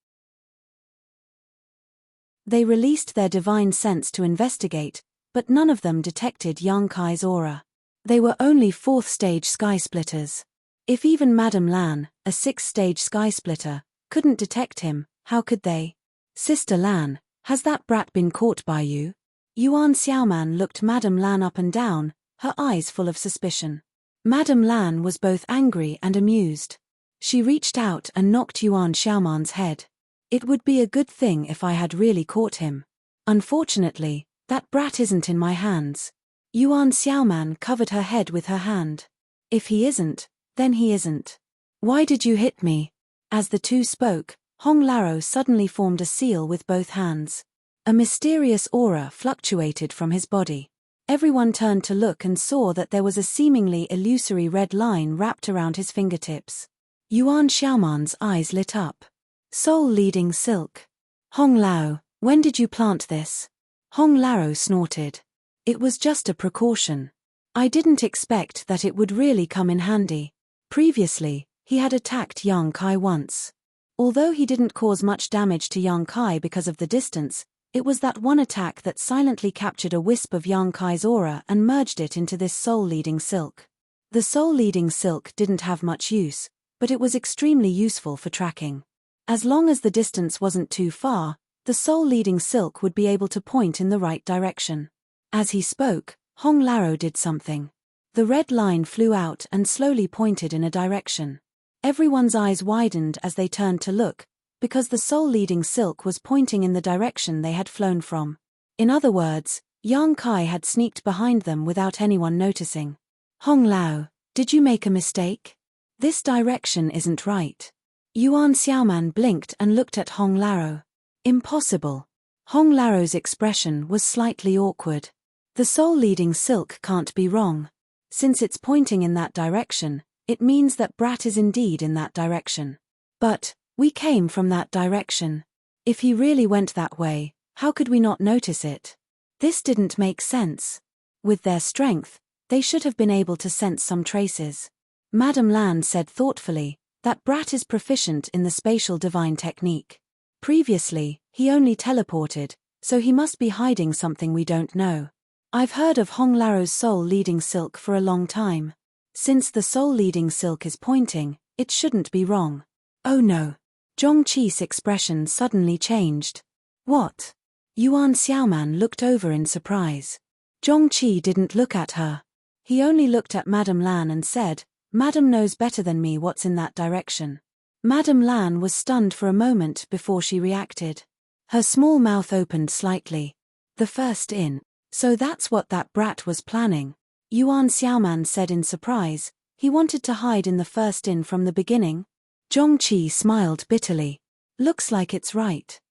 They released their divine sense to investigate, but none of them detected Yang Kai's aura. They were only 4th stage sky splitters. If even Madame Lan, a 6th stage sky splitter, couldn't detect him, how could they? "Sister Lan, has that brat been caught by you?" Yuan Xiaoman looked Madame Lan up and down, her eyes full of suspicion. Madame Lan was both angry and amused. She reached out and knocked Yuan Xiaoman's head. "It would be a good thing if I had really caught him. Unfortunately, that brat isn't in my hands." Yuan Xiaoman covered her head with her hand. "If he isn't, then he isn't. Why did you hit me?" As the two spoke, Hong Laro suddenly formed a seal with both hands. A mysterious aura fluctuated from his body. Everyone turned to look and saw that there was a seemingly illusory red line wrapped around his fingertips. Yuan Xiaoman's eyes lit up. "Soul leading silk. Hong Lao, when did you plant this?" Hong Laro snorted. "It was just a precaution. I didn't expect that it would really come in handy." Previously, he had attacked Yang Kai once. Although he didn't cause much damage to Yang Kai because of the distance, it was that one attack that silently captured a wisp of Yang Kai's aura and merged it into this soul-leading silk. The soul-leading silk didn't have much use, but it was extremely useful for tracking. As long as the distance wasn't too far, the soul-leading silk would be able to point in the right direction. As he spoke, Hong Laro did something. The red line flew out and slowly pointed in a direction. Everyone's eyes widened as they turned to look, because the soul-leading silk was pointing in the direction they had flown from. In other words, Yang Kai had sneaked behind them without anyone noticing. "Hong Lao, did you make a mistake? This direction isn't right." Yuan Xiaoman blinked and looked at Hong Laro. "Impossible." Hong Laro's expression was slightly awkward. "The soul-leading silk can't be wrong. Since it's pointing in that direction, it means that brat is indeed in that direction. But we came from that direction. If he really went that way, how could we not notice it?" This didn't make sense. With their strength, they should have been able to sense some traces. Madame Lan said thoughtfully, "That brat is proficient in the spatial divine technique. Previously, he only teleported, so he must be hiding something we don't know. I've heard of Hong Laro's soul-leading silk for a long time. Since the soul-leading silk is pointing, it shouldn't be wrong." "Oh no." Zhongqi's expression suddenly changed. "What?" Yuan Xiaoman looked over in surprise. Zhongqi didn't look at her. He only looked at Madame Lan and said, "Madame knows better than me what's in that direction." Madame Lan was stunned for a moment before she reacted. Her small mouth opened slightly. "The first in. So that's what that brat was planning," Yuan Xiaoman said in surprise. "He wanted to hide in the first in from the beginning?" Zhongqi smiled bitterly. "Looks like it's right.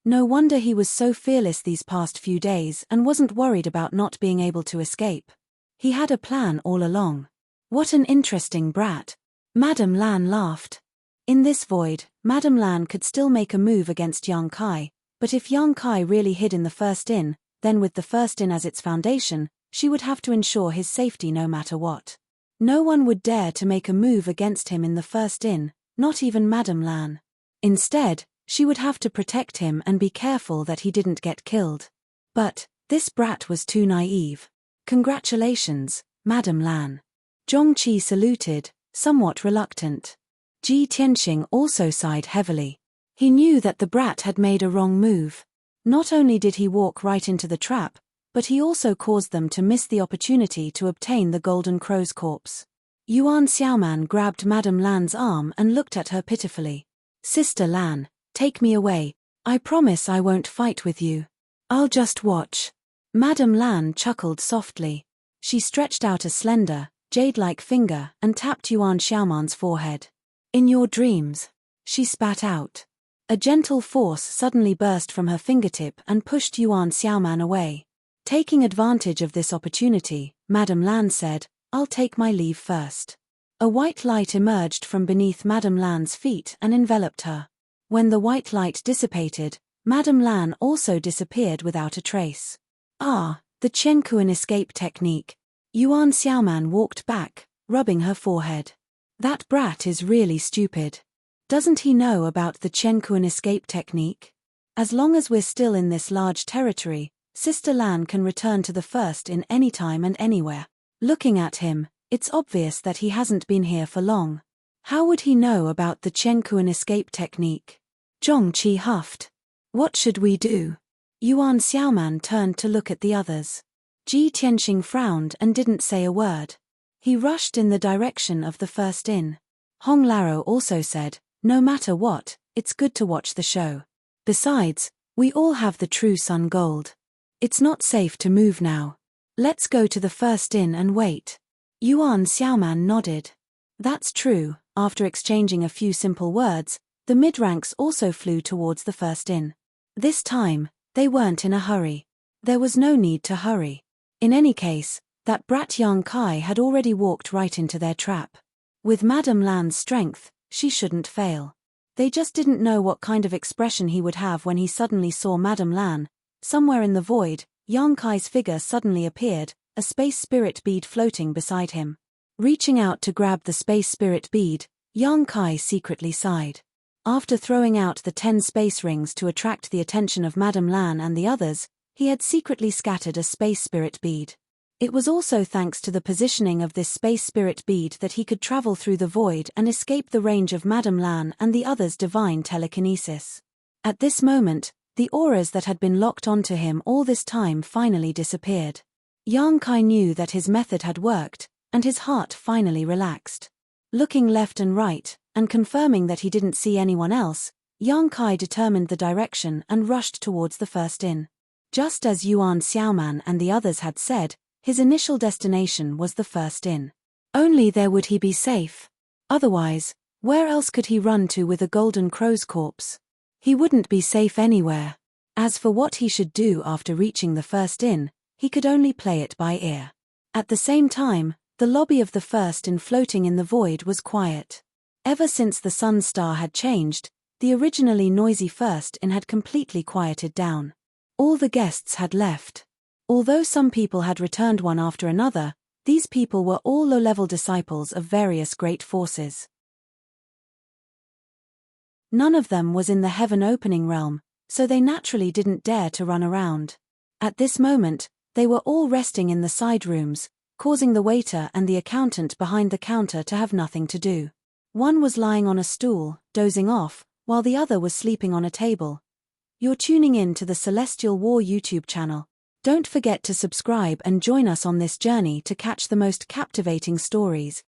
No wonder he was so fearless these past few days and wasn't worried about not being able to escape. He had a plan all along. What an interesting brat." Madame Lan laughed. In this void, Madame Lan could still make a move against Yang Kai, but if Yang Kai really hid in the first in, then with the first in as its foundation, she would have to ensure his safety no matter what. No one would dare to make a move against him in the first in, not even Madame Lan. Instead, she would have to protect him and be careful that he didn't get killed. But this brat was too naive. "Congratulations, Madame Lan." Zhongqi saluted, somewhat reluctant. Ji Tianxing also sighed heavily. He knew that the brat had made a wrong move. Not only did he walk right into the trap, but he also caused them to miss the opportunity to obtain the Golden Crow's corpse. Yuan Xiaoman grabbed Madame Lan's arm and looked at her pitifully. "Sister Lan, take me away. I promise I won't fight with you. I'll just watch." Madame Lan chuckled softly. She stretched out a slender, jade-like finger and tapped Yuan Xiaoman's forehead. In your dreams, she spat out. A gentle force suddenly burst from her fingertip and pushed Yuan Xiaoman away. Taking advantage of this opportunity, Madame Lan said, "I'll take my leave first." A white light emerged from beneath Madame Lan's feet and enveloped her. When the white light dissipated, Madame Lan also disappeared without a trace. Ah, the Qianquan escape technique. Yuan Xiaoman walked back, rubbing her forehead. That brat is really stupid. Doesn't he know about the Qianquan escape technique? As long as we're still in this large territory, Sister Lan can return to the first in any time and anywhere. Looking at him, it's obvious that he hasn't been here for long. How would he know about the Qianquan escape technique? Zhong Qi huffed. What should we do? Yuan Xiaoman turned to look at the others. Ji Tianxing frowned and didn't say a word. He rushed in the direction of the first inn. Hong Laro also said, "No matter what, it's good to watch the show. Besides, we all have the true sun gold. It's not safe to move now. Let's go to the first inn and wait." Yuan Xiaoman nodded. That's true. After exchanging a few simple words, the mid-ranks also flew towards the first inn. This time, they weren't in a hurry. There was no need to hurry. In any case, that brat Yang Kai had already walked right into their trap. With Madame Lan's strength, she shouldn't fail. They just didn't know what kind of expression he would have when he suddenly saw Madame Lan. Somewhere in the void, Yang Kai's figure suddenly appeared, a space spirit bead floating beside him. Reaching out to grab the space spirit bead, Yang Kai secretly sighed. After throwing out the 10 space rings to attract the attention of Madame Lan and the others, he had secretly scattered a space spirit bead. It was also thanks to the positioning of this space spirit bead that he could travel through the void and escape the range of Madame Lan and the others' divine telekinesis. At this moment, the auras that had been locked onto him all this time finally disappeared. Yang Kai knew that his method had worked, and his heart finally relaxed. Looking left and right, and confirming that he didn't see anyone else, Yang Kai determined the direction and rushed towards the first inn. Just as Yuan Xiaoman and the others had said, his initial destination was the first inn. Only there would he be safe. Otherwise, where else could he run to with a golden crow's corpse? He wouldn't be safe anywhere. As for what he should do after reaching the first inn, he could only play it by ear. At the same time, the lobby of the first inn floating in the void was quiet. Ever since the sun star had changed, the originally noisy first inn had completely quieted down. All the guests had left. Although some people had returned one after another, these people were all low-level disciples of various great forces. None of them was in the heaven-opening realm, so they naturally didn't dare to run around. At this moment, they were all resting in the side rooms, causing the waiter and the accountant behind the counter to have nothing to do. One was lying on a stool, dozing off, while the other was sleeping on a table. You're tuning in to the Celestial War YouTube channel. Don't forget to subscribe and join us on this journey to catch the most captivating stories.